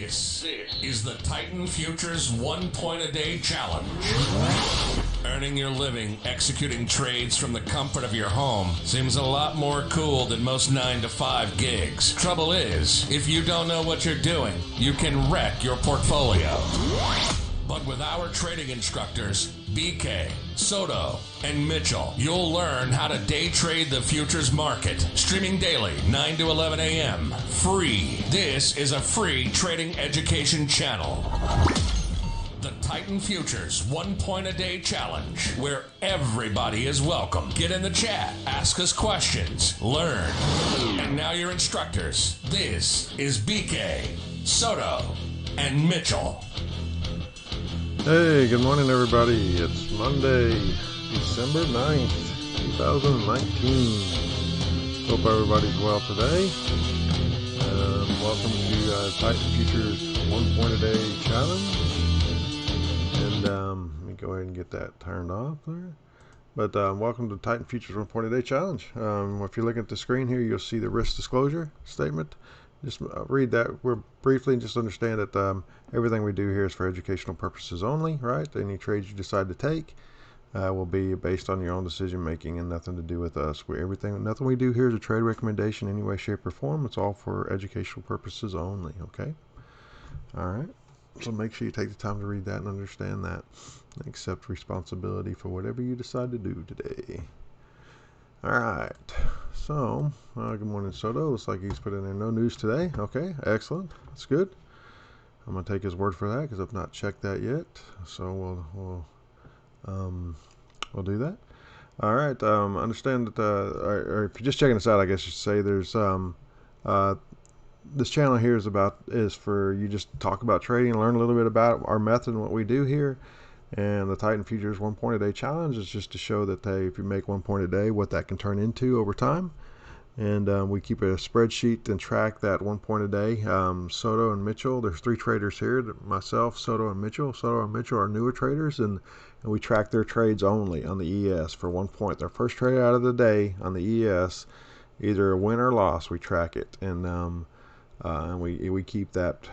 This is the Titan Futures 1 point a day challenge. Earning your living executing trades from the comfort of your home seems a lot more cool than most 9 to 5 gigs. Trouble is, if you don't know what you're doing, you can wreck your portfolio. But with our trading instructors, BK, Soto, and Mitchell, you'll learn how to day trade the futures market. Streaming daily, 9 to 11 a.m. Free. This is a free trading education channel. The Titan Futures 1 point a day challenge, where everybody is welcome. Get in the chat, ask us questions, learn. And now your instructors. This is BK, Soto, and Mitchell. Hey, good morning everybody. It's Monday, December 9th, 2019. Hope everybody's well today. Welcome to Titan Futures 1 point a day challenge. And let me go ahead and get that turned off there. But welcome to Titan Futures 1 point a day challenge. If you look at the screen here, you'll see the risk disclosure statement. Just read that briefly and just understand that everything we do here is for educational purposes only, right? Any trades you decide to take will be based on your own decision making and nothing to do with us. Nothing we do here is a trade recommendation in any way, shape, or form. It's all for educational purposes only, okay? All right. So make sure you take the time to read that and understand that. And accept responsibility for whatever you decide to do today. All right. So, good morning, Soto. Looks like he's put in there no news today. Okay, excellent. That's good. I'm going to take his word for that because I've not checked that yet. So we'll do that. All right. Understand that, or if you're just checking this out, I guess you should say there's this channel here is for you just to talk about trading, learn a little bit about our method and what we do here. And the Titan Futures 1 point a day challenge is just to show that if you make 1 point a day, what that can turn into over time. And we keep a spreadsheet and track that 1 point a day. Soto and Mitchell, there's 3 traders here, myself, Soto, and Mitchell. Soto and Mitchell are newer traders, and we track their trades only on the ES for 1 point. Their first trade out of the day on the ES, either a win or loss, we track it. And we keep that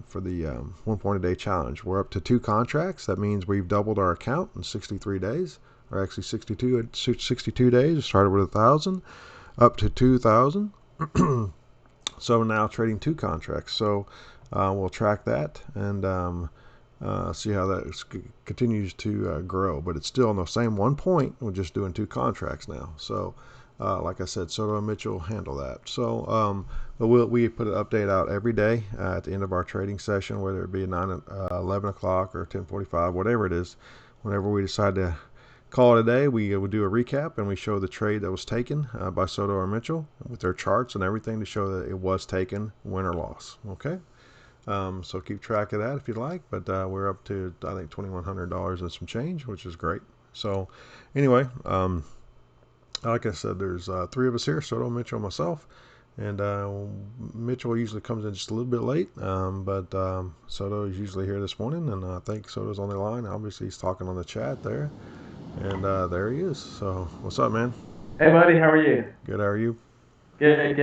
for the 1 point a day challenge. We're up to 2 contracts. That means we've doubled our account in 63 days, or actually 62 days. We started with 1,000, up to 2,000. So now trading 2 contracts. So we'll track that and see how that continues to grow. But it's still on the same 1 point. We're just doing 2 contracts now. So like I said, Soto and Mitchell handle that. So but we put an update out every day at the end of our trading session, whether it be 11 o'clock or 10:45, whatever it is. Whenever we decide to call it a day, we would do a recap and we show the trade that was taken by Soto or Mitchell with their charts and everything to show that it was taken, win or loss. Okay. So keep track of that if you'd like. But we're up to, I think, $2,100 and some change, which is great. So anyway, like I said, there's 3 of us here, Soto, Mitchell, and myself. And Mitchell usually comes in just a little bit late, but Soto is usually here this morning, and I think Soto's on the line. Obviously, he's talking on the chat there, and there he is. So, what's up, man? Hey, buddy, how are you? Good, how are you? Good.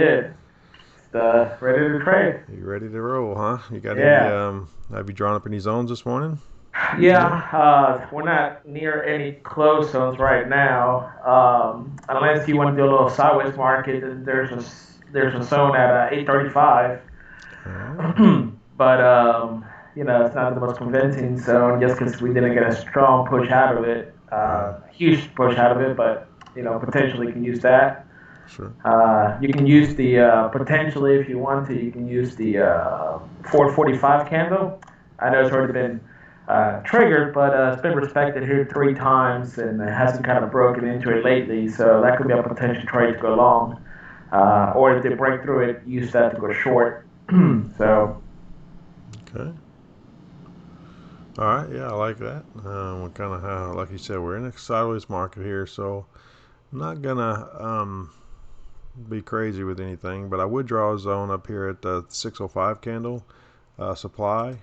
Ready to trade? You ready to roll, huh? You got Yeah. have you drawn up any zones this morning? Yeah, we're not near any close zones right now. Unless you want to do a little sideways market, then there's a zone at 835. But it's not the most convincing zone just because we didn't get a strong push out of it, huge push out of it. But potentially you can use that. Sure. You can use the potentially, if you want to, you can use the 445 candle. I know it's already been triggered, but it's been respected here 3 times and it hasn't kind of broken into it lately. So that could be a potential trade to go long. Or if they break through it, use that to go short. So. Okay. All right. Yeah, I like that. We're kind of, like you said, we're in a sideways market here, so I'm not gonna be crazy with anything, but I would draw a zone up here at the 605 candle supply.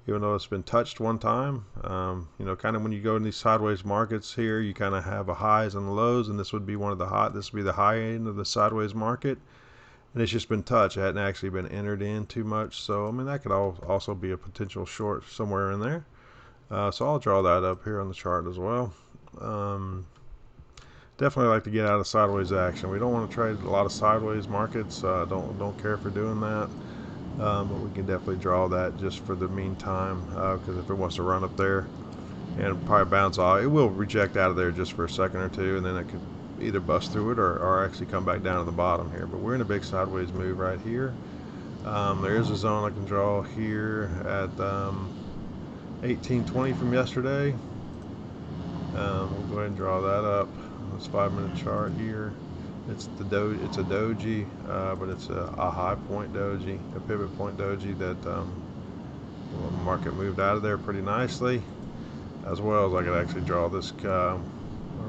Even though it's been touched 1 time, kind of when you go in these sideways markets here, you kind of have a highs and lows, and this would be the high end of the sideways market. and it's just been touched. It hadn't actually been entered in too much. So I mean that could also be a potential short somewhere in there. So I'll draw that up here on the chart as well. Definitely like to get out of sideways action. We don't want to trade a lot of sideways markets. Don't care for doing that. But we can definitely draw that just for the meantime, because if it wants to run up there and probably bounce off, it will reject out of there just for a second or two, and then it could either bust through it or actually come back down to the bottom here. But we're in a big sideways move right here. There is a zone I can draw here at 1820 from yesterday. We'll go ahead and draw that up. This 5-minute chart here. It's a doji, but it's a high point doji, a pivot point doji that the market moved out of there pretty nicely. As well as I could actually draw this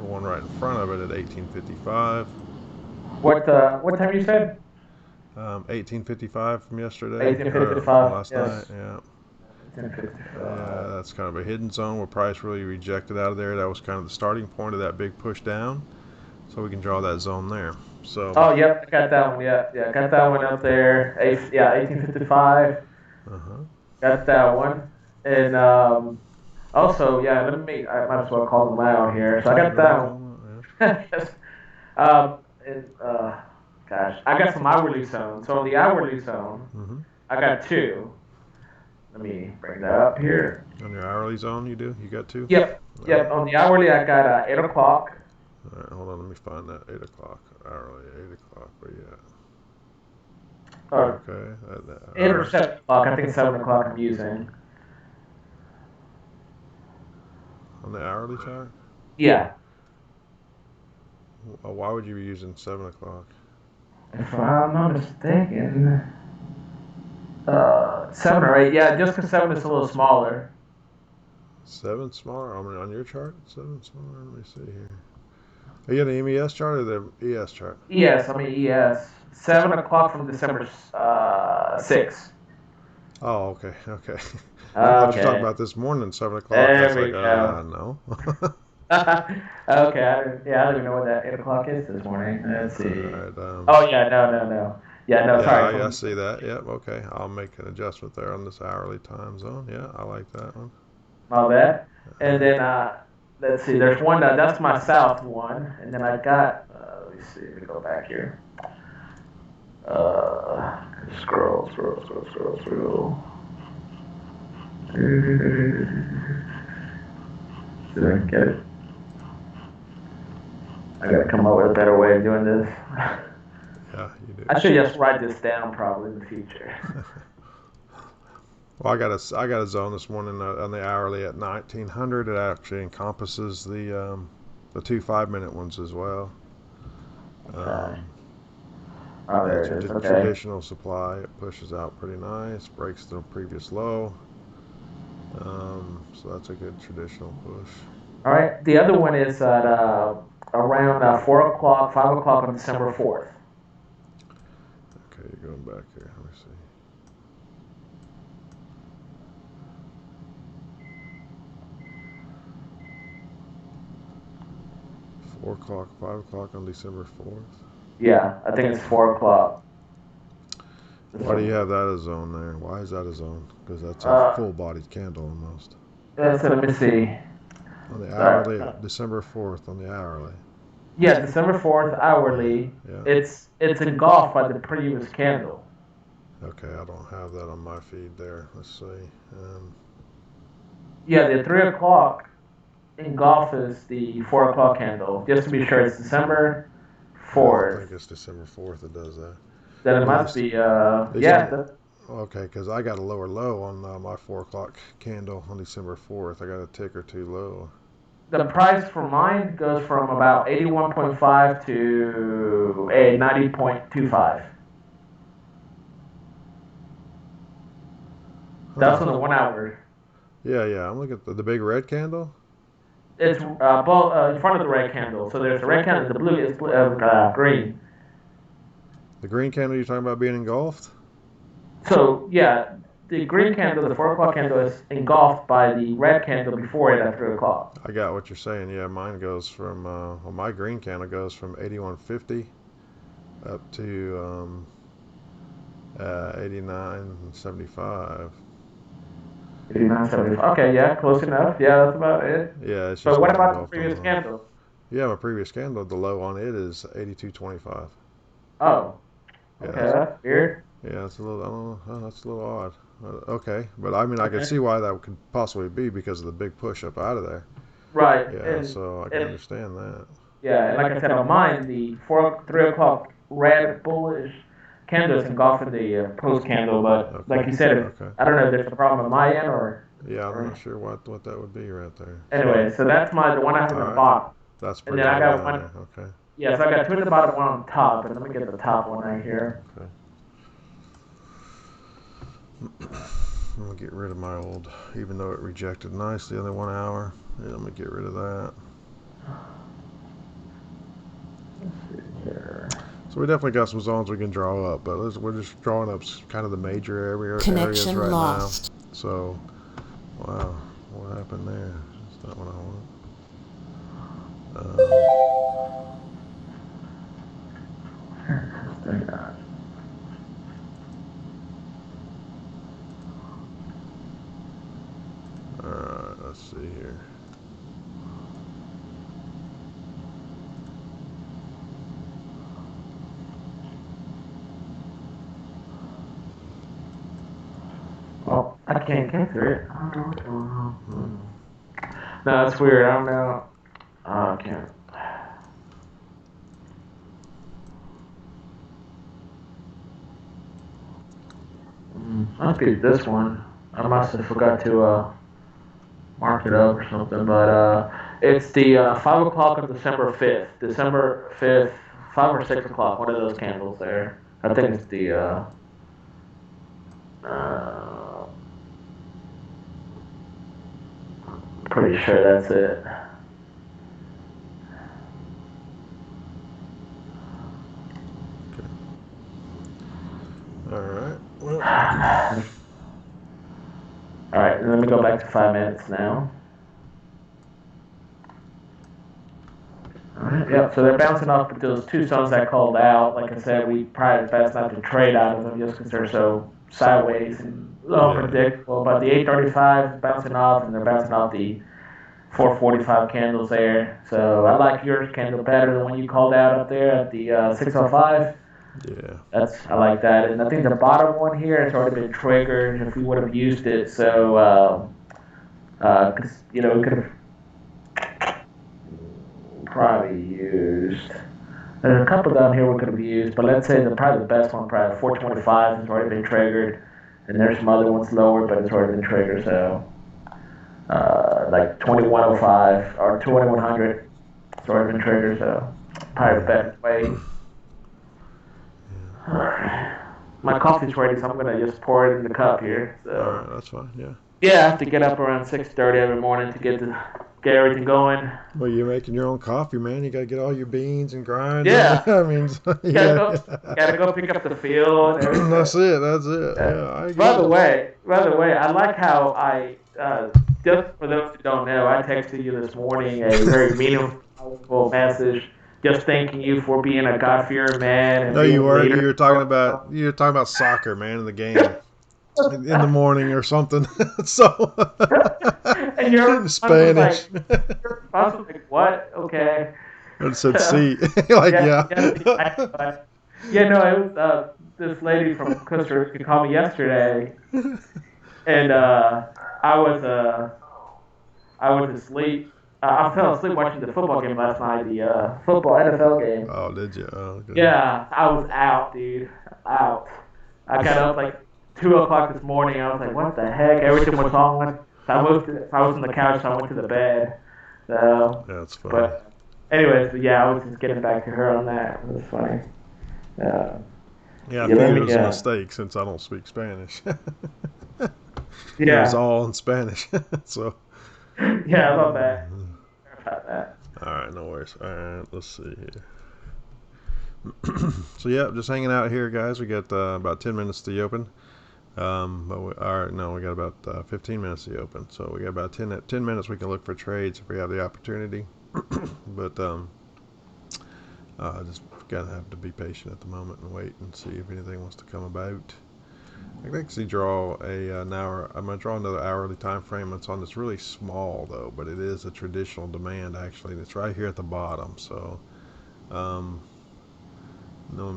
one right in front of it at 1855. What time you said? 1855 from yesterday. 1855. Last yes. night. Yeah. 1855. Yeah, that's kind of a hidden zone where price really rejected out of there. That was kind of the starting point of that big push down. So we can draw that zone there. So. Oh, yep, I got that one. Yeah, got that one up there. 1855. Got that one. And also, I might as well call them out here. So I got that one. Yes. Gosh, I got some hourly zones. So the hourly zone, I got two. Let me bring that up here. On your hourly zone, you do? You got two? Yep. On the hourly, I got 8 o'clock. All right, hold on. Let me find that 8 o'clock hourly. 8 o'clock. Where you at? Okay. 8 or 7 o'clock. I think 7 o'clock I'm using. On the hourly chart? Yeah. Why would you be using 7 o'clock? If I'm not mistaken, 7 or 8. Yeah, just because 7 is a little smaller. 7 smaller? I mean, on your chart? 7 smaller? Let me see here. Are you on the MES chart or the ES chart? ES. 7 o'clock from December 6th. Oh, okay. I thought you were talking about this morning, 7 o'clock. There we go. No. Okay. I don't even know what that 8 o'clock is this morning. Let's see. Right, no. Yeah, no, sorry. I see that. Yep, okay. I'll make an adjustment there on this hourly time zone. Yeah, I like that one. My bad. And then, let's see, there's one, that's my south one. And then I got, let me see, let me go back here. Scroll. Did I get it? I gotta come up with a better way of doing this. Yeah, you do. I should just write this down probably in the future. Well, I got a zone this morning on the hourly at 1900. It actually encompasses the 2 5-minute ones as well. Okay. There it is. Okay. Traditional supply. It pushes out pretty nice. Breaks the previous low. So that's a good traditional push. All right. The other one is at around 4 o'clock, 5 o'clock on December 4th. Okay, you're going back here. Let me see. 4 o'clock, 5 o'clock on December 4th? Yeah, I think it's 4 o'clock. Why do you have that as zone there? Why is that a zone? Because that's a full-bodied candle almost. So let me see. On the hourly, December 4th on the hourly. Yeah, December 4th hourly. Yeah. It's engulfed by the previous candle. Okay, I don't have that on my feed there. Let's see. Yeah, the 3 o'clock engulfs the 4 o'clock candle. Just to be sure, it's December 4th. I think it's December 4th that does that. Then it must be, Okay, because I got a lower low on my 4 o'clock candle on December 4th. I got a tick or two low. The price for mine goes from about 81.5 to a 90.25. That's on the 1 hour. Yeah. I'm looking at the big red candle. It's both in front of the red candle. So there's the red candle, the blue is green. The green candle you're talking about being engulfed? So, yeah, the green candle, the 4 o'clock candle, is engulfed by the red candle before it at 3 o'clock. I got what you're saying. Yeah, mine goes from, my green candle goes from 81.50 up to 89.75. 89.75. Okay, yeah, close enough. Yeah, that's about it. Yeah, it's But just what going about the off on previous candle? yeah, my previous candle, the low on it is 82.25. Oh, Yeah, okay, that's weird. yeah, it's a little, I don't know, oh, that's a little odd. Okay, but I mean, I could Okay. see why that could possibly be because of the big push up out of there. Right, Yeah, so I can and understand that. yeah, and like I said on mine, the 3 o'clock red bullish candle is engulfing the post candle, but like Okay, you said, okay. I don't know if there's a problem on my end Yeah, I'm not or sure what that would be right there. So, anyway. So that's the one I have in all the right, bottom, that's and pretty then I low got down one. there. Okay, Yeah, so I got two in the bottom, one on top, and let me get the top one right here. okay. I'm gonna get rid of my old, even though it rejected nicely on the 1 hour. Yeah, I'm gonna get rid of that. Let's see here. So we definitely got some zones we can draw up, but we're just drawing up kind of the major areas Connection right lost. now. So, wow, what happened there? That's not what I want. All right, let's see here. Well, I can't get through it. I don't know what's going on. No, it's weird. I don't know. I can't. Must be this one. I must have forgot to mark it up or something. But it's the 5 o'clock of December 5th. December 5th, 5 or 6 o'clock. One of those candles there. I think it's the. Uh, pretty sure that's it. All right. Well. All right, let me go back to 5 minutes now. Alright, yep, so they're bouncing off those two zones I called out. Like I said, we probably best not to trade out of them just because they're so sideways and low unpredictable. But the 835 is bouncing off, and they're bouncing off the 445 candles there. So I like yours candle better than when you called out up there at the 605. Yeah. I like that, and I think the bottom one here has already been triggered if we would have used it. So, because we could have probably used. There's a couple down here we could have used, but let's say probably the best one, probably 425, has already been triggered, and there's some other ones lower, but it's already been triggered. So, like 2105 or 2100, it's already been triggered. So, probably the best way. My coffee's ready, so I'm gonna just pour it in the cup here. So. All right, that's fine. Yeah. Yeah, I have to get up around 6:30 every morning to get everything going. Well, you're making your own coffee, man. You gotta get all your beans and grind. Yeah. I mean, Gotta go pick up the field and everything. That's it. That's it. Yeah. By the way, I like how just for those who don't know, I texted you this morning a very meaningful message, just thanking you for being a God-fearing man. And No, you weren't. leader. You were talking about soccer, man, in the game. In the morning or something. So and you're Spanish. I was like, what? Okay. It said C. Like yeah. Yeah, no, it was this lady from Costa Rica called me yesterday, and I was asleep. I fell asleep watching the football game last night, the football NFL game. Oh, did you? Oh, good. Yeah, I was out, dude. Out. I got up like 2 o'clock this morning. I was like, what the heck? Everything was on. I was on the couch, so I went to the bed. So, That's funny. but anyways, yeah, I was just getting back to her on that. It was funny. Yeah, I think it was a mistake since I don't speak Spanish. Yeah. It was all in Spanish. So. Yeah, I love that. About that. All right, no worries. All right, let's see here. So yeah, just hanging out here, guys. We got about 10 minutes to the open. But we got about 15 minutes to the open. So we got about 10 minutes we can look for trades if we have the opportunity. But just gotta have to be patient at the moment and wait and see if anything wants to come about. I can actually draw an hour. I'm going to draw another hourly time frame. It's on this really small though, but it is a traditional demand actually. It's right here at the bottom. So knowing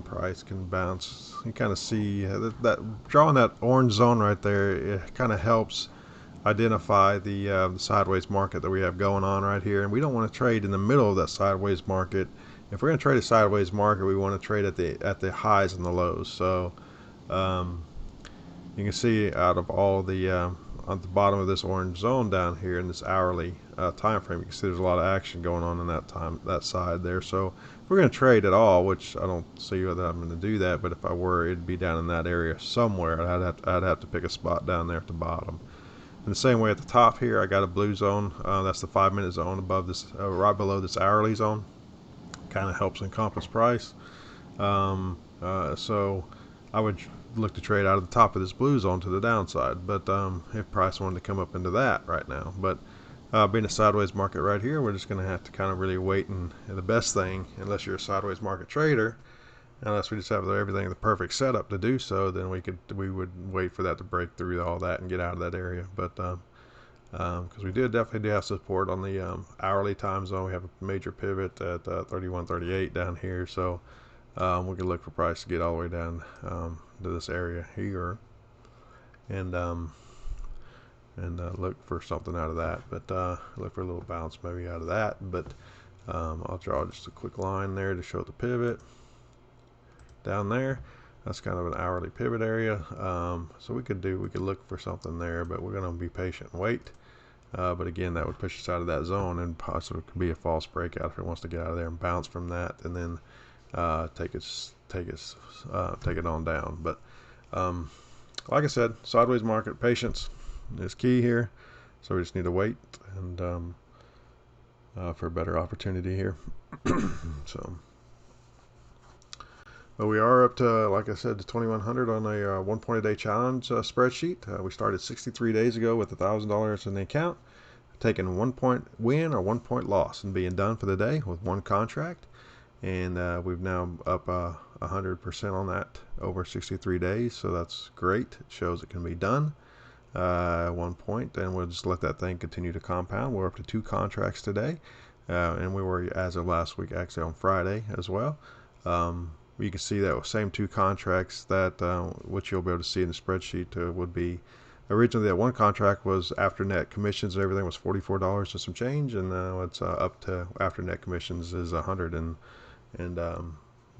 price can bounce. You kind of see that drawing that orange zone right there. It kind of helps identify the sideways market that we have going on right here, and we don't want to trade in the middle of that sideways market. If we're going to trade a sideways market, we want to trade at the highs and the lows. So you can see out of all the on the bottom of this orange zone down here in this hourly time frame, you can see there's a lot of action going on in that side there. So if we're going to trade at all, which I don't see that I'm going to do that, but if I were, it'd be down in that area somewhere. I'd have to pick a spot down there at the bottom. In the same way at the top here, I got a blue zone. That's the 5-minute zone above this, right below this hourly zone. Kind of helps encompass price. So I would look to trade out of the top of this blue zone to the downside. But if price wanted to come up into that right now, but being a sideways market right here, we're just going to have to kind of really wait. And the best thing, unless you're a sideways market trader, unless we just have everything the perfect setup to do so, then we would wait for that to break through all that and get out of that area. But because we definitely do have support on the hourly time zone. We have a major pivot at 31.38 down here, so we can look for price to get all the way down to this area here, and look for something out of that. But look for a little bounce maybe out of that. But I'll draw just a quick line there to show the pivot down there. That's kind of an hourly pivot area. So we could look for something there, but we're going to be patient and wait. But again, that would push us out of that zone, and possibly could be a false breakout if it wants to get out of there and bounce from that, and then take it on down. But like I said, sideways market, patience is key here. So we just need to wait and for a better opportunity here. So. But we are up to, like I said, to 2,100 on a 1 point a day challenge spreadsheet. We started 63 days ago with $1,000 in the account, taking 1 point win or 1 point loss and being done for the day with one contract. And we've now up 100% on that over 63 days. So that's great. It shows it can be done at 1 point, and we'll just let that thing continue to compound. We're up to 2 contracts today, and we were, as of last week, actually on Friday as well. You can see that same 2 contracts that which you'll be able to see in the spreadsheet would be originally that one contract was after net commissions and everything was $44 and some change, and now it's up to after net commissions is $100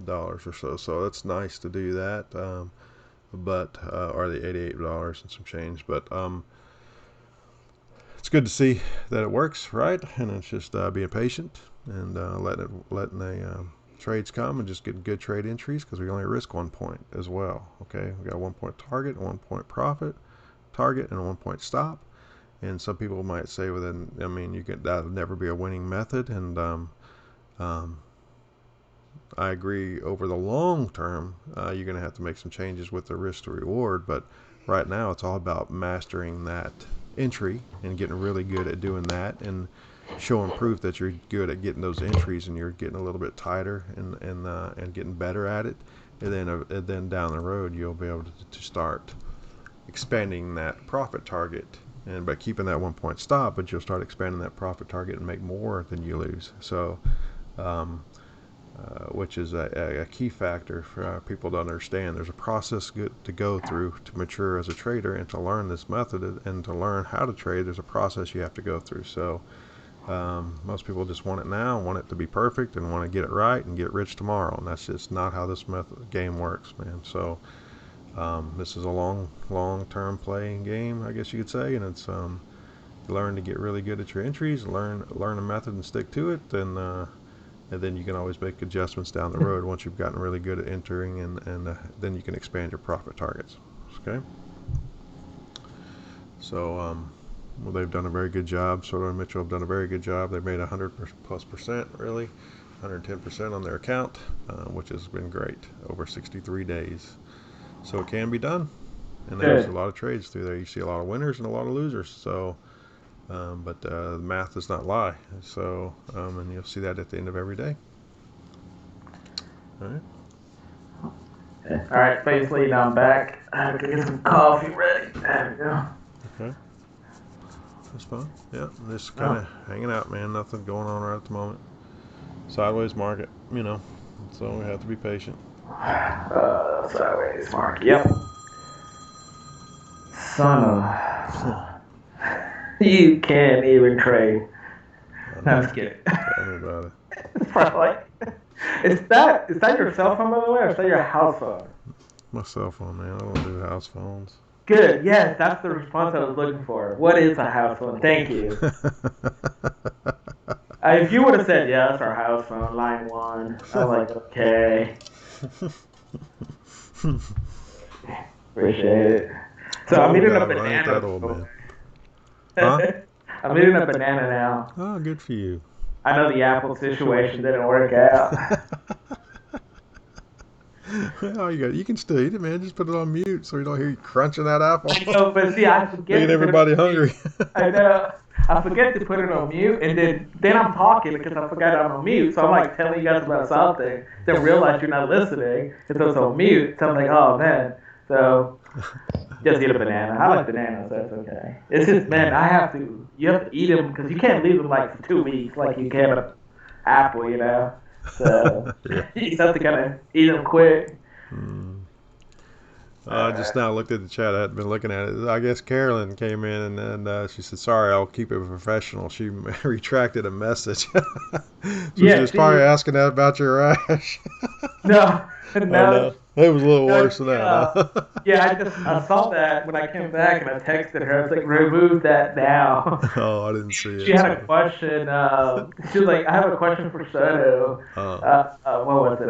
dollars or so. So that's nice to do that, but or the $88 and some change. But it's good to see that it works, right? And it's just being patient and letting the trades come and just getting good trade entries, because we only risk 1 point as well. Okay, we got a 1 point target, 1 point profit target, and a 1 point stop. And some people might say, well, then I mean, that'll never be a winning method. And I agree. Over the long term, you're going to have to make some changes with the risk to reward. But right now, it's all about mastering that entry and getting really good at doing that, and showing proof that you're good at getting those entries, and you're getting a little bit tighter and getting better at it. And then down the road, you'll be able to start expanding that profit target, and by keeping that 1 point stop, but you'll start expanding that profit target and make more than you lose. So which is a key factor for people to understand. There's a process to go through to mature as a trader, and to learn this method and to learn how to trade, there's a process you have to go through. So most people just want it now, want it to be perfect, and want to get it right and get rich tomorrow, and that's just not how this game works, man. So this is a long-term playing game, I guess you could say, and it's learn to get really good at your entries, learn a method and stick to it, and then you can always make adjustments down the road once you've gotten really good at entering, and then you can expand your profit targets. Okay, so well, they've done a very good job. Soto and Mitchell have done a very good job. They've made 100+%, really, 110% on their account, which has been great over 63 days. So it can be done, and there's a lot of trades through there. You see a lot of winners and a lot of losers. So, but the math does not lie. So, and you'll see that at the end of every day. All right. All right, basically now I'm back. I have to get some coffee ready. There we go. Okay. That's fine. Yeah, just kind of hanging out, man. Nothing going on right at the moment. Sideways market, so we have to be patient. Sideways market. Yep. Son of. You can't even trade. No, I'm just kidding. Tell me about it. It's probably like. Is that your cell phone, by the way, or is that your house phone? My cell phone, man. I don't do house phones. Good. Yes, that's the response I was looking for. What is a house phone? Thank you. If you would have said, yeah, that's our house phone, line 1, I was like, okay. Appreciate it. So I'm eating a banana. That old man. Huh? I'm eating a banana now. Oh, good for you. I know the Apple situation didn't work out. Oh, you can still eat it, man. Just put it on mute so you don't hear you crunching that apple. I know, but see, I forget. Making everybody hungry. I know. I forget to put it on mute, and then I'm talking because I forgot I'm on mute. So I'm like telling you guys about something, then realize you're not listening, and so it's on mute. So I'm like, oh man. So just eat a banana. I like bananas. That's okay. It's just, man, you have to eat them because you can't leave them like for 2 weeks like you can an apple, So you have to kind of eat them quick. I just now looked at the chat. I hadn't been looking at it. I guess Carolyn came in and she said, sorry, I'll keep it professional. She retracted a message. She was probably asking that about your rash. No. It was a little worse than that. Huh? Yeah, I saw that when I came back and I texted her. I was like, remove that now. Oh, I didn't see it. She had a question. She was like, I have a question for Soto. What was it?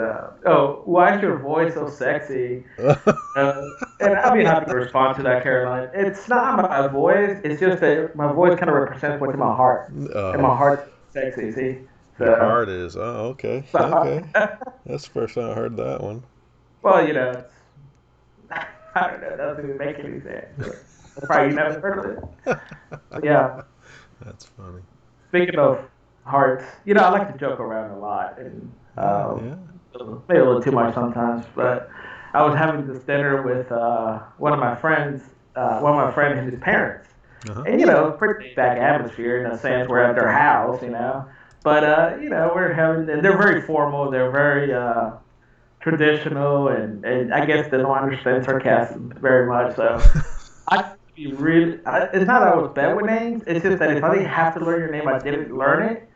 Why is your voice so sexy? And I'll be happy to respond to that, Caroline. It's not my voice. It's just that my voice kind of represents what's in my heart. And my heart's sexy, see? So, your heart is. Oh, okay. Okay. That's the first time I heard that one. Well, I don't know. It doesn't even make any sense. That's probably you never heard of it. But yeah. That's funny. Speaking of hearts, I like to joke around a lot, and maybe a little too much sometimes. But I was having this dinner with one of my friends and his parents, and pretty back atmosphere in a sense. We're at their house, But we're having. They're very formal. They're very traditional, and I guess they don't understand sarcasm very much. So it's not that I was bad with names. It's just that if I didn't have to learn your name, I didn't learn it.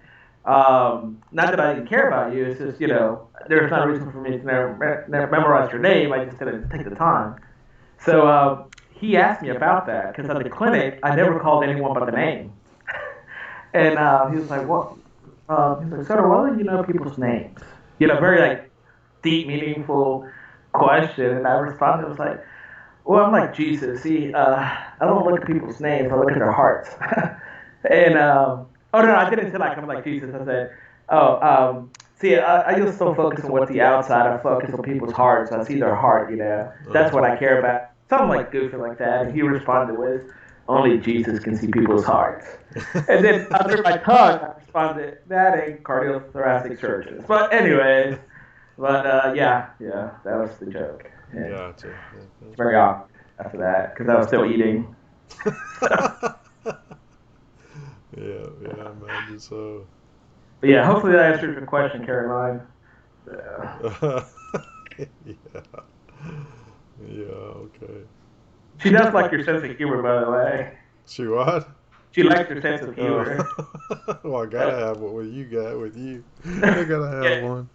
Not that I didn't care about you. It's just there's not a reason for me to never memorize your name. I just didn't take the time. So he asked me about that because at the clinic I never called anyone by the name. And he was like, "What?" He's like, "So, why do you know people's names?" Very deep, meaningful question. And I responded, I was like, well, I'm like Jesus. See, I don't look at people's names. I look at their hearts. And, no, I didn't say like I'm like Jesus. I said, see, I just don't focus on what's the outside. I focus on people's hearts. I see their heart, That's what I care about. Something like goofy like that. And he responded with, only Jesus can see people's hearts. And then under my tongue, I responded, that ain't cardiothoracic surgeons. But anyways. But yeah, that was the joke. Yeah. Gotcha. It's very awkward after that because I was still eating. Yeah, I imagine so. But yeah, hopefully that answers your question, Caroline. Yeah, okay. She does like your sense of humor, by the way. She what? She likes your sense of humor. Well, I gotta have what you got with you. I gotta have one.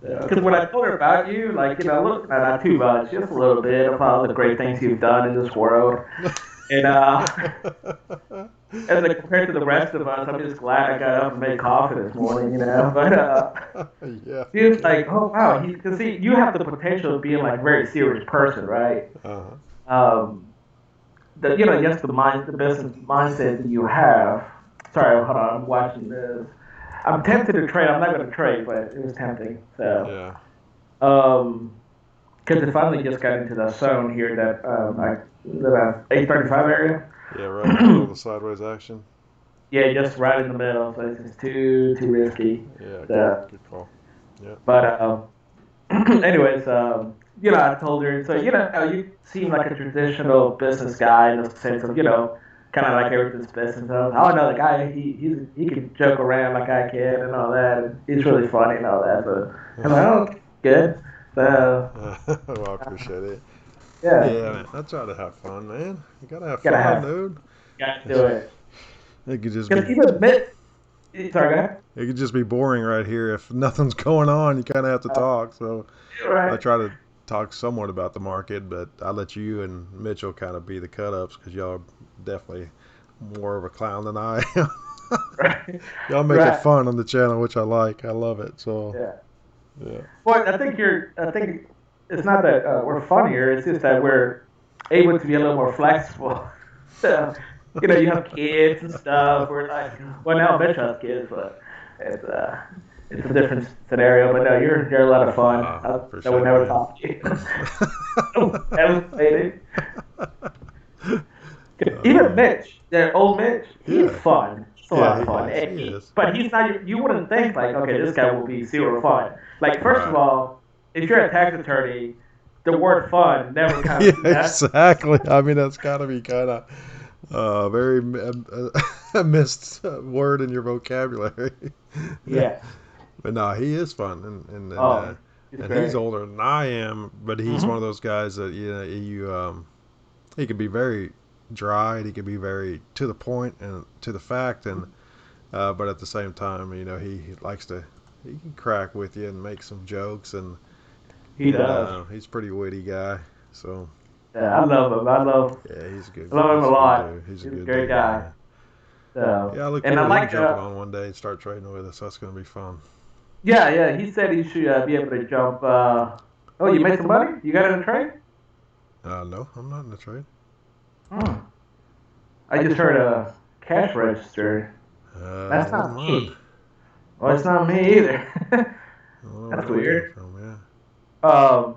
Because when I told her about you, look, not too much, just a little bit of all the great things you've done in this world. And as compared to the rest of us, I'm just glad I got up and made coffee this morning, But he was like, oh wow, because see, you have the potential of being like a very serious person, right? Yes, the business mindset that you have. Sorry, hold on, I'm watching this. I'm tempted to trade. I'm not going to trade, but it was tempting. So, because it finally just got into the zone here that 835 area. Yeah, right in the middle of the sideways action. Yeah, just right in the middle. So it's just too risky. Yeah, good call. Yeah. But anyways, I told her, so you seem like a traditional business guy in the sense of kind of like everything's business. I was, oh no, the guy he can joke around like I can and all that. And he's really funny and all that. So I'm like, oh, good. So Well, I appreciate it. yeah, Yeah, man, I try to have fun, man. You gotta have gotta fun, have, dude. gotta do it. It could just Because be even sorry, go ahead. it could just be boring right here if nothing's going on. You kind of have to Uh, talk. So I right. try to talk somewhat about the market, but I let you and Mitchell kind of be the cut ups because y'all are definitely more of a clown than I am. Right. Y'all make it Right. fun on the channel, which I like. I love it. So Yeah. yeah, Well, I think it's not that we're funnier. It's just that we're able to be a little more flexible. So, you have kids and stuff. We're like, well, now Mitch has kids, but it's uh, it's a different scenario. But no, you're a lot of fun. I would appreciate never it, talk to you. man. Devastating. Even um, Mitch, that old Mitch, he's yeah, fun. It's a yeah, lot he of fun. is. And He is. but he's not. You wouldn't think like, okay, this guy will be zero fun. Like, first of Right. all, if you're a tax attorney, the word fun never Yeah, comes. exactly. I mean, that's got to be kind of very a missed word in your vocabulary. Yeah. But no, he is fun, Oh, it's and he's great. older than I am. But he's one of Hmm. those guys that he can be very dry, and he can be very to the point and to the fact, and but at the same time, he likes to he can crack with you and make some jokes, He and does. he's a pretty witty guy. So Yeah, I love him. yeah, I love him a he's a good lot. dude. He's a He's a good great dude, guy. man. So, Yeah, I look and I forward to him like jumping on one day and start trading with us. That's gonna be fun. yeah. He said he should be able to jump. Oh, you made some money? You got it in a trade? No, I'm not in the trade. Hmm. I just heard a cash register. It That's wasn't not mine. me. Well, it's not me either. I don't know where That's that came weird. from. Yeah.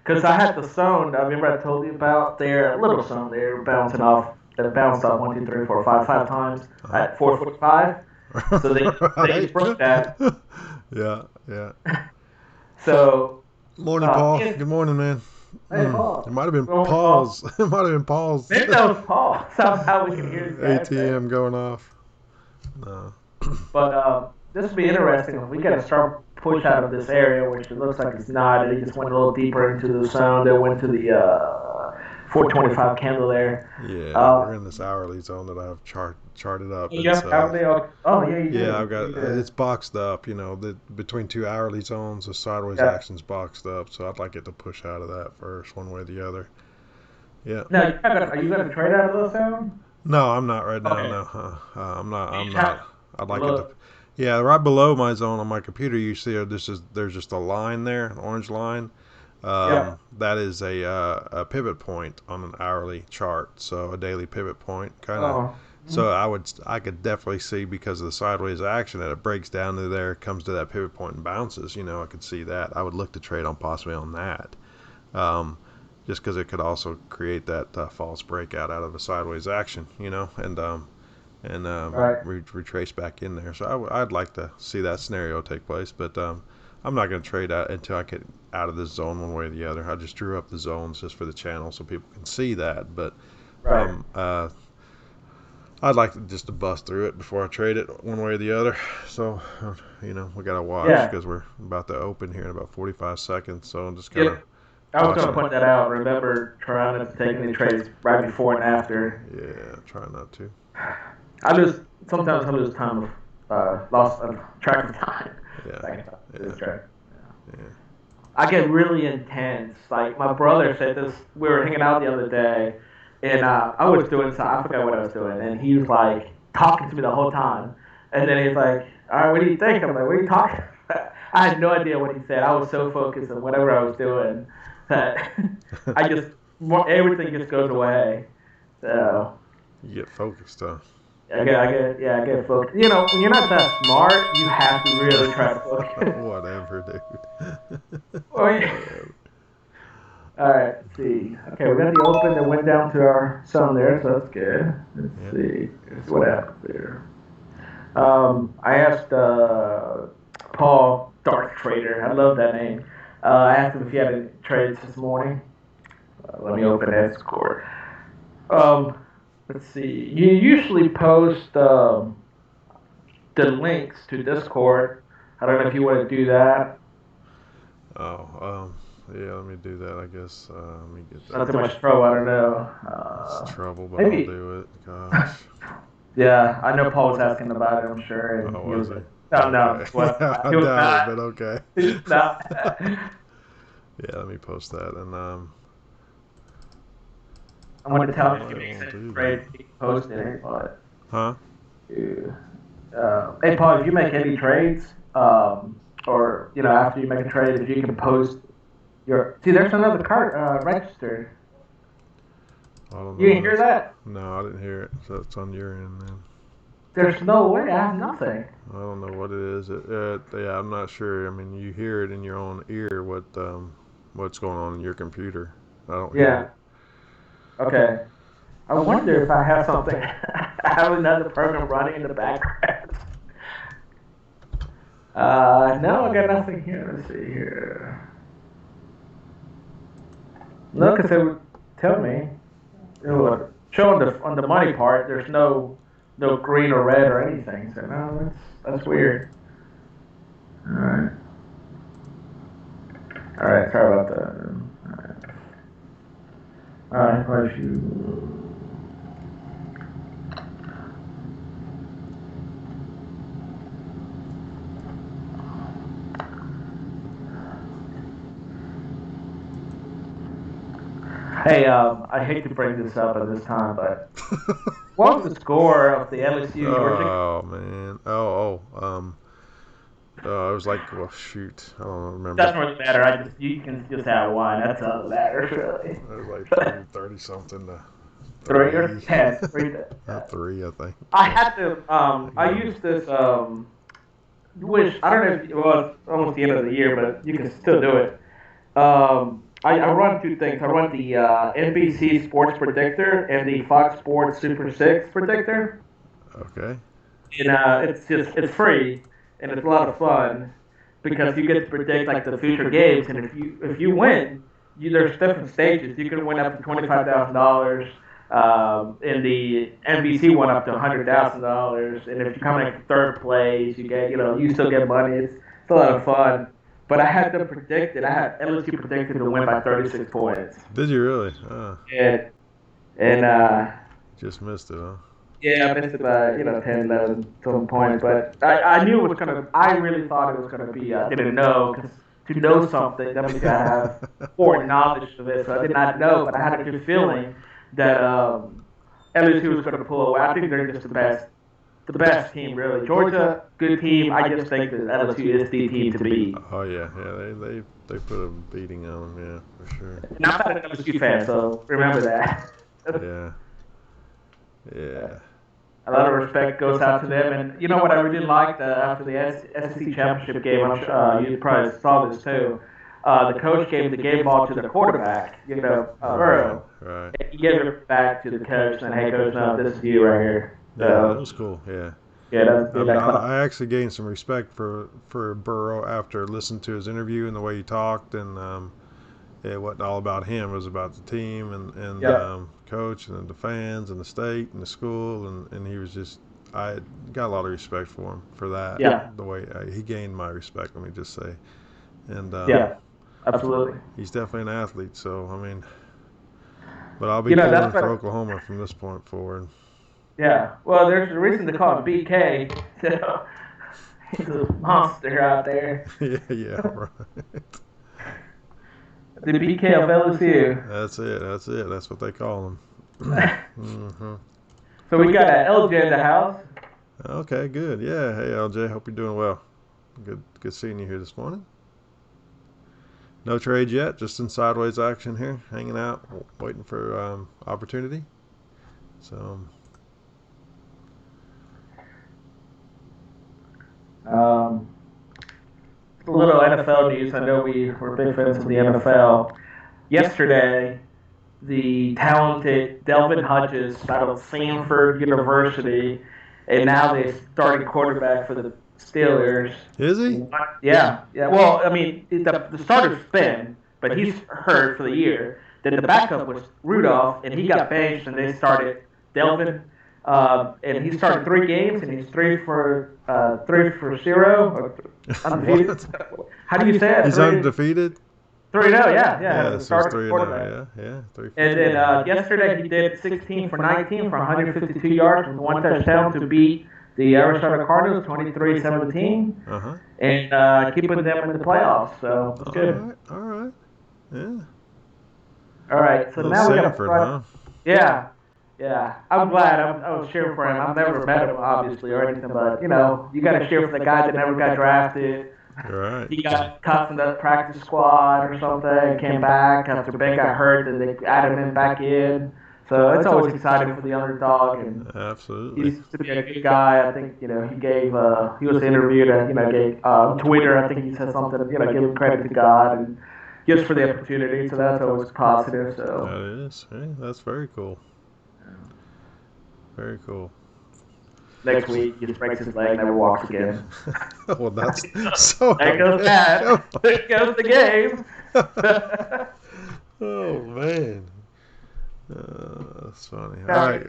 Because I had the zone. I remember I told you about their little zone. They were bouncing off. They bounced off 1, 2, 3, 4, 5 times Uh-huh. at 445. So they just Right. broke that. Yeah, yeah. So Morning, Paul. me and Good morning, man. hey It Paul, might have been going Paul. Paul's. It might have been Paul's Maybe that was Paul. Somehow we can hear his dad say. ATM going off. No. But this will be interesting. We got to start push out of this area, which it looks like it's not. They just went a little deeper into the zone. They went to the 425 candle there. Yeah, we're in this hourly zone that I have charted up. Yeah, probably. Oh, yeah, you Yeah, do. I've got You do. it's boxed up. Between two hourly zones, the sideways Yeah. action's boxed up. So I'd like it to push out of that first, one way or the other. Yeah. Now, are you going to trade out of those zones? No, I'm not right now. Okay. No, I'm not. You I'm just have not. I'd to like it to. look. Yeah, right below my zone on my computer, you see there's just a line there, an orange line. Yeah. That is a pivot point on an hourly chart, so a daily pivot point, kind of. Oh. So I could definitely see because of the sideways action that it breaks down to there, comes to that pivot point and bounces. I could see that. I would look to trade on possibly on that. Um, just because it could also create that false breakout out of a sideways action, Right. retrace back in there. So I'd like to see that scenario take place, but I'm not going to trade out until I get out of this zone one way or the other. I just drew up the zones just for the channel so people can see that, but Right. I'd like to bust through it before I trade it one way or the other. So, we got to watch Yeah. because we're about to open here in about 45 seconds. So I'm just kind of Yep. I was going to watching. point that out. Remember trying to take any trades right before and after. Yeah, try not to. Sometimes I lose time of, lost track of time. Yeah, Lose track. yeah. I get really intense. Like my brother said this, we were hanging out the other day, and I was doing something, I forgot what I was doing, and he was like talking to me the whole time. And then he's like, all right, what do you think? I'm like, what are you talking about? I had no idea what he said. I was so focused on whatever I was doing that everything just goes away. So You get focused, huh? I get focused. When you're not that smart, you have to really try to focus. Whatever, dude. Oh, yeah. All right, let's see. Okay, we got the open that went down to our zone there, so that's good. Let's see. Let's see what happens there. I asked Paul Darth Trader. I love that name. I asked him if he had any trades this morning. Let me open Discord. Let's see. You usually post the links to Discord. I don't know if you want to do that. Oh, yeah, let me do that, I guess. Let me get that. Not too much trouble, I don't know. It's trouble, but maybe. I'll do it. Gosh. Yeah, I know Paul was asking about it, I'm sure. And Oh, he was he? No. Okay. What? I He was doubt not. it, but okay. No. Yeah, let me post that. And I wanted to tell him I to give me won't do a trade to keep posting it, but. huh? Hey, Paul, if you make any trades, or, after you make a trade, if you can post your. See, there's another card registered. I don't know. You didn't hear that? No, I didn't hear it. So it's on your end, then. There's no way. I have nothing. I don't know what it is. Yeah, I'm not sure. I mean, you hear it in your own ear what's going on in your computer. I don't hear it. Okay. I wonder if I have something. I have another program running in the background. No, I got nothing here. Let's see here. No, because it would tell me. It would show on the money part. There's no green or red or anything. So no, that's weird. All right. All right. Sorry about that. All right. Why don't you? Hey, I hate to bring this up at this time, but what was the score of the LSU Georgia? Oh man. It was like, well, shoot, I don't remember. Doesn't really matter. You can just have one. That's all that matters, really. It was like 30 something to 3 or 10. 3. Not 3, I think. I had to. I used this. Which I don't know if it was almost the end of the year, but you can still do it. I run 2 things. I run the NBC Sports Predictor and the Fox Sports Super 6 Predictor. Okay. And it's free and it's a lot of fun because you get to predict like the future games, and if you win, there's different stages. You can win up to $25,000. In the NBC one up to $100,000, and if you come in third place, you get you still get money. It's a lot of fun. But I had them predicted. I had LSU predicted to win by 36 points. Did you really? Oh. And just missed it, huh? Yeah, I missed it by 10, 11, some points. But I knew it was gonna. I really thought it was gonna be. I didn't know, because to know something that means I have foreknowledge of it. So I did not know, but I had a good feeling that LSU was going to pull away. I think they're just the best team, really. Georgia, good team. I just think that LSU is the team to beat. Oh yeah, they put a beating on them, yeah, for sure. And I'm not an LSU fan, so remember that. Yeah. A lot of respect goes out to them, and you know what I really liked after the SEC championship game. I'm sure you probably saw this too. The coach gave the game ball to the quarterback, Burrow. Right. He gave it back to the coach, and hey, coach, no, this is you right here. Yeah, that was cool. Yeah. Yeah, I actually gained some respect for Burrow after listening to his interview and the way he talked, and it wasn't all about him. It was about the team and coach and the fans and the state and the school, and he was just. I got a lot of respect for him for that. Yeah. The way he gained my respect, let me just say. And absolutely. He's definitely an athlete, so I mean, but I'll be pulling for Oklahoma from this point forward. Yeah, well, there's a reason to call him BK. So he's a monster out there. yeah, right. The BK of LSU. That's it. That's what they call him. Mm-hmm. So we got LJ in the house. Okay, good. Yeah, hey LJ, hope you're doing well. Good seeing you here this morning. No trade yet, just in sideways action here, hanging out, waiting for opportunity. So. A little NFL news. I know we're big fans of the NFL. Yesterday, the talented Delvin Hodges out of Stanford University, and now the starting quarterback for the Steelers. Is he? Yeah, yeah. Well, I mean, the starter's Ben, but he's hurt for the year. Then the backup was Rudolph, and he got benched, and they started Delvin. And he started 3 games, and he's 3 for 0, or undefeated. How do you say it? He's undefeated? 3-0, yeah. Yeah, so it's 3-0, yeah. 3 And then yesterday he did 16 for 19 for 152 yards with 1 touchdown to beat the Arizona Cardinals 23-17, and keeping them in the playoffs. So it's good. All right, yeah. All right, so now we got Sanford, huh? Yeah. I'm glad. I was cheering for him. I've never met him, obviously, or anything, but you got to cheer for the guy that never got drafted. Right. He got cut from the practice squad or something, came back after Ben got hurt, and they added him back in. So it's always exciting for the underdog, and absolutely. He used to be a good guy. I think he gave he was interviewed at gave Twitter. I think he said something giving credit to God and just for the opportunity. So that's always positive. So that is. Hey, that's very cool. Very cool. Next week, he just breaks his leg, never walks again. Well, that's so. There goes that. There goes the game. Oh man. That's funny. All right.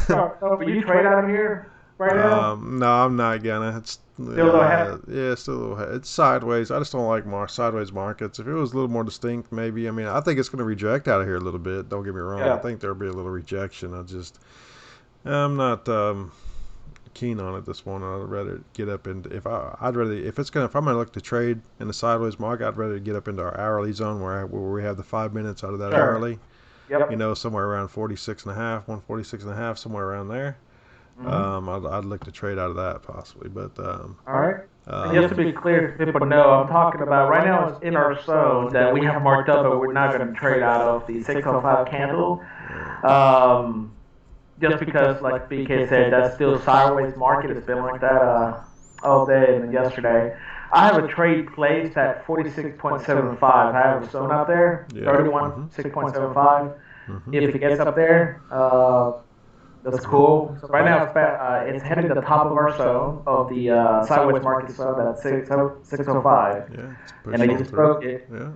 So, will you trade out of here right now? No, I'm not gonna. It's still a little heavy? Yeah, still a little heavy. It's sideways. I just don't like sideways markets. If it was a little more distinct, maybe. I mean, I think it's gonna reject out of here a little bit. Don't get me wrong. Yeah. I think there'll be a little rejection. I'm not keen on it this morning. I'd rather get up into if I'm gonna look to trade in the sideways market, I'd rather get up into our hourly zone where we have the 5 minutes out of that hourly. Yep. Somewhere around 46.5, 146.5, somewhere around there. I'd look to trade out of that possibly, but all right. Just to be clear, so people know, I'm talking about right now it's in our zone that we have marked up, but we're not going to trade out of the 605 candle. Just because, like BK said, that's still sideways market. It's been like that all day and yesterday. I have a trade placed at 46.75. I have a zone up there, 6.75. If it gets up there, that's cool. So right now it's heading to the top of our zone of the sideways market zone at 605. Yeah, and I just broke it. Yeah.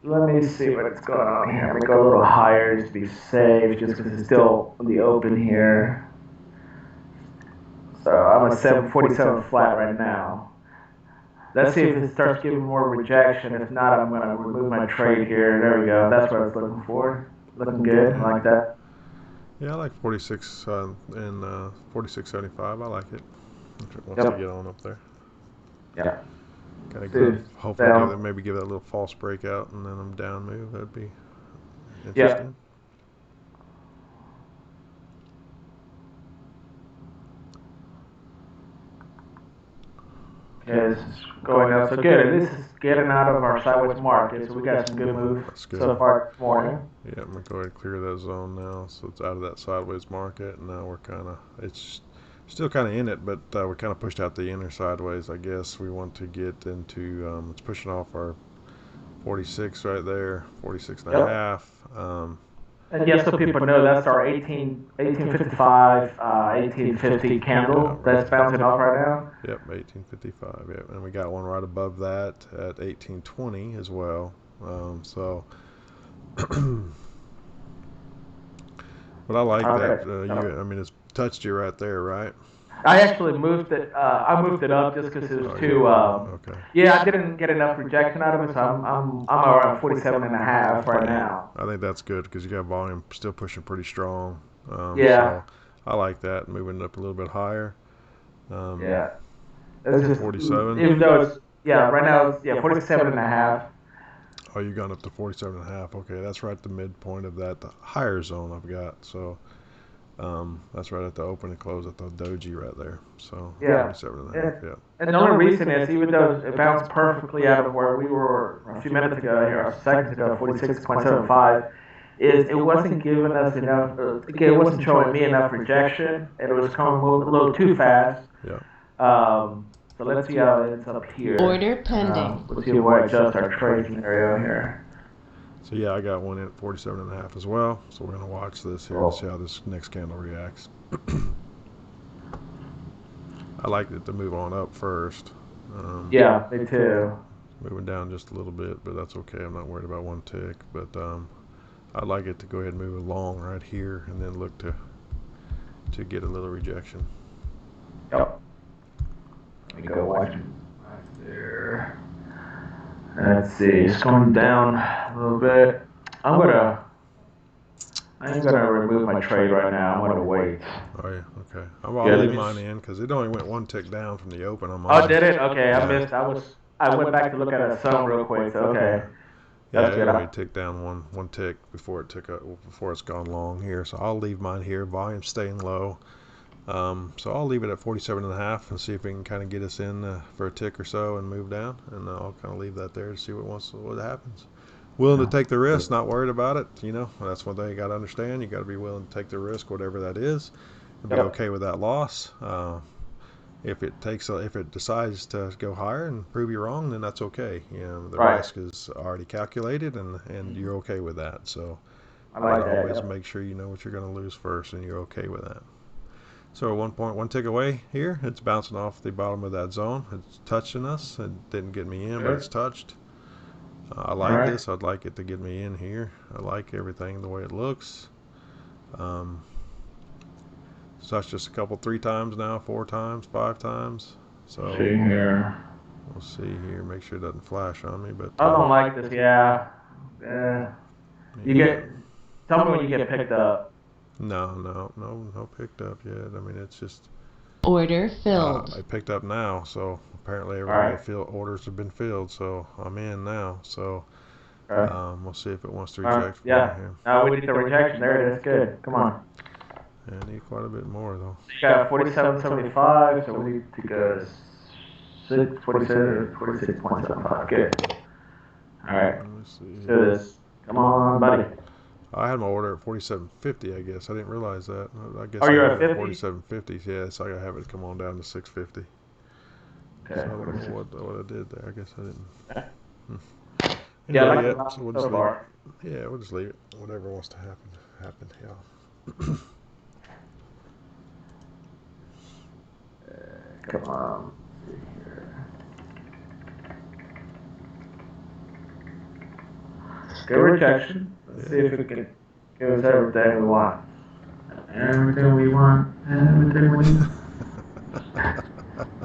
Let me see what's going on here. I'm going to go a little higher just to be safe, just because it's still in the open here. So I'm at 747 flat right now. Let's see if it starts giving more rejection. If not, I'm going to remove my trade here. There we go. That's what I was looking for. Looking good. I like that. Yeah, I like 46 and 46.75. I like it. Once I get on up there. Yeah. Kind of good. Hopefully, maybe give that a little false breakout and then I'm down move. That'd be interesting. Yeah, this is going up so good. And this is getting out of our sideways market, so we got some good moves so far this morning. Yeah, I'm going to go ahead and clear that zone now. So it's out of that sideways market. And now we're it's still kind of in it, but we kind of pushed out the inner sideways, I guess. We want to get into, it's pushing off our 46 right there, 46 and a half. And yes, so people know that's our 1855, 1850 candle that's bouncing off right now. Yep, 1855. Yep, and we got one right above that at 1820 as well. But I like that. I mean, it's touched you right there, right? I actually moved it. I moved it up just because it was too. Okay. Yeah, I didn't get enough rejection out of it, so I'm around 47.5 right now. I think that's good because you got volume still pushing pretty strong. Yeah. So I like that, moving it up a little bit higher. Yeah. It's just 47. Even though it's right now it's 47.5. Oh, you've gone up to 47.5. Okay, that's right at the midpoint of that, the higher zone I've got. So. That's right at the open and close at the doji right there. So 47.5. Yeah. And the only reason is even though it bounced perfectly out of where we were a few minutes ago here, or seconds ago, 46.75, is it wasn't giving us enough. It wasn't showing me enough rejection, and it was coming a little too fast. Yeah. So let's see how it ends up here. Order pending. Let's see if we adjust our trade scenario here. So yeah, I got one in at 47.5 as well. So we're gonna watch this here and see how this next candle reacts. I like it to move on up first. Yeah, me too. Moving down just a little bit, but that's okay. I'm not worried about one tick. But I'd like it to go ahead and move along right here, and then look to get a little rejection. Yep. Let me go watch him right there. Let's see, it's going down a little bit. I'm gonna remove my trade right now. I'm gonna wait. Oh yeah, okay. I'll leave mine in because it only went one tick down from the open on mine. Oh, did it? Okay, I missed. I went back to look at a zone real quick. So okay. Yeah, it only ticked down one tick before before it's gone long here. So I'll leave mine here. Volume staying low. So I'll leave it at 47.5 and see if we can kind of get us in for a tick or so and move down. And I'll kind of leave that there to see what happens. Willing to take the risk, not worried about it. You know, that's one thing you got to understand. You got to be willing to take the risk, whatever that is, and be okay with that loss. If it decides to go higher and prove you wrong, then that's okay. You know, the risk is already calculated, and you're okay with that. So always make sure you know what you're going to lose first, and you're okay with that. So 1 tick away here. It's bouncing off the bottom of that zone. It's touching us. It didn't get me in, but it's touched. I like this. I'd like it to get me in here. I like everything the way it looks. So that's just a couple, 3 times now, 4 times, 5 times. So see here. We'll see here. Make sure it doesn't flash on me. But I don't like this. Yeah. Tell me when you get picked up. No picked up yet. I mean, it's just order filled. I picked up now, so apparently orders have been filled, so I'm in now. So we'll see if it wants to reject. Now we need the rejection. There it is. Good. Come on. Yeah, I need quite a bit more though. You got 47.75, so we need to go 46.75. Good. All right. Let me see. Do this. Come on, buddy. I had my order at 47.50. I guess I didn't realize that. I guess you're at 50? 47.50. Yeah, so I gotta have it come on down to 6.50. Okay. So I don't know what I did there. I guess I didn't. Yeah, so we'll just leave it. Yeah, we'll just leave it. Whatever wants to happen. Yeah. Come on. Let's see here. Good rejection. Let's see if we can give us everything we want. Everything we want. Everything we want.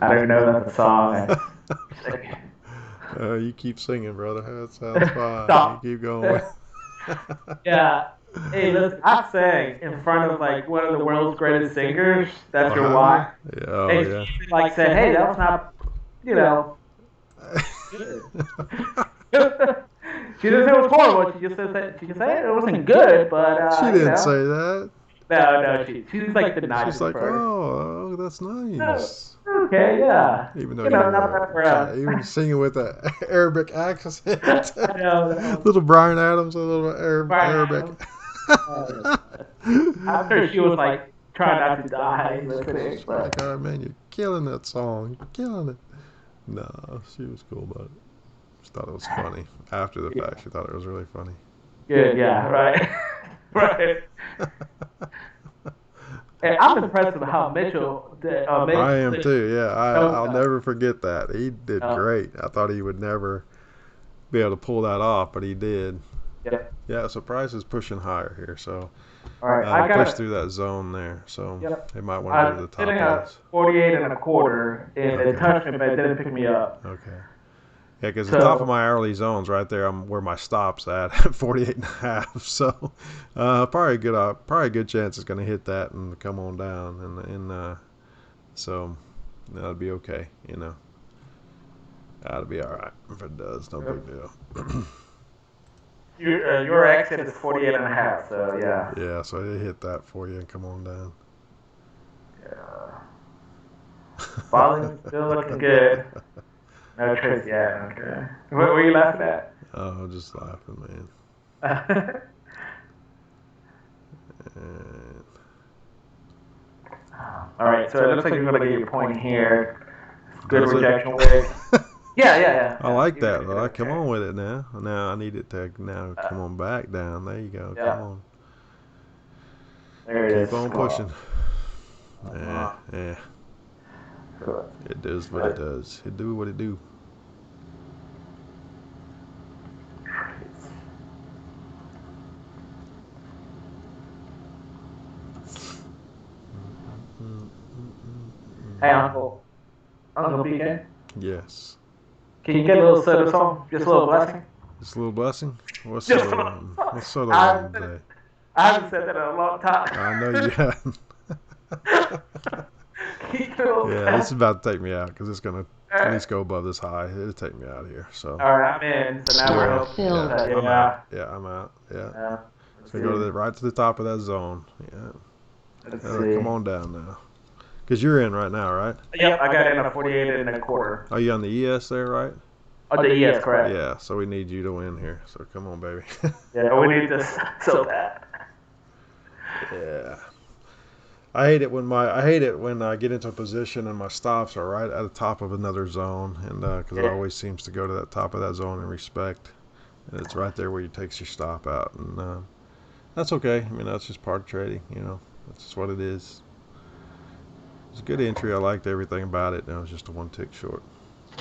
I don't know that's a song. You keep singing, brother. That sounds fine. Stop. You keep going. Yeah. Hey, listen, I sang in front of like one of the world's greatest singers. That's your wife. Yeah. Oh, and yeah. she like said, "Hey, that was not, She didn't say it was horrible. She just said it wasn't good, but she didn't say that. No, she's like the nicest. She's like, person. oh, that's nice. Okay, yeah. Even though you're singing with an Arabic accent. I know. Little Bryan Adams, a little Arabic. After she was like trying not to die listening. Like, oh man, you're killing that song. You're killing it. No, she was cool about it. She thought it was funny. After the fact, she thought it was really funny. Good, yeah, right. Right. Hey, I'm impressed with how Mitchell did. I am too, yeah. I'll never forget that. He did great. I thought he would never be able to pull that off, but he did. Yeah, so price is pushing higher here, so all right, I got push through that zone there, so they might want to go to the top price. 48.25, and it touched me, but it didn't pick me up. Okay. Yeah, because the top of my hourly zone's right there. I'm where my stop's at 48.5. So probably a good chance it's going to hit that and come on down, and so that'll be okay. That'll be all right if it does. No big deal. Your exit is 48.5. So yeah. Yeah, so it hit that for you and come on down. Yeah. Volume still looking good. No tricks yet, okay. What were you laughing at? Oh, just laughing, man. All right, so it looks like you're going to get your point here. Good rejection wave. Yeah. I like that. Come on with it now. Now I need it to come on back down. There you go. Yeah. Come on. There it is. Keep on pushing. Yeah. Cool. It does what it does. It do what it do. Hey, Uncle PK, Yes. can you get a little soda song? Just a little blessing? Just a little blessing. What's Just a soda? little. What's soda I on haven't said today? I haven't said that in a long time. I know you haven't. Can you get a little Yeah, this is about to take me out because it's gonna at Alright. least go above this high. It'll take me out here. So. All right, I'm in. So now we're Order hoping. filled. I'm Yeah. out. Yeah, I'm out. Yeah. Yeah. Let's So go to right to the top of that zone. Yeah. Let's Yeah, see. come on down now. Because you're in right now, right? Yep, I got in a 48 1/4. Are you on the ES there, right? Oh, the ES, correct. Yeah, so we need you to win here. So come on, baby. Yeah, we need this so bad. Yeah. I hate it when I get into a position and my stops are right at the top of another zone, and because it Yeah. always seems to go to that top of that zone in respect, and it's right there where you takes your stop out, and that's okay. I mean, that's just part of trading, you know. That's just what it is. It's a good entry. I liked everything about it. It was just a one tick short.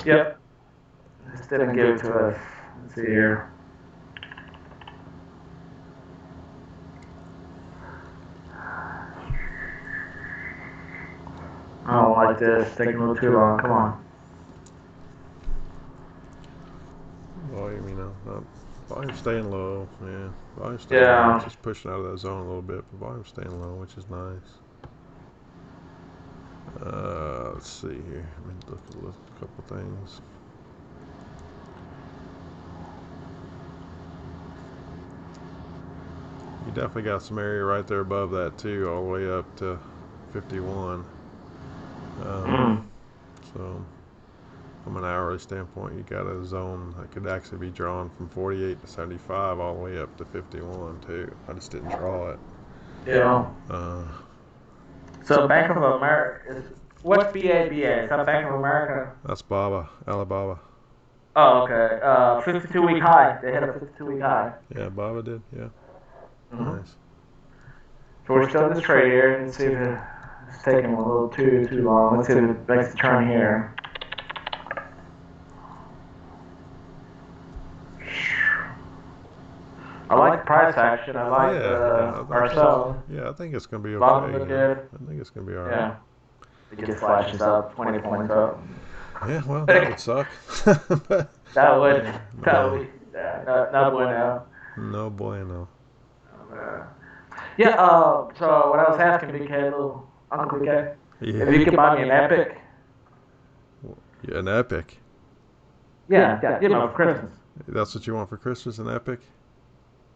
Yep. Just didn't give it to us. Let's see here. I don't like this. Taking a little too long. Come on. Volume, you know, volume staying low. Yeah, volume staying Yeah. low. It's just pushing out of that zone a little bit, but volume staying low, which is nice. Let's see here. Let me look at a couple things. You definitely got some area right there above that too, all the way up to 51. So from an hourly standpoint, you got a zone that could actually be drawn from 48 to 75 all the way up to 51 too. I just didn't draw it. Yeah. So Bank of America is what's BABA? Is that Bank of America? That's Baba, Alibaba. Oh, okay. 52-week high. They hit a 52-week high. Yeah, Baba did. Yeah, nice. So we're still in this trade here and see if it's taking a little too long. Let's see if it makes the turn here. I like the price action. I like ourselves. Yeah, I think it's gonna be Bottom okay. look Yeah. good. I think it's gonna be all right. Yeah. It gets flashes up, 20 points up. Yeah, well, that would suck. But That would, no. not bueno. No bueno. Yeah, so what I was asking BK, little Uncle BK, Yeah. if you could buy me an Epic. Yeah, an Epic. Yeah, you know, for Christmas. That's what you want for Christmas, an Epic?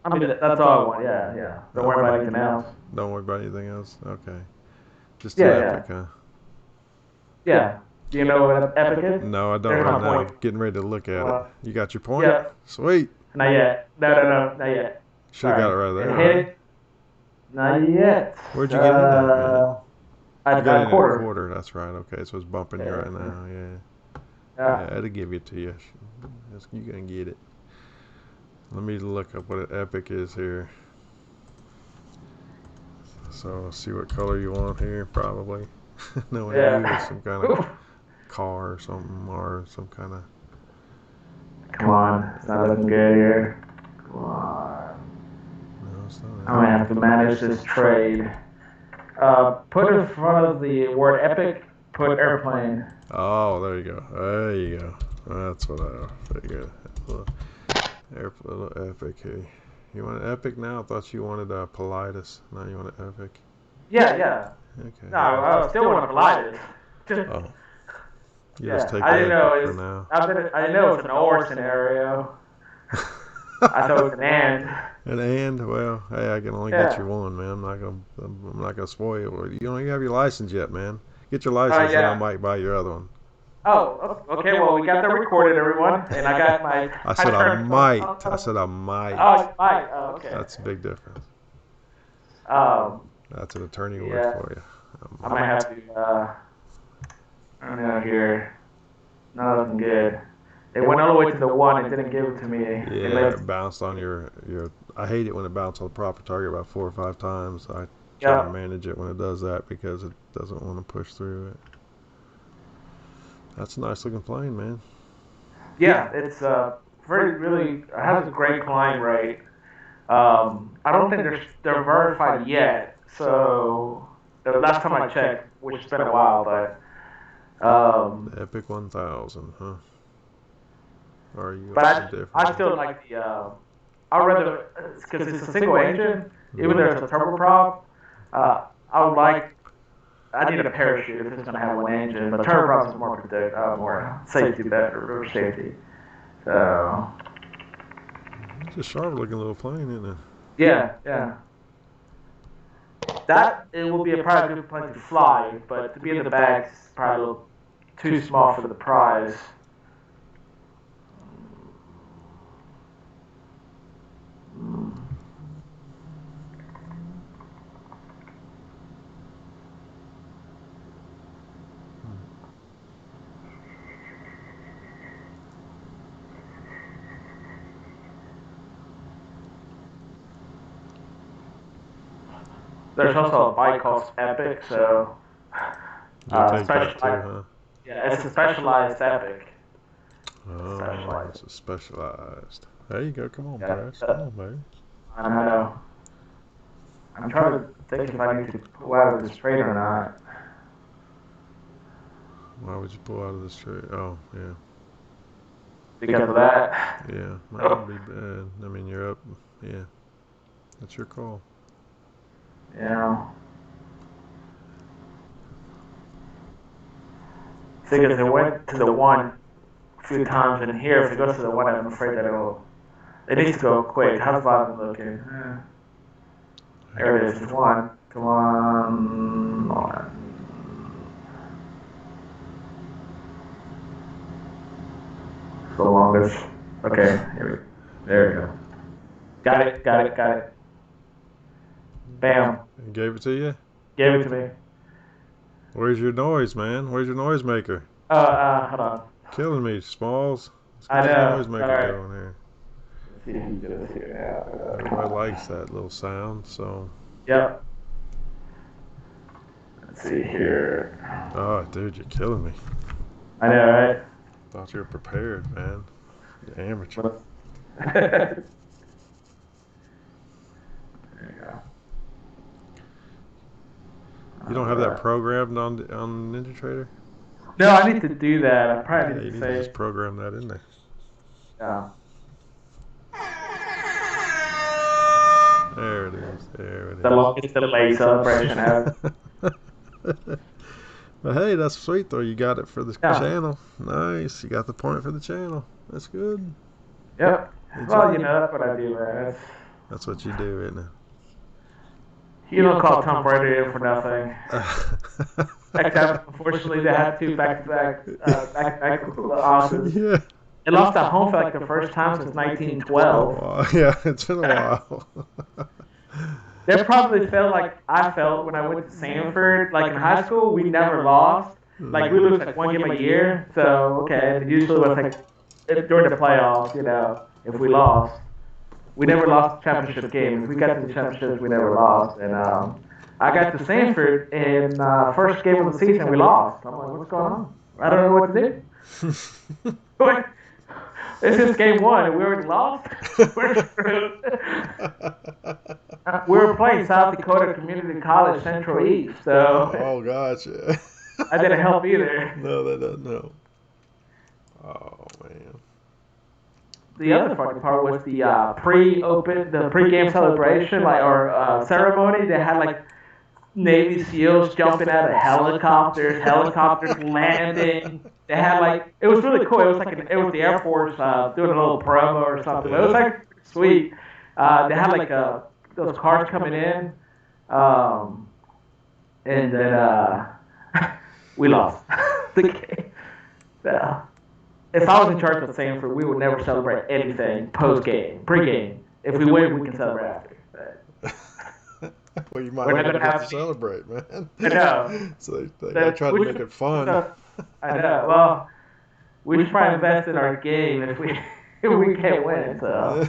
I mean, that's all I want, yeah. Don't worry about anything else. Don't worry about anything else? Okay. Just Yeah, an yeah. Epic, huh? Yeah. Do you know what an Epic is? No, I don't There's right my now. point. Getting ready to look at it. Well, You got your point? yeah. Sweet. Not yet. No, not yet. Should have got it right there. Hit Right? it? Not yet. Where'd you get in at, man? I You got got in a at quarter. a quarter. That's right. Okay, so it's bumping you right now. Yeah. Yeah. It'll give it to you. You gonna get it. Let me look up what an Epic is here. So see what color you want here, probably. No, Yeah. maybe it's some kind of car or something, or some kind of. Come on. It's not looking good here. Come on. No, it's not. I'm gonna have to manage this trade. Put in front of the word epic, put airplane. Oh, there you go. There you go. That's what I figured. A little Epic here. You want an Epic now? I thought you wanted a Politis. Now you want an Epic. Yeah. Okay. No, I still want to fly this. Oh. You just take I the didn't know Epic it's. for now. I didn't know it's an or scenario. I thought it was an and. Well, hey, I can only Yeah. get you one, man. I'm not gonna spoil you. You don't even have your license yet, man. Get your license, and yeah. I might buy your other one. Oh, okay. Well, we got that recorded, everyone, and I got my. I said I might. I said I Oh, might. you might. Oh, okay. That's a big difference. That's an attorney Yeah. word for you. I might have to. I don't know here. Not looking good. It went all the way to the one and didn't give it to me. Yeah, it bounced on your. I hate it when it bounces on the proper target about 4 or 5 times. I try Yeah. to manage it when it does that because it doesn't want to push through it. That's a nice looking plane, man. Yeah, it's really has a great climb rate. I don't think they're verified yet. So the last time I checked, which has been a while, but The Epic 1000, huh? Or are you but something different? I still like the. I'd rather because it's a single engine, even though it's a turboprop. I would like. I need a parachute if it's going to have one engine, but turboprops is more safety, better safety. So It's a sharp looking little plane, isn't it? yeah. That it will be probably a good plane to fly, but to be in the bag is probably a little too small for the prize. There's also a bike called Epic, so You'll take that too, specialized. huh? Yeah, it's a specialized Epic. Oh, Specialized. it's a specialized. There you go. Come on, Yeah. Bryce. Come on, baby. I know. I'm trying to think if I need to pull out of this trade or not. Why would you pull out of this trade? Oh, yeah. Because of that. Yeah, might not be bad. I mean, you're up. Yeah, that's your call. Yeah. Because it went to the one a few times in here. If it goes to the one, I'm afraid that it needs to go quick. How's Bobby looking? There it is. It's one. Come on. The longest. Okay, there we go. Got it. Bam. I gave it to you? Gave it to me. Where's your noise, man? Where's your noise maker? Hold on. Killing me, Smalls. Let's I get know. the noise maker All right. going here. Let's see if he goes here. Everybody likes that little sound, so. Yep. Let's see here. Oh, dude, you're killing me. I know, right? Thought you were prepared, man. You amateur. There you go. You don't have that programmed on NinjaTrader? No, I need to do that. I probably Yeah, need you to need to say. just program that in there. Yeah. There it is. There it is. The longest delay celebration ever. But hey, that's sweet though. You got it for the Yeah. channel. Nice. You got the point for the channel. That's good. Yep. Good Well, job. that's what I do, man. That's what you do, isn't You don't call Tom Brady in for nothing. it? Except, unfortunately, they had two back-to-back losses. Yeah. They lost at home for like the first time since 1912. Oh, yeah, it's been a while. They probably felt like I felt when I went to Sanford. Like in high school, we never lost. Like we lose like one game a year. So okay, and usually it was like during the playoffs, if we lost, we never lost championship games. We got to the championships, we never lost. And I got to Sanford in first game of the season, we lost. I'm like, what's going on? I don't know what to do. This is game one, and we already lost. We're screwed. We were playing South Dakota Community College Central East, so Oh, gotcha. that didn't help either. No, that doesn't help. Oh, man. The other funny part was the pre-game celebration, ceremony. They had like Navy SEALs jumping out of helicopters landing. They had it was really cool. It was it was the Air Force doing a little promo or something. It was like sweet. They had those cars coming in, and then we lost the game. If I was in charge of Sanford, we would never celebrate anything post-game, pre-game. If we win, we can celebrate after. Well, you might We're not not have to happy. celebrate, man. I know. So they try to make it fun. I know. Well, we should probably invest in our game if we can't win. So.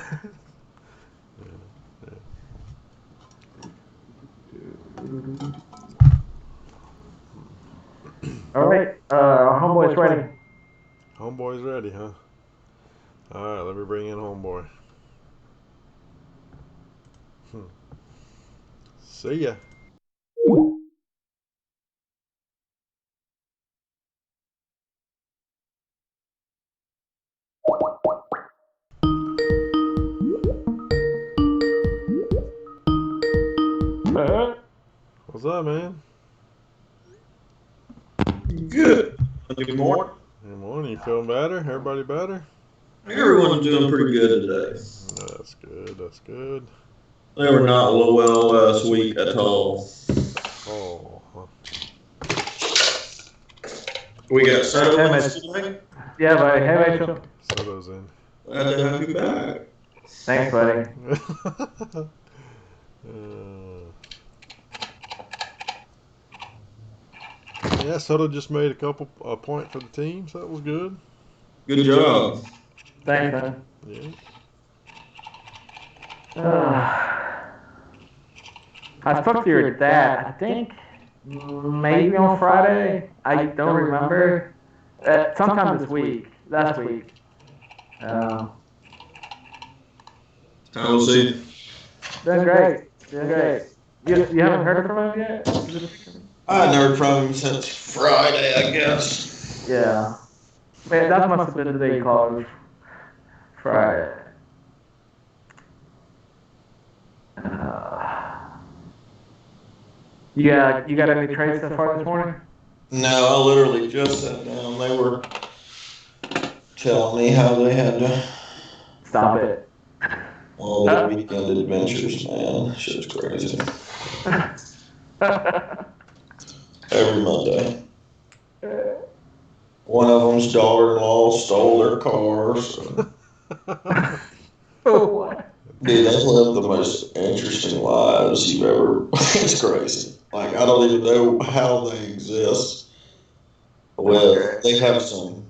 All right, our homeboy's ready. Homeboy's ready, huh? All right, let me bring in Homeboy. See ya. What's up, man? Good. Good morning. Good morning. You feeling better? Everybody better? Everyone's doing pretty good today. That's good. That's good. They were not well last week at all. Oh, huh. We got settlements today. Yeah, buddy. Hey, Rachel. Soto's in. Glad to have you back. Thanks, buddy. Yeah, Soto just made a point for the team, so that was good. Good job. Thanks, man. Yeah. I spoke to your dad, I think, maybe on Friday. I don't remember. Sometime this week. Last week. How was he? Doing great. Doing great. You haven't heard from him yet? I hadn't heard from him since Friday, I guess. Yeah. Man, that must have been the day he called. Friday. You got any trades so far this morning? No, I literally just sat down. They were telling me how they had to. Stop it. All the weekend adventures, man. Shit's crazy. Every Monday. One of them's daughter-in-law stole their car. So. Dude, they live the most interesting lives you've ever. It's crazy. Like, I don't even know how they exist. Well, they have some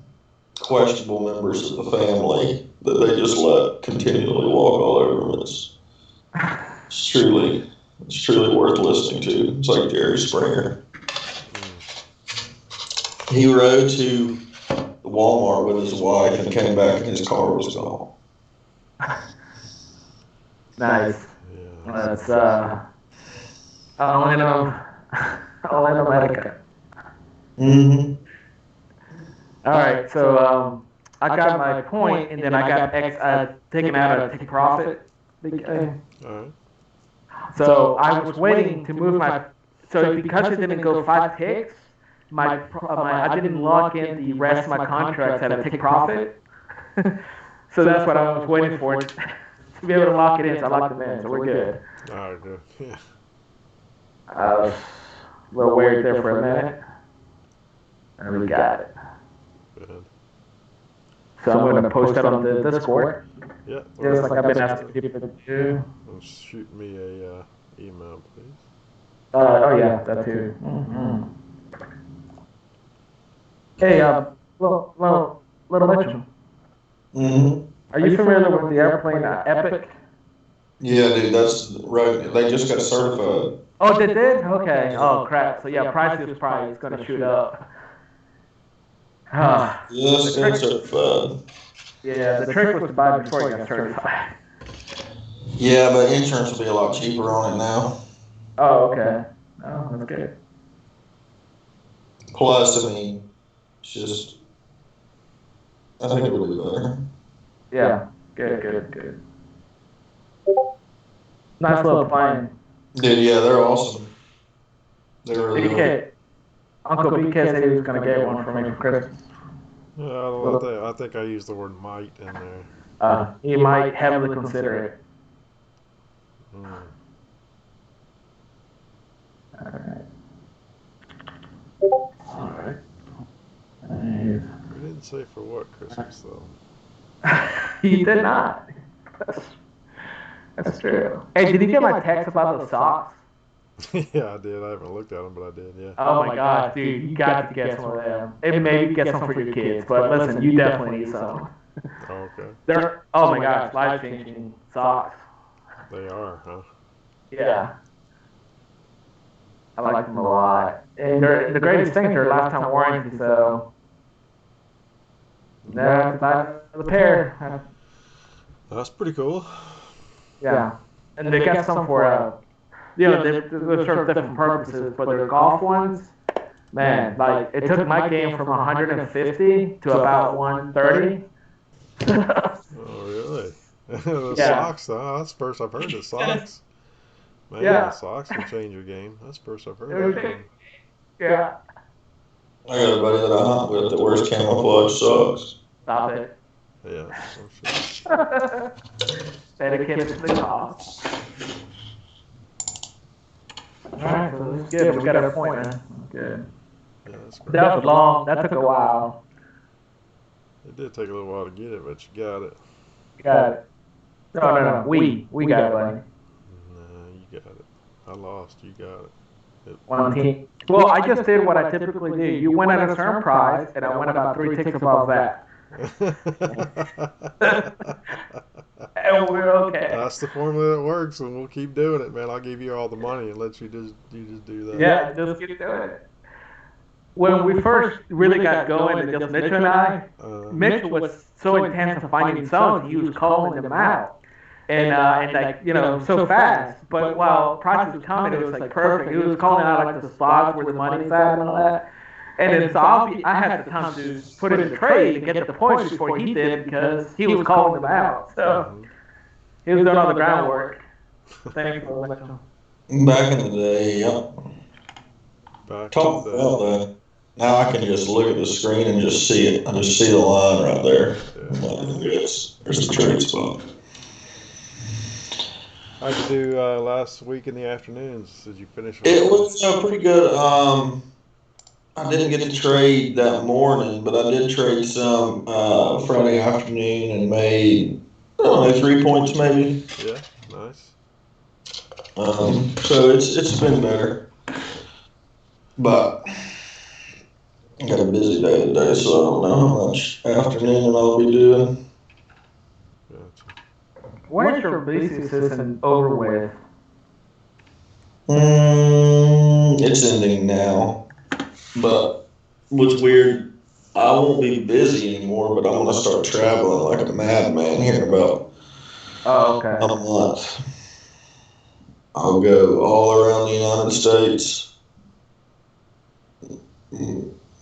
questionable members of the family that they just let continually walk all over them. It's truly worth listening to. It's like Jerry Springer. He rode to Walmart with his wife and came back and his car was gone. Nice. Yeah. That's Orlando Medica. Mm-hmm. All right, so I got my point, and then I got taken out of take profit. All right. So I was waiting to move my. So because it didn't go 5 ticks, I didn't lock in the rest of my contracts at a tick profit. So that's what I was waiting for to be able to lock it in. So I locked them in. So we're good. All right, good. Yeah. I was a little worried there for a minute, and we got it. Good. So I'm going to post that on the Discord. Yeah. Just like I've been asking people to do. Shoot me a email, please. Oh yeah, that too. Mm-hmm. Hey, little Mitchell. Mm-hmm. Are you familiar with the airplane Epic? Yeah, dude, that's right. They just got certified. Oh, they did? Okay. Oh crap. So yeah, price is probably going to shoot up. Yes, and certified. Yeah, the trick was to buy before you got certified. Yeah, but insurance will be a lot cheaper on it now. Oh, okay. Oh, that's good. Plus, I mean, it's just, I think it would be better. Yeah. Good. Nice little plane. Dude, yeah, they're awesome. They're really good. BK. Uncle BK said he was going to get one for me for Christmas. Yeah, I don't know. I think I used the word might in there. He might heavily consider it. All right. We didn't say for what Christmas though. He did not. That's true. Hey, did you get my text about those socks? Yeah, I did. I haven't looked at them, but I did. Yeah. Oh my gosh, dude, you got to get some of them. And maybe get some for your kids, but listen, you definitely need some. Oh, okay. They're oh my gosh, life-changing socks. They are, huh? Yeah. I like them a lot. And they're the greatest thing. They're lifetime warranty, so The pair. That's pretty cool. Yeah. And they got some for, they're sort of different purposes, but their golf ones, man, like, it took my game from 150 to about 130. Oh, really? The socks, though. That's the first I've heard of socks. Man, the socks will change your game. That's the first I've heard of that. Yeah. I got a buddy that I hunt with that wears camouflage socks. Stop it. Yeah, I'm sure. Better keep it to the golf. Alright, so that's good. We got our point, man. Good. Yeah, that's great. That was long. That took a while. It did take a little while to get it, but you got it. Got it. No. We got it, buddy. No, you got it. I lost. You got it. One team. Well, I just did what I typically do. You went at a certain price, and I went about 3 ticks above that. And we're okay. That's the formula that works, and we'll keep doing it, man. I'll give you all the money and let you just do that. Yeah, just keep doing it. When we first really got going, and just Mitchell and I, Mitchell was so intense on finding zones, he was calling them out. And like, so fast. But while prices were coming, it was like perfect. He was calling out like the spots where the money's at and all that. And then so I had the time to put in the trade and get the points before he did because he was calling them out. So he was doing all the groundwork. Thank you, Mitchell. Back in the day, yep. Talk about that. Now I can just look at the screen and just see it. I just see the line right there. Yes, there's the trade spot. How'd you do last week in the afternoons? Did you finish? It was pretty good. I didn't get to trade that morning, but I did trade some Friday afternoon and made, I don't know, 3 points maybe. Yeah, nice. So it's been better. But I got a busy day today, so I don't know how much afternoon I'll be doing. Gotcha. When is your busy season over with? It's ending now. But what's weird, I won't be busy anymore, but I'm going to start traveling like a madman here in about a month. I'll go all around the United States.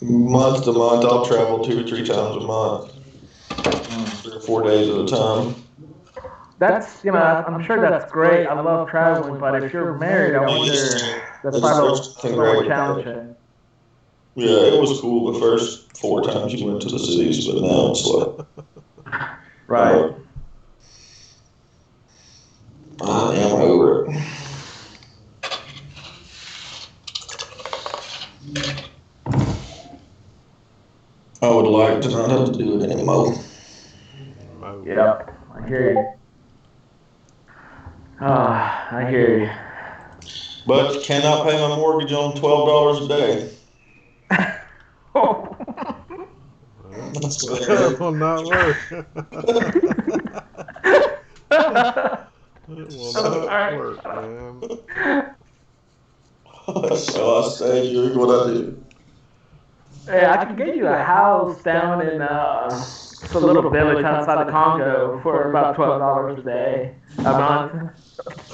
Month to month, I'll travel 2 or 3 times a month, 3 or 4 days at a time. That's, I'm sure that's great. I love traveling, but if you're married, I wonder, that's probably more challenging. Yeah, it was cool the first 4 times you went to the cities, but now it's like... Right. I am over it. I would like to not have to do it anymore. Yep, I hear you. I hear you. But you cannot pay my mortgage on $12 a day. That's That will not work. It will not work, man. So I stay doing what I do. Hey, I can get you a house down in a little village outside of Congo for about $12 a day a month.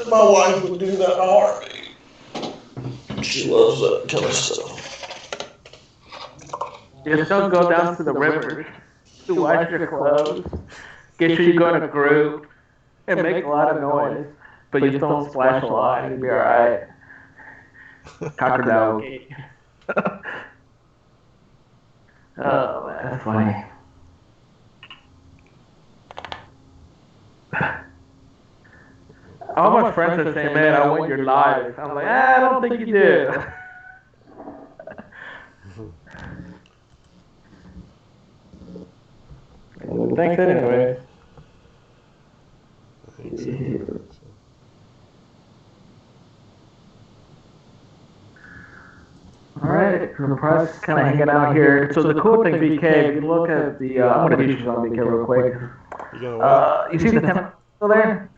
My wife would do that in a heartbeat. She loves that kind of stuff. You just don't go down to the river to wash your clothes, get sure you go in a group, and make a lot of noise, but you just don't splash a lot, you'll be alright. Crocodile. Oh, man, that's funny. All my friends are saying, man, I want your life. I'm like, I don't think you do. Thanks anyway. Alright, the price kind of hanging out here. So the cool thing, BK, if you look at the, I'm going to teach you something, BK, real quick. You see the temp there?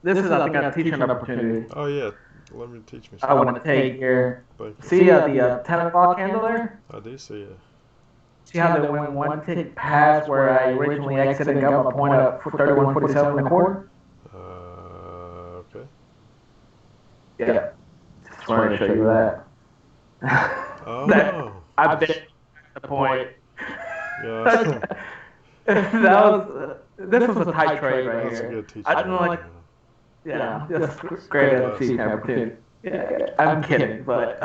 This is, I think, a teaching opportunity. Oh, yeah. Let me teach me something. I want to take here. See the 10 o'clock handle there? I do see it. see how they went one tick past where I originally exited and got my point up for 31.47 and a quarter? Okay. Yeah. Just wanted to show you that. Oh. That I bet the point. Yeah. This was a tight trade right That's here. a good teaching. I don't like. Yeah, just great FC opportunity. Yeah, I'm kidding, but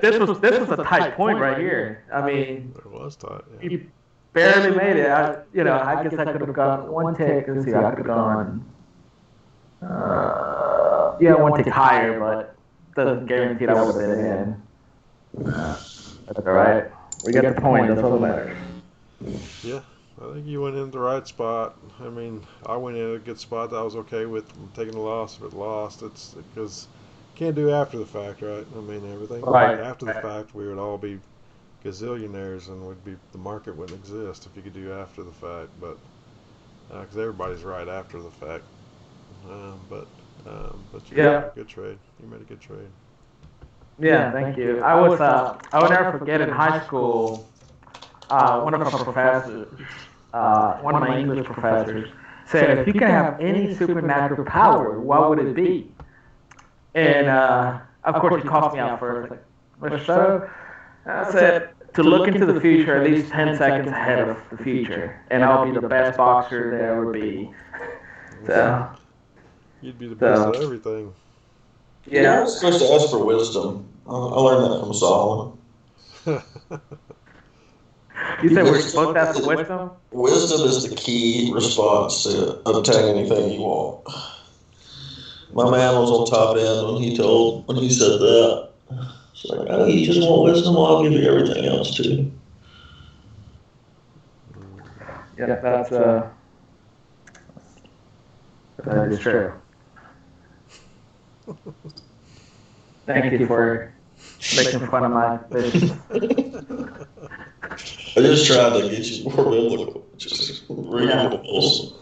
this was a tight point right here. I mean, It was tight. Yeah. he barely made it. I guess I could have gone one tick. Let's see, I could have gone. One tick higher, but doesn't guarantee I would have been in. That's all right. We got the point. That's all that matters. Yeah, I think you went in the right spot. I mean, I went in a good spot that I was okay with taking the loss. If it lost, it's because you can't do after the fact, right? I mean, everything Right. after the fact, we would all be gazillionaires, and the market wouldn't exist if you could do after the fact. But because everybody's right after the fact. But you made a good trade. You made a good trade. Yeah, thank you. I would never forget in high school. One of our professors, one of my English professors, said, if you could have any supernatural power, what would it be? And, of course, he called me out first. Like, so? I said, to look into the future at least 10 seconds ahead of the future, and I'll be the best boxer there ever be. So, you'd be the best at everything. Yeah, I was supposed to ask for wisdom. I learned that from Solomon. You said we're supposed to ask for wisdom? Wisdom is the key response to obtain anything you want. My man was on top end when he said that. It's like, oh, you just want wisdom? Well, I'll give you everything else too. Yeah, that is true. Thank you for making fun of my business. I just tried to get you more biblical. Just read the Bulls.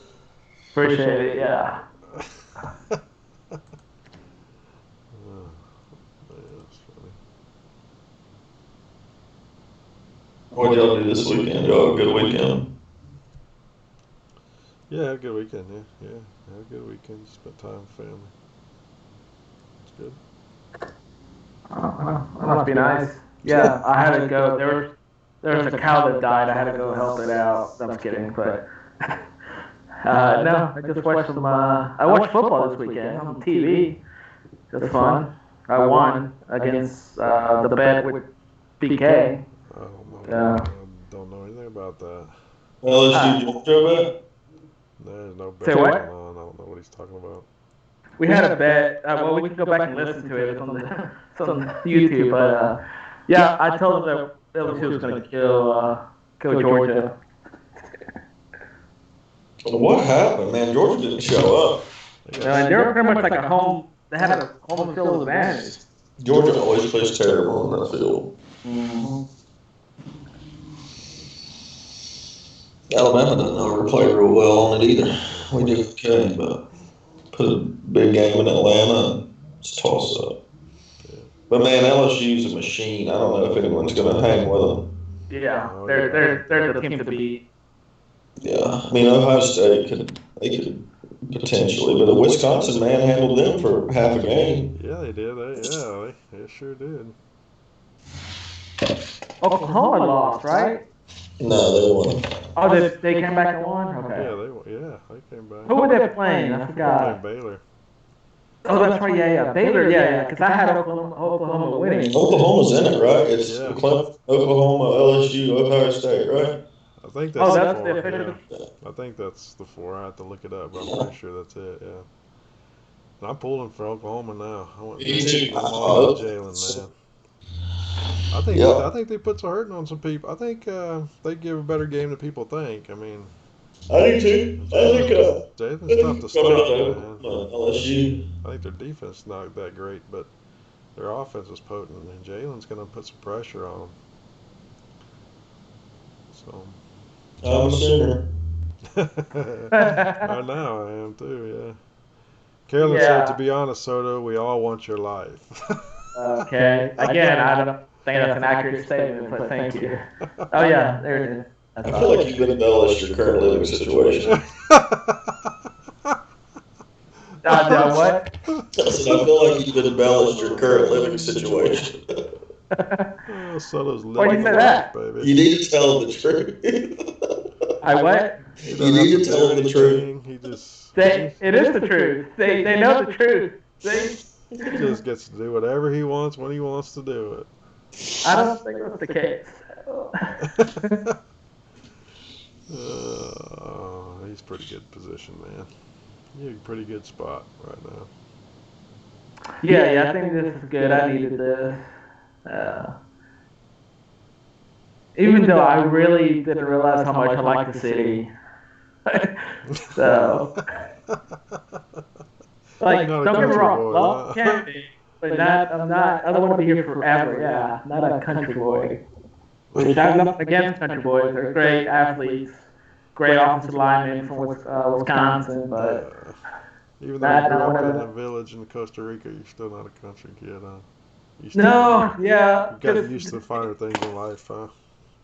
Appreciate it, yeah. What did y'all do this weekend? Y'all have a good weekend? Yeah, had a good weekend, yeah. Had a good weekend. Spent time with family. It's good. Oh, that must be nice. Yeah, I had to go. There was a cow that died. I had to go help it out. I'm just kidding, but no, I just watched some. I watched football this weekend on TV. It was fun. I won against the bet with BK. Oh my I don't know anything about that. LSU Georgia bet? There's no bet Say what? going on. I don't know what he's talking about. We had a bet. Well, we can go back and listen to it. It's on YouTube. But yeah, I told him that LSU was going to kill Georgia. What happened, man? Georgia didn't show up. And they were pretty much like a home. They had a home field advantage. Georgia always plays terrible on that field. Mm-hmm. Alabama doesn't ever play real well on it either. We did okay, but put a big game in Atlanta and it's toss up. But man, LSU's a machine. I don't know if anyone's going to hang with them. Yeah, they're the team to beat. Yeah, I mean Ohio State could potentially, but the Wisconsin manhandled them for half a game. Yeah, they did. They sure did. Oklahoma lost, right? No, they won. Oh, they came back and won? Okay. They came back. Who were they playing? I forgot. Baylor. Oh, that's right. Yeah. Baylor, yeah. Because I had Oklahoma winning. Oklahoma's in it, right? It's Oklahoma, LSU, Ohio State, right? I think that's the that's four. the official. Yeah. I think that's the four. I have to look it up, but I'm pretty sure that's it. Yeah. And I'm pulling for Oklahoma now. I want Jalen, man. I think they put some hurting on some people. I think they give a better game than people think. I mean, I do too. I think Jalen's tough to stop, man. LSU. I think their defense is not that great, but their offense is potent, and Jalen's going to put some pressure on them. So. I'm a sinner. I know, I am too, yeah. Carolyn said, to be honest, Soto, we all want your life. Okay. Again, think that's an accurate statement, but thank you. Oh, yeah, there it is. That's I feel like you've embellished your current living situation. What? I feel like you've embellished your current living situation. So does Why do you say living that? life, baby. You need to tell them the truth. I what? He You doesn't need have to tell them the truth. anything. He just It is the truth. They know the truth. See? he just gets to do whatever he wants when he wants to do it. I don't think that's the case. He's pretty good position, man. You're in a pretty good spot right now. Yeah, I think this is good. I needed this. Even though I really didn't realize how much I like the city. So, like, Not a don't get me country wrong, boy, love huh? camping, but I don't want to be here forever. Yeah, not a country boy. Which I have nothing against country boys. They're great athletes, great offensive linemen from Wisconsin, but Even though you grew up in a village in Costa Rica, you're still not a country kid, huh? You still yeah. You got used to the finer things in life, huh?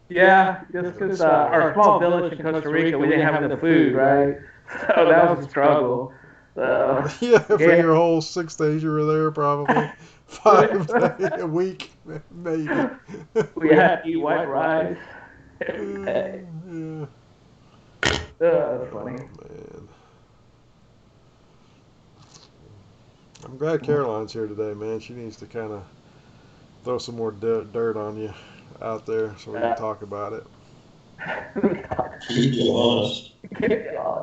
Yeah, just because our small village in Costa Rica, we didn't have enough food, right? So that was a struggle. So, Yeah, for your whole 6 days you were there, probably 5 days a week, maybe. we had to eat white rice every day. Yeah. That's funny. Man. I'm glad Caroline's here today, man. She needs to kind of throw some more dirt on you out there so we can talk about it. Keep you honest. Yeah.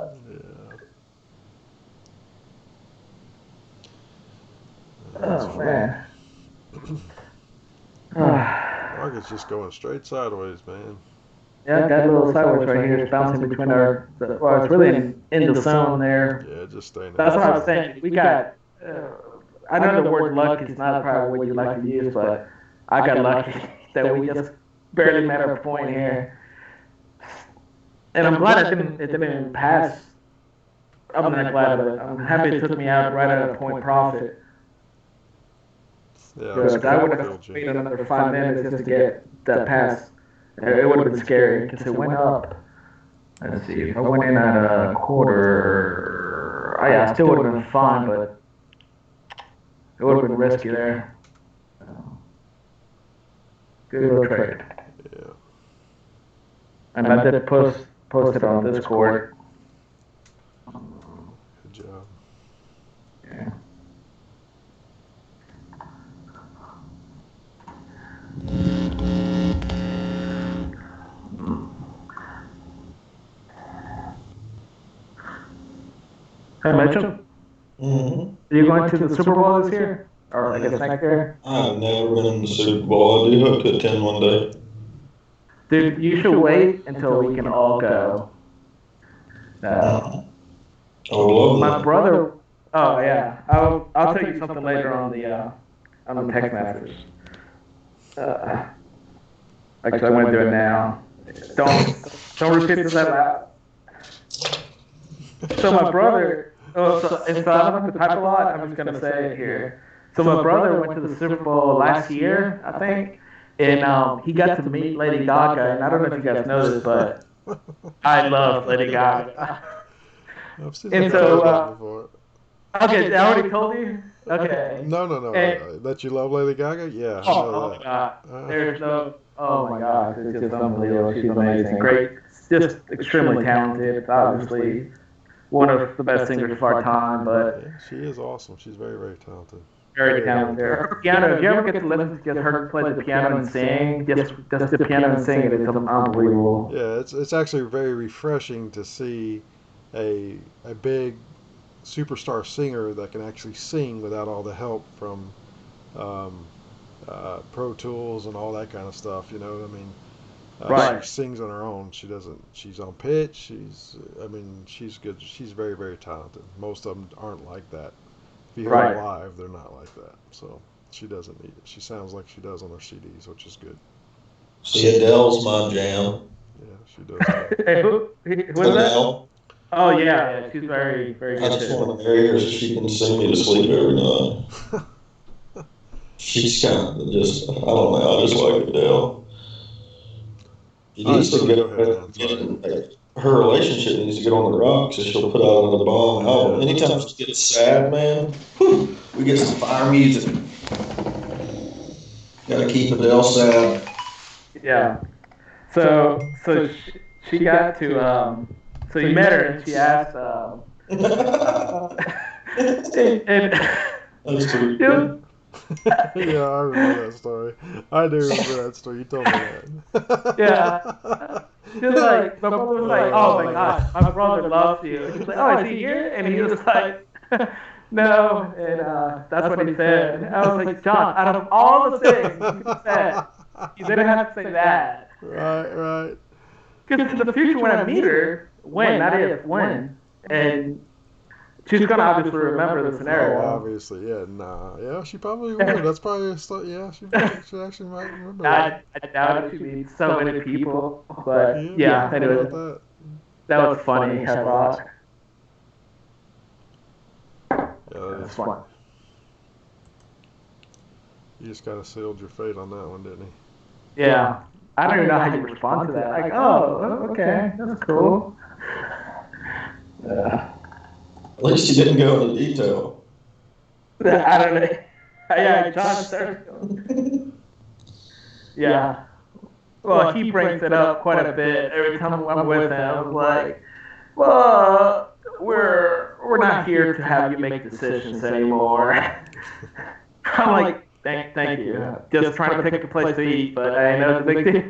Oh, man. Market's just going straight sideways, man. Yeah, got a little sideways right here. It's bouncing between well, it's really in the zone there. Yeah, just staying. That's what I was saying. We got, I know the word luck is not probably what you like to use, but I got lucky that we just barely met our point here. And I'm glad it didn't pass. I'm not glad of it. I'm happy it took me out right at a point profit. Yeah, Because I would have waited another 5 minutes just to get that pass. It would have been scary because it went up. Let's see. If I went in at a quarter, I still would have been fine, but it would have been risky there. Good little trade. Yeah. And I did post it on Discord. Good job. Yeah. Hey, Mitchell, Mm-hmm. are you going to the Super Bowl this year? Or I guess next year? I've never been in the Super Bowl. I do hope to attend one day. Dude, you should wait until we can all go. I would love My that. brother. Oh yeah, I'll tell you something later on the text messages. Actually, I'm gonna do it now. Don't repeat this out loud. So my brother. So I don't have to type a lot. I'm just gonna say it here. So my brother went to the Super Bowl last year, I think, and he got to meet Lady Gaga. And I don't know if you guys know this, but I love Lady Gaga. I've seen And that so, before. Okay, I already told you. Okay. No. And- That you love Lady Gaga? Yeah, I Oh, know my that. God. There's no. Oh my God, it's just unbelievable. She's amazing. Great, just extremely talented. Obviously, one of the best singers of our time, but Yeah, she is awesome. She's very, very talented. very talented. Her piano. If you ever get to listen to just her play the piano and sing, just the piano and sing it's unbelievable. Yeah, it's actually very refreshing to see a big superstar singer that can actually sing without all the help from Pro Tools and all that kind of stuff. You know what I mean? Right. She sings on her own. She's on pitch. She's good. She's very, very talented. Most of them aren't like that. If you hear Right. her live, they're not like that. So she doesn't need it. She sounds like she does on her CDs, which is good. See, Adele's my jam. Yeah, she does. Hey, who is that? Adele. Oh yeah, she's very, very I good just too. want to marry her so she can sing me to sleep every night. she's kind of just, I don't know, I just like Adele. She needs to her relationship needs to get on the rocks, so she'll put out another bomb album. Anytime she gets sad, man, we get some fire music. Gotta keep Adele sad. Yeah. So she got to, so you met her and she asked, and That's pretty good. Yeah, I remember that story. I do remember that story. You told me that. Yeah. She was like, my brother was like, oh my gosh, my brother loves you. He's like, oh, is he here? And he was like, no. And that's what he said. And I was like, John, out of all the things you could have said, you didn't have to say that. Right. Because in the future, when I meet her, not if, when, and she's gonna obviously remember the scenario. Oh, obviously, yeah, yeah, she probably would. That's probably yeah, she actually might remember. I doubt it. She meets so many people, but yeah, anyway, that was funny. I thought. Yeah, that's fun. You just kind of sealed your fate on that one, didn't he? Yeah. I don't even know how you respond to that. Like, oh, okay, that's cool. At least you didn't go into detail. I don't know. Yeah, John started. Yeah. Well, he brings it up quite a bit every time I'm with him. Like, well, we're not here to have you make decisions anymore. I'm like, thank you. Just trying to pick a place to eat, but I know it's a big deal.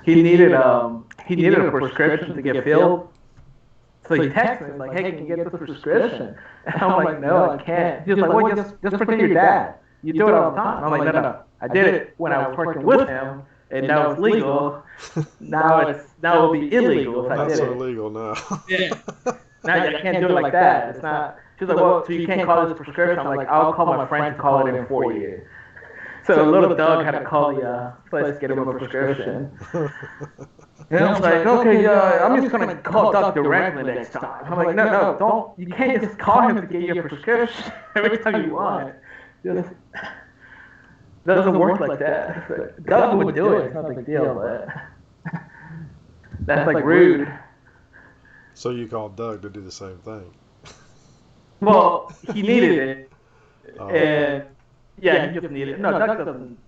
He needed a prescription to get filled. So he texted me like, "Hey, can you get this prescription?" And I'm like, "No, I can't." He's like, "Well, just pretend you're dad. You do it all the time." I'm like, "No. I did it when I was working with him, and now it's legal. Now it will be illegal if I did it." Not so legal now. Yeah. Now I can't do it like that. It's not. She's like, "Well, so you can't call this prescription?" I'm like, "I'll call my friend to call it in for you." So little Doug had to call the place to get him a prescription. And I was like, okay, I'm just going to call Doug directly next time. I'm like, no, don't. You can't just call him to get you a prescription every time you want. Just doesn't work like that. Doug would do it. It's not a big deal, but that's like rude. So you called Doug to do the same thing? Well, he needed it. And yeah, he just needed it. No, Doug doesn't.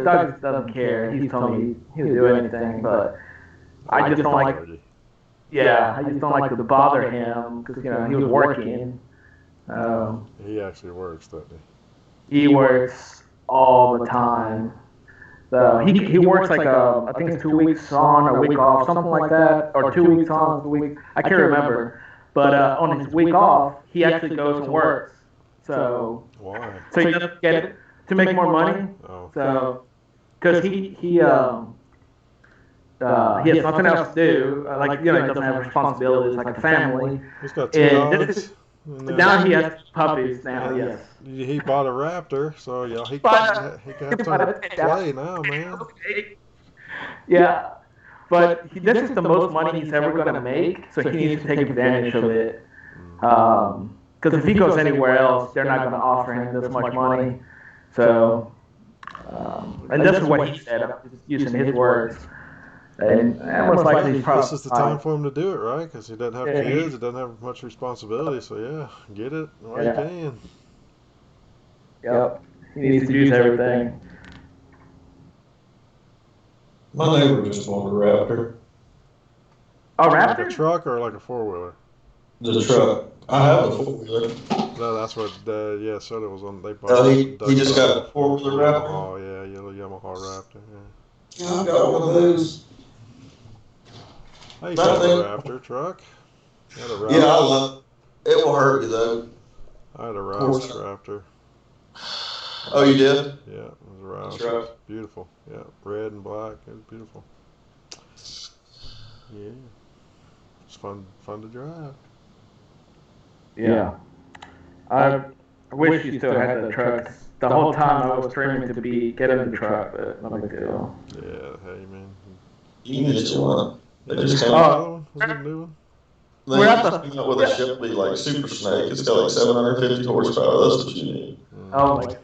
Doug doesn't care. He's told me he'll do anything, but I just don't like. Yeah, I just don't like to bother him because he was working. He actually works, doesn't he? He works all the time. So he works like I think it's 2 weeks on, a week off, something like that, or 2 weeks on, a week. I can't remember. But on his week off, he actually goes and works. So why? So he doesn't get it to make more money. Oh. So because he has nothing else to do. He doesn't have responsibilities like a family. He's got 2 dogs. Now he has puppies. Now, yes. He bought a Raptor, so he can have time to play now, man. Yeah, but this is the most money he's ever going to make, so he needs to take advantage of it. Because if he goes anywhere else, they're not going to offer him this much money. So, and this is what he said, using his words. And most likely this is the time for him to do it, right? Because he doesn't have kids, he doesn't have much responsibility. So yeah, get it while you can. Yep, he needs to use everything. My neighbor just bought a Raptor. A Raptor? Like a truck or like a 4-wheeler? The truck. I have a 4-wheeler. No, that's what. Soda was on. They bought. Oh, he just got a 4-wheeler Raptor. Oh yeah, Yamaha Raptor. Yeah. I got one of those. I used to have a Raptor truck. I love it. It will hurt you though. I had a Roush Raptor. Oh, you did? Yeah, it was a Roush. That's right. Beautiful. Yeah, red and black. It was beautiful. Yeah, it's fun to drive. Yeah. I wish you still had the trucks the whole time I was dreaming to get in the truck, but no big deal. Yeah, hey man. You can get you one. They just came Oh, was it a new one? They just came out with a Shipley like Super Snake. It's got like 750 horsepower. That's what you need. Oh my.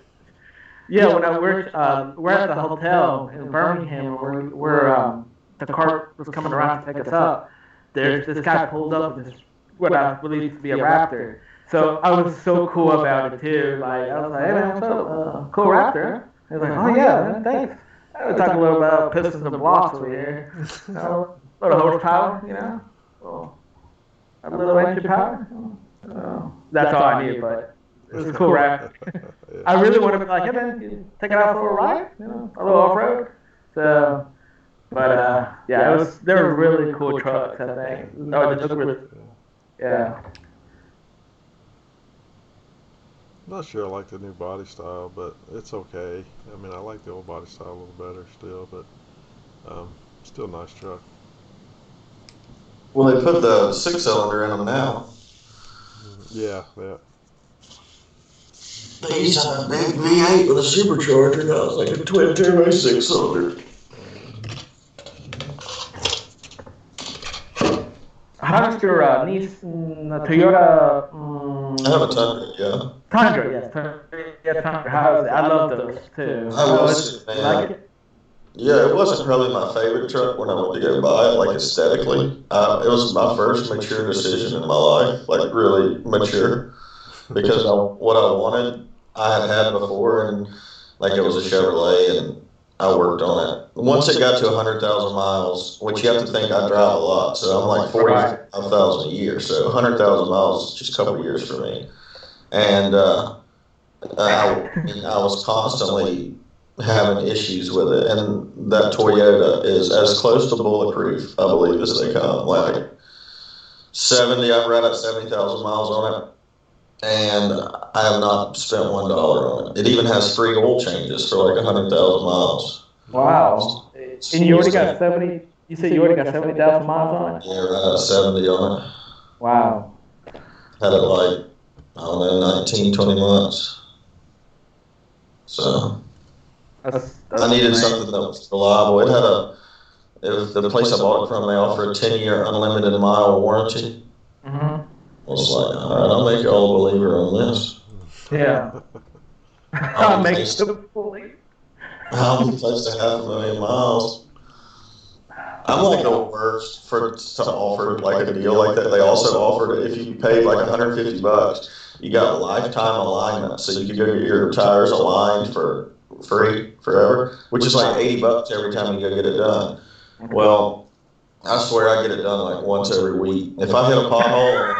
Yeah, when we're at the hotel in Birmingham, we're the car was coming around to take us up. There's this guy pulled up with this what I believe to be a Raptor. So I was so cool about it too. Like I was like, hey man, what's up? Cool Raptor. He was like, oh yeah, man, thanks. I was talking a little about pistons and blocks over here. A little horsepower, you know. A little engine power. That's all I need, but it was a cool Raptor. I really want to be like, hey man, you take it out for a ride, you know, a little off road. So, but yeah, they're really cool trucks. I think. Oh, they look really, yeah. Not sure I like the new body style, but it's okay. I mean, I like the old body style a little better still, but still a nice truck. Well, they put the 6-cylinder in them now. Yeah. They used to have a big V8 with a supercharger. Now it's like a twin turbo 6-cylinder. How's your Toyota? I have a Tundra, yeah. Tundra, yes. Tundra. How's it? I love those too. I was, man. Like it? Yeah, it wasn't probably my favorite truck when I went to go buy it, like aesthetically. It was my first mature decision in my life, like really mature, because what I wanted, I had before, and like it was a Chevrolet, and I worked on it. Once it got to 100,000 miles, which you have to think I drive a lot, so I'm like 45,000 a year, so 100,000 miles is just a couple of years for me. And I was constantly having issues with it, and that Toyota is as close to bulletproof, I believe, as they come. Like I'm right at 70,000 miles on it, and I have not spent $1 on it. It even has free oil changes for like 100,000 miles. Wow! And you already got 70. You said you already got 70,000 miles on it. Yeah, right at 70 on it. Wow! Had it like I don't know, 19, 20 months. So. That's I needed something that was reliable. It was the place I bought it from. They offer a 10-year unlimited mile warranty. Mm-hmm. I was like, all right, I'll make y'all a believer on this. Yeah. I'll make you a believer. I'll be close to 500,000 miles. I'm like the worst to offer like a deal like that. They also offered if you paid like $150, you got lifetime alignment, so you could go get your tires aligned for free forever, which is like $80 every time you go get it done. Well, I swear I get it done like once every week. If I hit a pothole,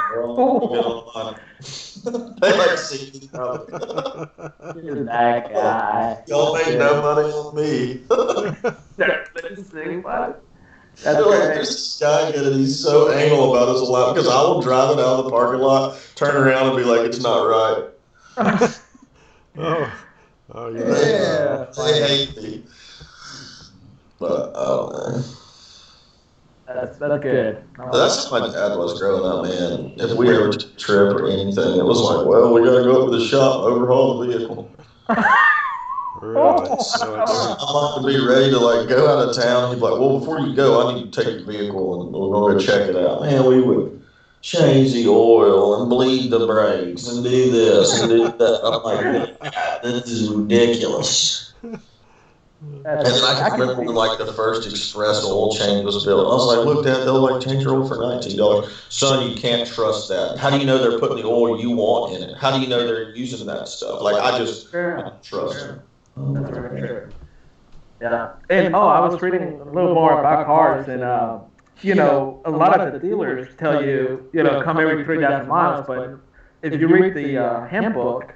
they like see me coming. That guy. Y'all make no money on me. That's like, there's this guy and he's so anal about his lot because I will drive it out of the parking lot, turn around and be like, it's not right. Oh, yeah. They hate me. But I don't know. That's good. That's how my dad was growing up, man. If we ever took a trip or anything, it was like, well, we gotta go up to the shop, overhaul the vehicle. Really? I'm not to be ready to like go out of town. He'd be like, well, before you go, I need to take your vehicle and we're gonna go check it out. Man, we would change the oil and bleed the brakes and do this and do that. I'm like, this is ridiculous. And then I can remember when like the first express oil change was built. I was like, look, Dad, they'll like change your oil for $19. Son, you can't trust that. How do you know they're putting the oil you want in it? How do you know they're using that stuff? Like I don't trust them. That's very true. Yeah. And I was reading a little more about cars, and you know, a lot of the dealers tell you, come every 3,000 miles, but if you read the handbook,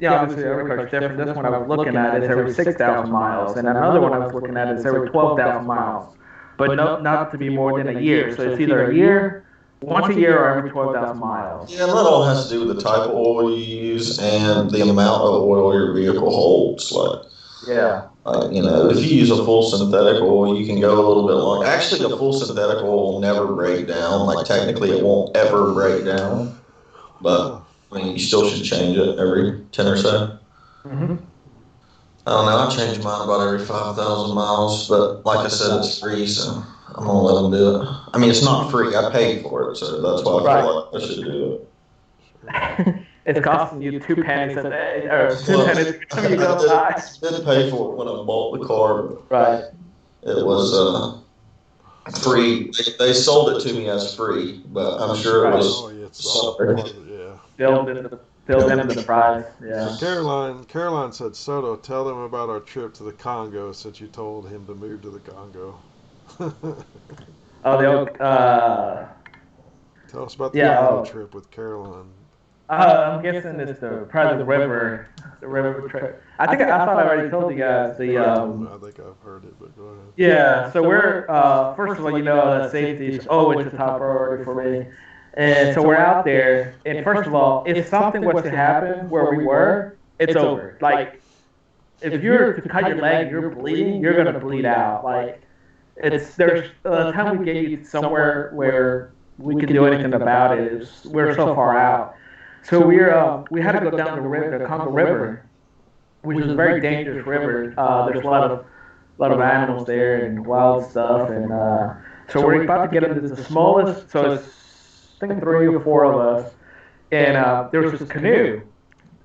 obviously every car's different. This one I was looking at is every 6,000 miles, and another one I was looking at is every 12,000 miles, but not to be more than a year. So it's either a year, once a year, or every 12,000 miles. Yeah, and that all has to do with the type of oil you use and the amount of oil your vehicle holds. Like, if you use a full synthetic oil, you can go a little bit long. Actually, the full synthetic oil will never break down. Like, technically, it won't ever break down. But, I mean, you still should change it every 10 or so. Mm-hmm. I don't know. I change mine about every 5,000 miles, but like I said, it's free, so I'm gonna let them do it. I mean, it's not free. I paid for it, so that's why I feel like I should do it. It's costing you 2 pennies a day, or 2 pennies every time you go by. I did pay for it when I bought the car. Right. It was free. They sold it to me as free, but I'm sure it was. Built into the price. Yeah. Caroline said, Soto, tell them about our trip to the Congo since you told him to move to the Congo. Tell us about the Congo trip with Caroline. I'm guessing it's probably the river trip. I thought I already told you guys I think I've heard it, but go ahead. Yeah, so we're first of all, that safety is always a top priority for me, and so we're out there. And first of all, if something was to happen where we were, it's over. Like, if you're to cut your leg, you're bleeding, you're gonna bleed out. Like, there's the time we get you somewhere where we can do anything about it is we're so far out. So we had to go down the Congo River, which is a very dangerous river. There's a lot of animals there and wild stuff, and so we're about to get into the smallest. So it's I think 3 or 4 of us, and there was this canoe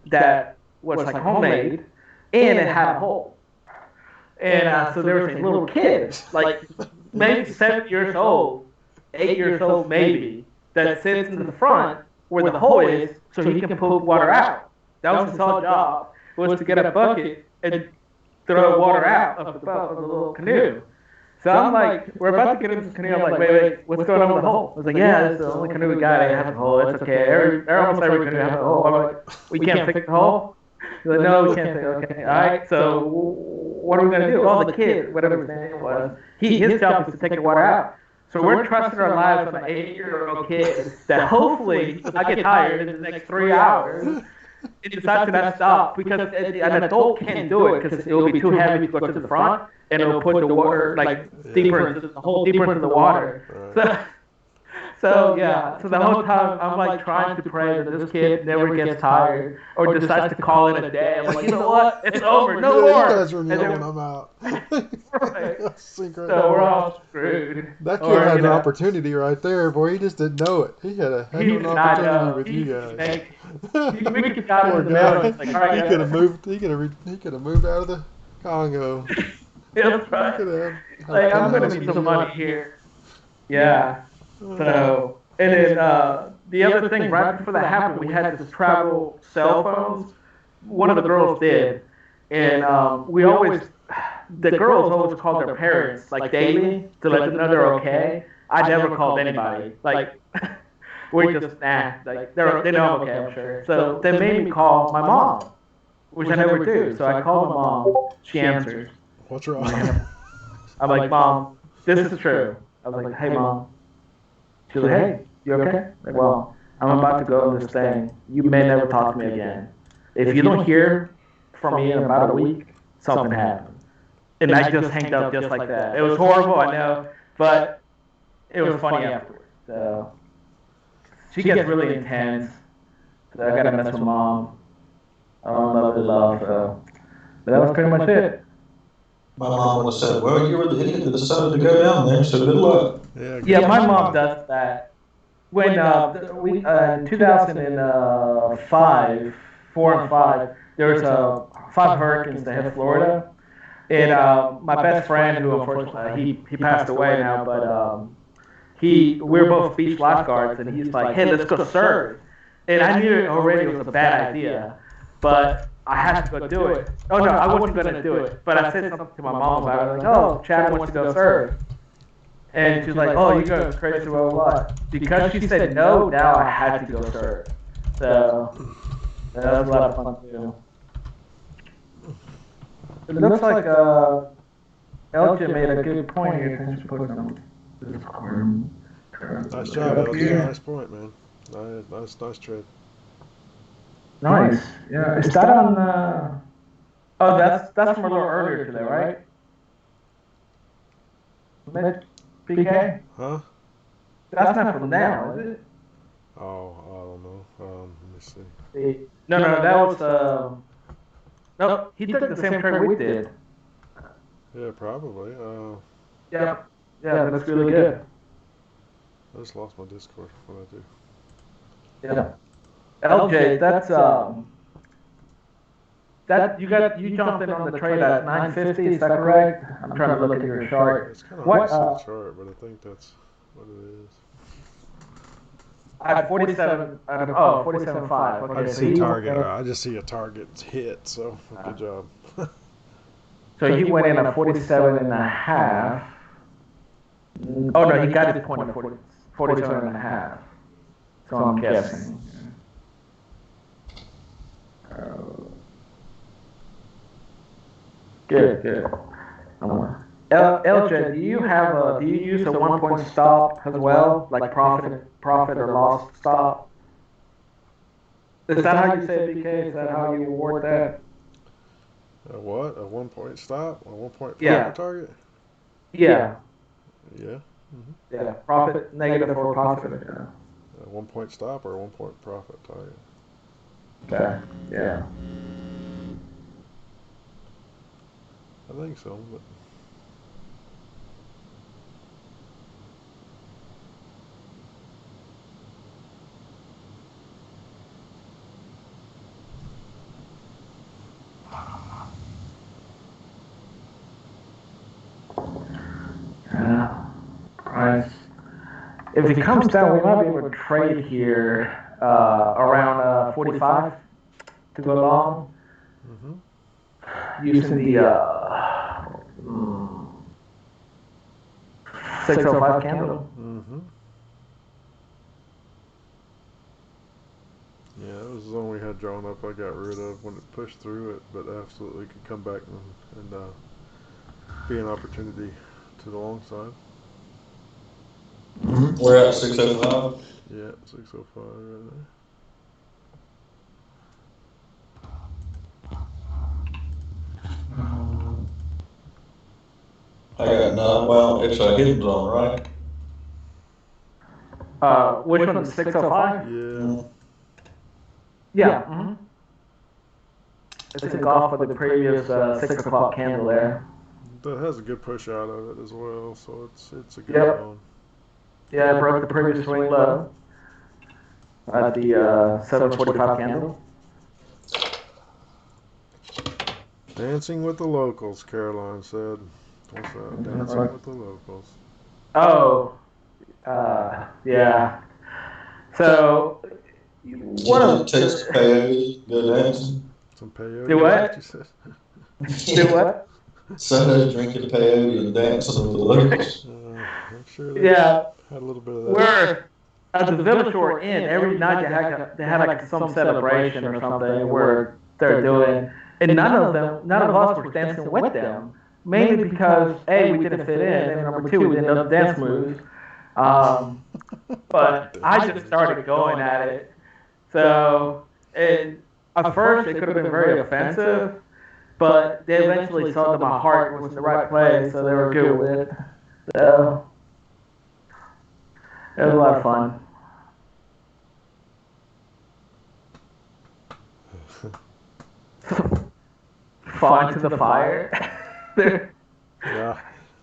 that was like homemade, and it had a hole. And so there was a little kid, like maybe 7 years old, 8 years old maybe, that sits in the front where the hole is, so he can pull water out. That was his whole job, was to get a bucket and throw water out of the little canoe. So I'm like, we're about to get into the canoe. I'm like, wait, what's going on with the hole? I was like, yeah, it's the only canoe we got that has a hole. It's okay. Almost every canoe has a hole. I'm like, we can't fix the hole? He's like, no, we can't fix it. Okay, all right, so what are we going to do? Oh, the kid, whatever his name was, his job is to take the water out. So we're trusting our lives on an 8-year-old kid that hopefully I get tired in the next 3 hours and decide to not stop, because an adult can't do it because it will be too heavy to go to the front and it will put the water deeper into the water. Right. So the whole time I'm like trying to pray that this kid never gets tired or decides to call it a day. I'm like, you know what? It's over. No more. You guys when I'm out. Right. So we're all screwed. That kid had an opportunity right there, boy. He just didn't know it. He had an opportunity with you guys. We could got in the middle. Like, he could have moved. He could have moved out of the Congo. That's right. Like, I'm gonna need some money here. Yeah. So, and then the other thing, right before that happened, we had this travel cell phones. One of the girls did, and the girls always called their parents like daily to let them know they're okay. I never called anybody. Like, we just like they know I'm okay, I'm sure. So they made me call my mom, which I never do. So I called my mom. She answers. What's wrong? I'm like, Mom, this is true. I was like, hey, Mom. She was like, hey, you okay? Like, well, I'm about to go on this thing. You may never talk to me again. If you don't hear from me in about a week, something happened. And I just hanged up just like that. It was horrible, I know, but it was funny afterwards. So she gets really intense. So I got to mess with Mom. I don't love. So but that was pretty much it. My mom would have said, well, you were the idiot that decided to go down there, so good luck. Yeah, my mom does that. When in 2005, 4 and 5, there was 5 hurricanes that hit Florida. And my best friend, who unfortunately, he passed away now, but we were both beach lifeguards, and he's like, hey, let's go surf. And I knew already it was a bad idea, but I had to go do it. Oh, no, I wasn't going to do it. But I said something to my mom about it. Like, oh, Chad wants to go surf. And she's like, oh, you're going crazy or what? Because she said no, now I had to go surf. So that was a lot of fun, too. It looks like LJ made a good point here. Thanks for putting on this. Nice job, LJ. Nice point, man. Nice trade. Nice. Yeah. Is that on? Oh, that's from a little earlier today, right? PK? Huh? That's not from now, is it? Oh, I don't know. Let me see. No, that was Nope, he took the same trade we did. Yeah, probably. Yeah, that looks really good. I just lost my Discord. What do I do? Yeah. LJ, that you jumped in on the trade at 950. Is that correct? I'm trying to look at your chart. It's kind of What? a chart, but I think that's what it is. At 47. 47.5. Okay, I so see target. I just see a target hit. So good job. So he went in at 47.5. Oh no, he got his point at 47.5. So I'm guessing. Good. LJ, do you use a 1 point stop as well, like profit or loss stop? Is that how you say it, BK? Is that how you award that? What? A 1 point stop? A 1 point Yeah. target? Yeah. Yeah. Yeah. Profit, negative or positive. Yeah. A 1 point stop or a 1 point profit target? Okay. Yeah. I think so, but. Price. If it comes down, we might be able to trade here around 45 to go long. Using the 605 candle. Yeah, that was the one we had drawn up. I got rid of when it pushed through it, but absolutely could come back and be an opportunity to the long side. We're at 605. Yeah, 605 right there. I got none. Well, it's a hidden zone, right? Which one? 605? Yeah. Yeah. It's a golf with the previous 6 o'clock candle there. That has a good push out of it as well, so it's a good one. Yeah, it broke the previous swing low at the 745 candle. Dancing with the locals, Caroline said. What's that? Dancing with the locals. Oh, yeah. So, what it takes peyote, go dancing. Some peyote. Do what? You said? Do what? Sundays drinking peyote and dancing with the locals. I'm sure they Yeah. had a little bit of that. We're at the Village Shore Inn. Every night they had like some celebration or something where they're doing, and none of us were dancing with them. Mainly because A, we didn't fit in, and number 2, we didn't know the dance moves. But I just started going at it. So, at first it could have been very offensive, but they eventually saw that my heart was in the right place, so they were good with it. So, it was a lot of fun. Fall into the fire. Yeah.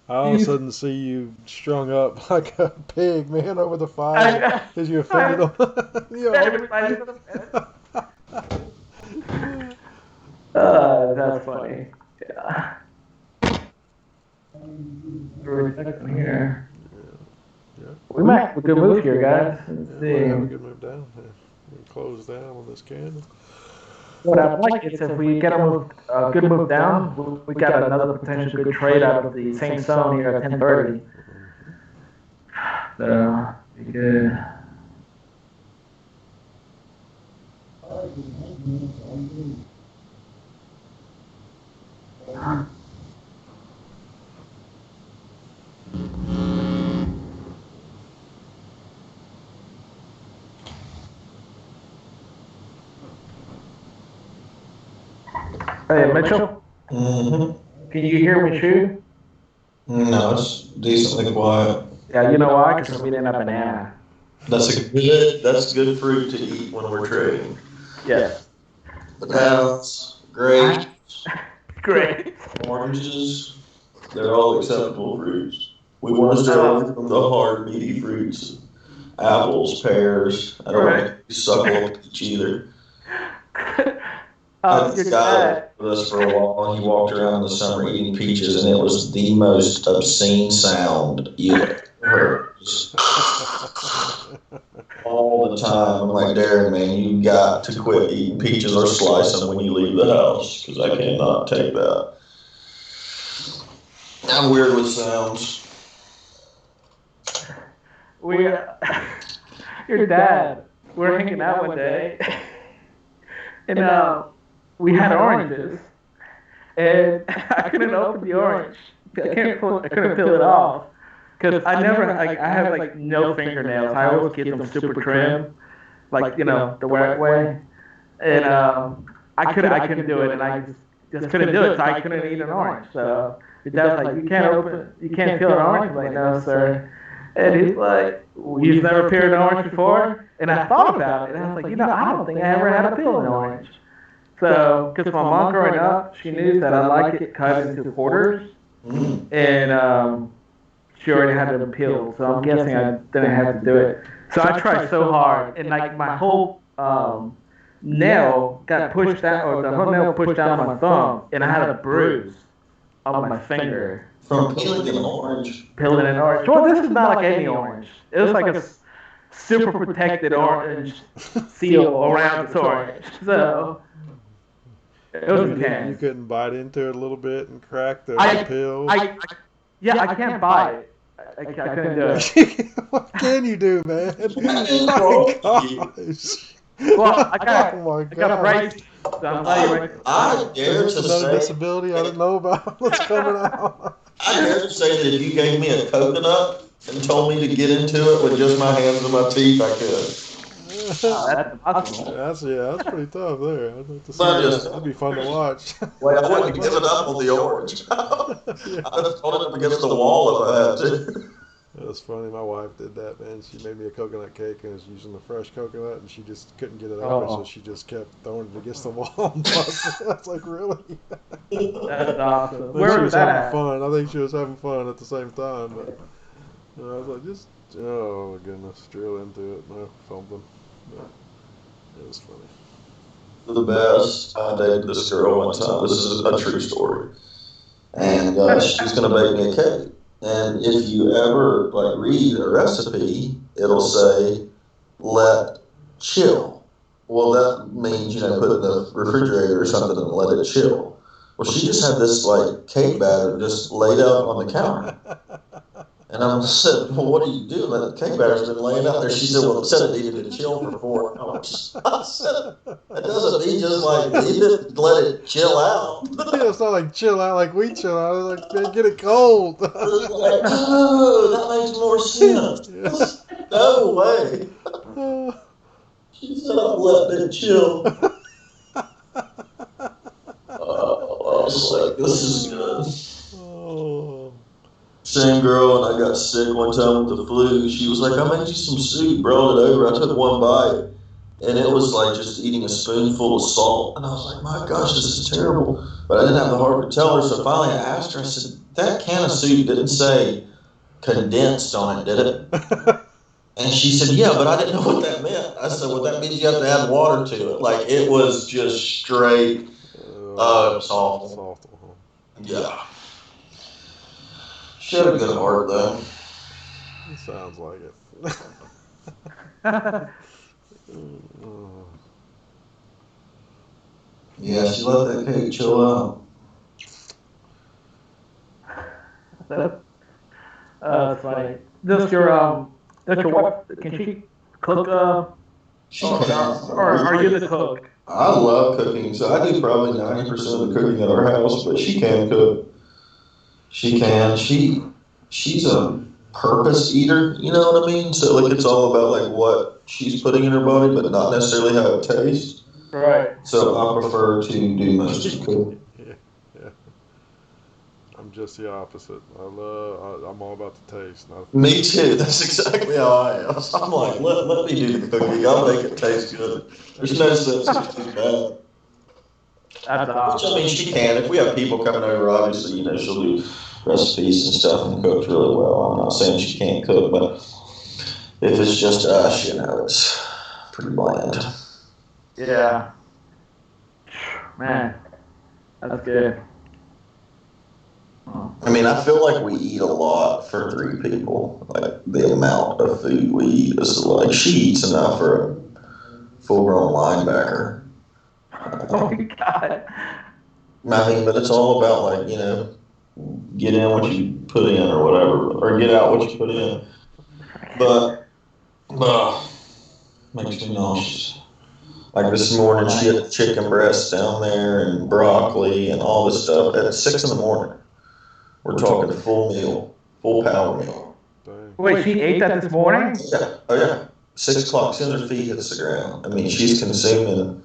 I all of a sudden see you strung up like a pig, man, over the fire. Because you offended them. That's funny. Yeah. Here. Yeah. We might have a good move here, guys. Let's see. We have a good move down. We close down on this candle. What I'd like is if we get a good move down, we got another potential good trade out of the same zone here at 10:30. So, be good. Hey, Mitchell? Can you hear me shoot? No, it's decently quiet. Yeah, you know why? Because I'm eating a banana. That's good fruit to eat when we're trading. Yes. Bananas, grapes, Great. Oranges, they're all acceptable fruits. We want to stay away from the hard, meaty fruits. Apples, pears. I don't want to suckle a peach either. I Your got dad. with us for a while, and he walked around in the summer eating peaches, and it was the most obscene sound you ever heard. All the time. I'm like, Darren, man, you got to quit eating peaches or slice them when you leave the house, because I cannot take that. I'm weird with sounds. Your dad, we're hanging out one day, and we had oranges, and I couldn't open the orange. I couldn't peel it off, because I never, I have like no fingernails. I always get them super trim, like, the right way, and I couldn't do it, and I just couldn't do it, so I couldn't eat an orange. So your dad's like, you can't peel an orange. I'm like, no, sir. And he's like, you've never peeled an orange before? And I thought about it, and I was like, I don't think I ever had to peel an orange. So, because my mom growing up, she knew that I liked it cut into quarters, and she already had them peeled. So I'm guessing I didn't have to do it. So I tried so hard, and like my whole nail got pushed down, or the whole nail pushed down on my thumb, and I had a bruise on my finger. From peeling an orange. Peeling an orange. Well, this is not like any orange. It was like a super protected orange seal around this orange. So it was intense. You couldn't bite into it a little bit and crack the peel? I can't bite it. I couldn't do it. What can you do, man? Oh my gosh. Well, I got braced. So I'm glad I dare to another say disability I didn't know about what's coming out. I dare to say that if you gave me a coconut and told me to get into it with just my hands and my teeth, I could. that's impossible. That's pretty tough there. I'd like to see But that. just- That'd be fun to watch. Well, I wouldn't give it up on the orange. I'd have thrown it up against the wall if I had to. That's funny. My wife did that, man. She made me a coconut cake and was using the fresh coconut, and she just couldn't get it open, so she just kept throwing it against the wall. And that's like, really? That's awesome. I Where think she was was that having at? fun. I think she was having fun at the same time, but I was like, oh my goodness, drill into it. No, something. But it was funny. The best. I dated this girl one time. This is a true story. And she's going to bake me a cake. And if you ever read a recipe, it'll say, let chill. Well, that means, put it in the refrigerator or something and let it chill. Well, she just had this cake batter just laid out on the counter. And I said, well, what are you doing? That cake batter's been laying out there. She said, well, it said it needed to chill for 4 hours. I said, that doesn't mean just leave it, let it chill out. Yeah, it's not like chill out like we chill out. It's like, man, get it cold. Oh, that makes more sense. Yeah. No way. She said, I'm letting it chill. I was like, this is good. Oh. Same girl, and I got sick one time with the flu. She was like, I made you some soup, brought it over. I took one bite, and it was like just eating a spoonful of salt. And I was like, my gosh, this is terrible. But I didn't have the heart to tell her, so finally I asked her, I said, that can of soup didn't say condensed on it, did it? And she said, yeah, but I didn't know what that meant. I said, well, that means you have to add water to it. Like, it was just straight, it was awful. It's awful, huh? Yeah. She had a good heart, though. It sounds like it. Yeah, she let that cake chill out. That's funny. Does your wife, can she cook? She can. Or are you the cook? I love cooking, so I do probably 90% of the cooking at our house, but she can cook. She can. She's a purpose eater, you know what I mean? So it's all about what she's putting in her body, but not necessarily how it tastes. Right. So I prefer to do most of the cooking. Yeah. I'm just the opposite. I'm all about the taste. Me too. That's exactly how I am. So I'm like, let me do the cooking. I'll make it taste good. There's no sense in it being bad. That's awesome. I mean, she can. If we have people coming over, obviously, she'll do recipes and stuff and cooks really well. I'm not saying she can't cook, but if it's just us, it's pretty bland. Yeah. Man, that's good. I mean, I feel like we eat a lot for 3 people. Like, the amount of food we eat is like, she eats enough for a full-grown linebacker. Oh, my God. I mean, but it's all about, like, get in what you put in or whatever, or get out what you put in. But, makes me nauseous. Like this morning, she had chicken breast down there and broccoli and all this stuff at 6 in the morning. We're talking full meal, full power meal. Wait, she ate that this morning? Yeah, oh yeah. 6 o'clock, as soon as her feet hits the ground. I mean, she's consuming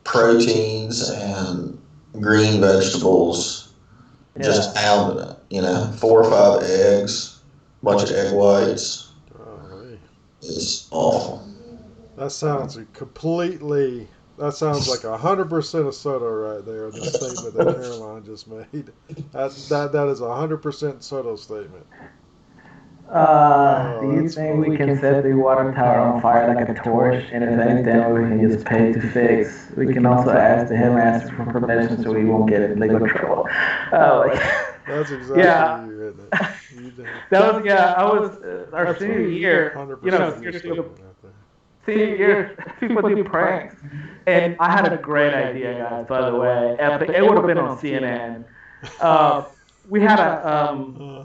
proteins and green vegetables, just pounding it. 4 or 5 eggs, bunch of egg whites. It's awful. That sounds like 100% of Soto right there, the statement that Caroline just made. That is a 100% Soto statement. Do you think we can set the water tower on fire like a torch, and if anything we can just pay to fix? We can also ask the headmaster for permission so we won't get in legal trouble. That's exactly you, isn't it? I was our senior year, 100% senior year, people do pranks. And I had a great idea, guys, by the way. It would have been on CNN. We had a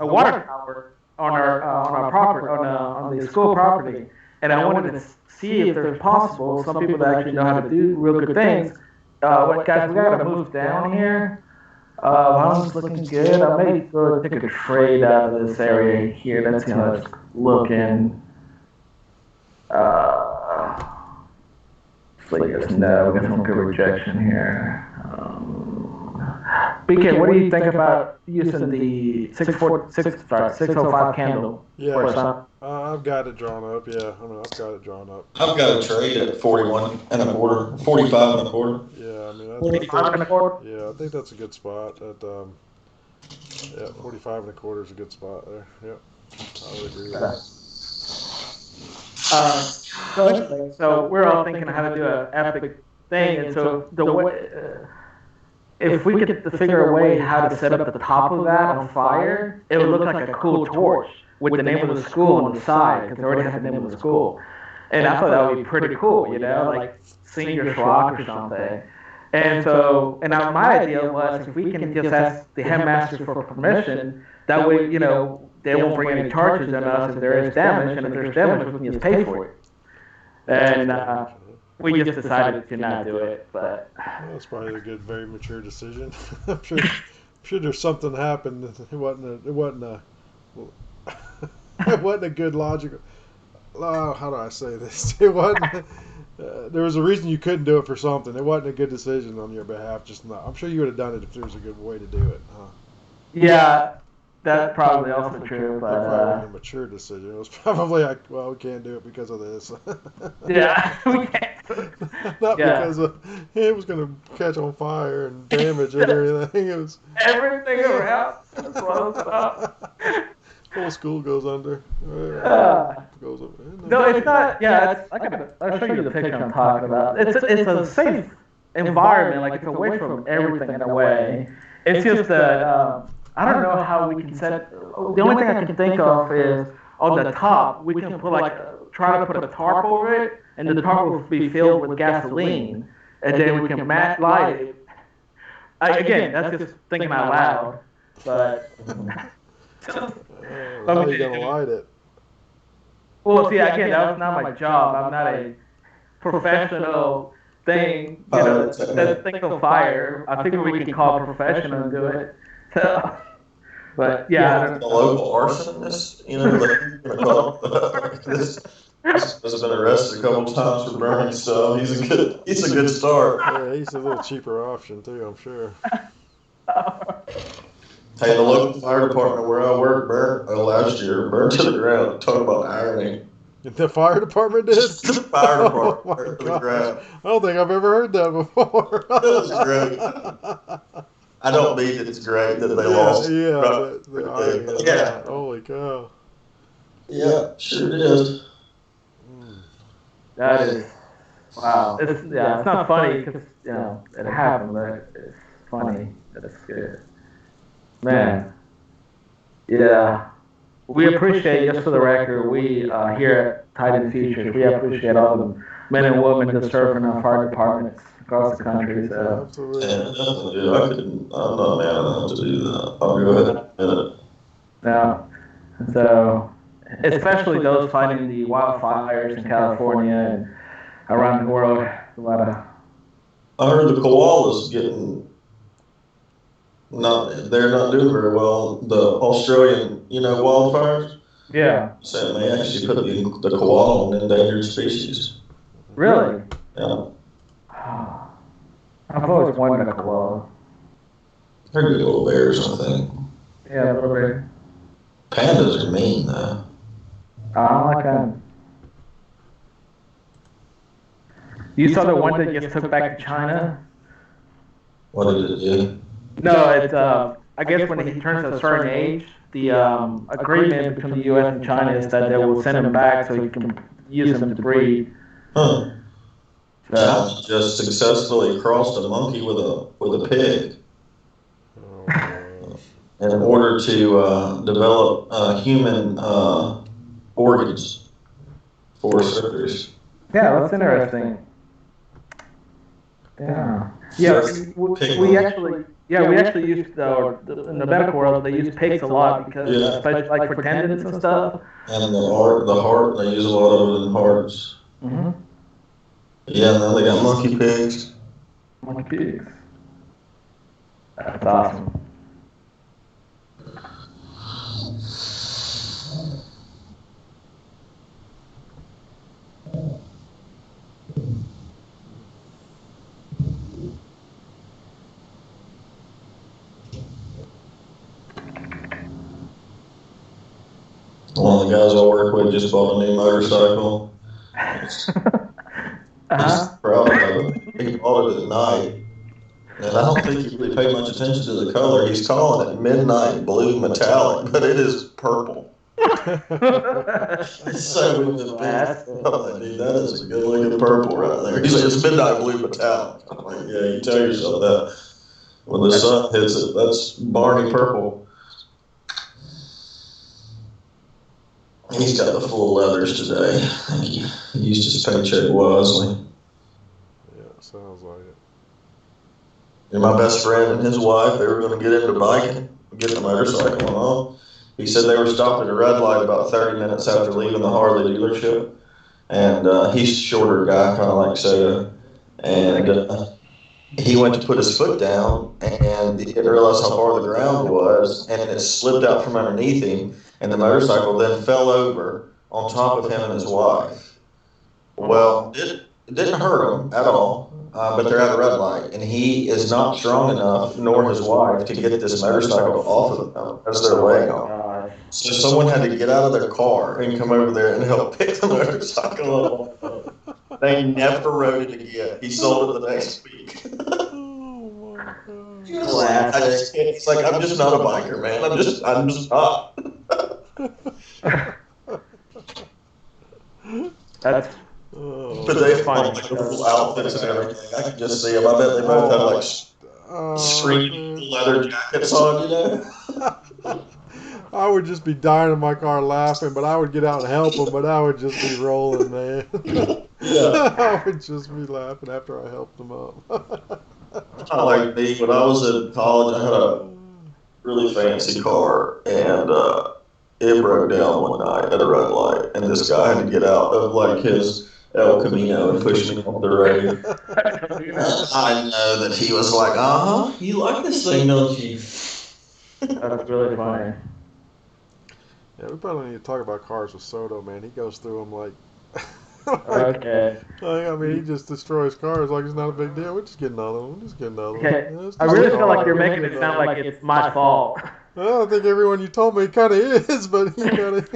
water tower on our property, on the school property, and I wanted to see if there's possible some people that actually know how to do real good things. Guys, we gotta move down here. Home's looking good. I may go take a trade out of this area here. Let's see how it's looking. No, we got some good rejection here. BK, what do you think about using the 605 candle? Yeah, I've got it drawn up. Yeah, I've got it drawn up. I've got a trade at 41 and a quarter, 45 and a quarter. Yeah, I mean, 45 and a quarter? Yeah, I think that's a good spot. 45 and a quarter is a good spot there. Yep, I would agree with that. So we're all thinking how to do an epic thing, and so the way, if we could figure a way how to set up the top of that on fire, it would look like a cool torch with the name of the school on the side, because they already have the name of the school. And I thought that would be pretty cool, like Seniors Rock or something. And so, my idea was if we can just ask the headmasters for permission, that way, they won't bring any charges on us if there is damage, and if there's damage, we can just pay for it. And we just decided to not do it, but that's probably a good, very mature decision. I'm sure there's something happened. It wasn't a good logical. How do I say this? It wasn't. There was a reason you couldn't do it for something. It wasn't a good decision on your behalf. Just not. I'm sure you would have done it if there was a good way to do it. Huh? Yeah, that's probably also true. But that probably wasn't a mature decision. It was probably like, well, we can't do it because of this. Yeah, we can't. Not because it was going to catch on fire and damage it or anything. It was everything around blows up. Whole school goes under. Goes up. No, it's not. Yeah, I'll show you the picture I'm talking about. It's a safe environment. Like, it's away from everything in a way. It's just that I don't know how we can set. The only thing I can think of is on the top we can put try to put a tarp over it, and the tarp will be filled with gasoline, and then we can light it. Again, that's just thinking out loud, but. How are you going to light it? Well, see, again, that was not my job. I'm not a professional thing, that thing of fire. I think we can call a professional and do it. But, yeah. The local arsonist, has been arrested a couple times for burning stuff. He's a good start. Yeah, he's a little cheaper option, too, I'm sure. Hey, the local fire department where I work burned last year, burned to the ground. Talk about irony. The fire department did? The fire Oh, my department for the gosh. grab. I don't think I've ever heard that before. That was great. I don't mean it's great that they Yeah, lost. the irony of Yeah. that. Holy cow. Yeah, sure did. That is wow. It's not funny because it happened, but it's funny. That's good, man. Yeah, we appreciate, just for the record, we here at Titan Futures, we appreciate all the men and women that serve in our fire departments across the country. So Absolutely. Yeah, definitely do. I'm not man enough to do that. I'll go ahead and admit it. yeah, so especially those fighting the wildfires in California and around the world. A lot of I heard the koalas they're not doing very well. The Australian, wildfires. yeah, Saying they actually put the koala on endangered species. really. Yeah. I've always wanted a koala. They're good little bears, I think. Yeah, a little bit. Pandas are mean, though. I like that. You saw the one that just took back to China? What did it do? No, it's I guess when he turns a certain age, the agreement between the U.S. and China is that they will send him back so he can use him to breed. Huh. So, China just successfully crossed a monkey with a pig in order to develop human organs for surgeries. yeah, that's interesting. Yeah. Yeah, we actually use in the medical world they use pigs a lot because especially like for tendons and stuff. And the heart, they use a lot of it in hearts. Mm-hmm. Yeah, now they got monkey pigs. Monkey pigs. That's awesome. One of the guys I work with just bought a new motorcycle. Uh-huh. Proud of it. He bought it at night. And I don't think he really paid much attention to the color. He's calling it midnight blue metallic, but it is purple. So we've been dude, that is a good looking purple right there. He's like, it's midnight blue metallic. I'm like, yeah, you tell yourself that. When the sun hits it, that's Barney purple. He's got the full leathers today. I think he used his paycheck wisely. Yeah, sounds like it. And my best friend and his wife, they were going to get into biking, get the motorcycle and all. He said they were stopped at a red light about 30 minutes after leaving the Harley dealership. And he's a shorter guy, kind of like Soda. And he went to put his foot down, and he didn't realize how far the ground was, and it slipped out from underneath him, and the motorcycle then fell over on top of him and his wife. Well, it didn't hurt him at all, but they're at a red light, and he is not strong enough, nor his wife, to get this motorcycle off of them as they're laying on. So someone had to get out of their car and come over there and help pick the motorcycle up. They never rode it again. He sold it the next week. Oh my God. It's like, I'm just not a biker, man. I'm just not. That's But they find like the full outfits and everything. I can just see them. I bet they both have like screen leather jackets on, I would just be dying in my car laughing, but I would get out and help them, but I would just be rolling, man. Yeah. I would just be laughing after I helped them up. Not like me. When I was in college, I had a really fancy car, and it broke down one night at a red light, and this guy had to get out of like his El Camino and push me off the road. I know that he was like, you like this thing, don't you? That's really funny. Yeah, we probably need to talk about cars with Soto, man. He goes through them like... Okay. I mean, he just destroys cars like it's not a big deal. We'll just get another one. Okay. I really feel like you're making it sound like it's my fault. Well, I think everyone you told me kind of is, but you gotta,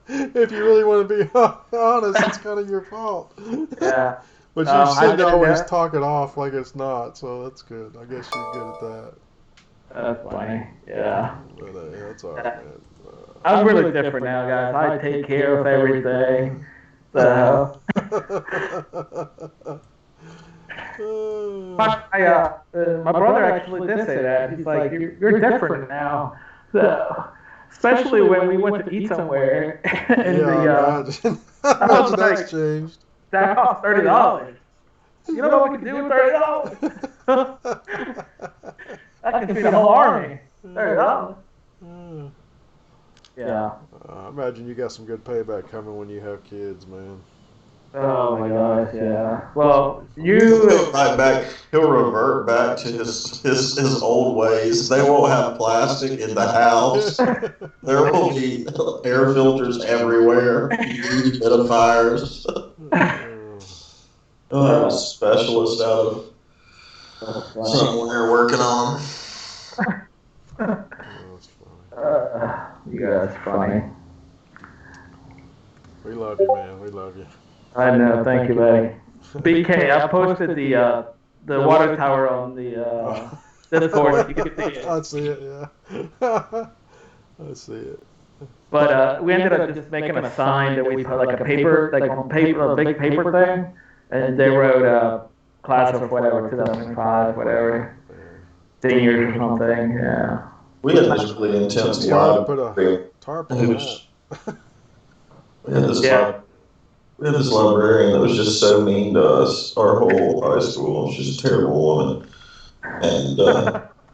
if you really want to be honest, it's kind of your fault. Yeah. But I you seem to didn't always know. talk it off like it's not, so that's good. I guess you're good at that. That's funny. Yeah. But yeah, it's all right, man. I'm really different now, guys. I take care of everything. So. My brother actually did say that. He's like, you're different now. So, especially when we went to eat somewhere. And imagine. I was Imagine like, that's changed. that cost $30. You know what we can do with $30? I can feed a whole army. $30. Yeah. I imagine you got some good payback coming when you have kids, man. Oh my gosh, yeah. Well, He'll revert back to his old ways. They won't have plastic in the house. There will be air filters everywhere, humidifiers. He'll have a specialist out of somewhere working on them. You guys funny. We love you, man. We love you. I know, thank you, buddy. BK, I posted the water tower on the Discord. You can see it. I see it, yeah. I see it. But we ended up just making a sign that we put like a paper, like on paper, a big paper thing, and they wrote class of whatever, 2005, whatever, seniors or something. Yeah. We had this really intense You ought to put library. a tarp on that. We had this librarian that was just so mean to us, our whole high school. She's a terrible woman. And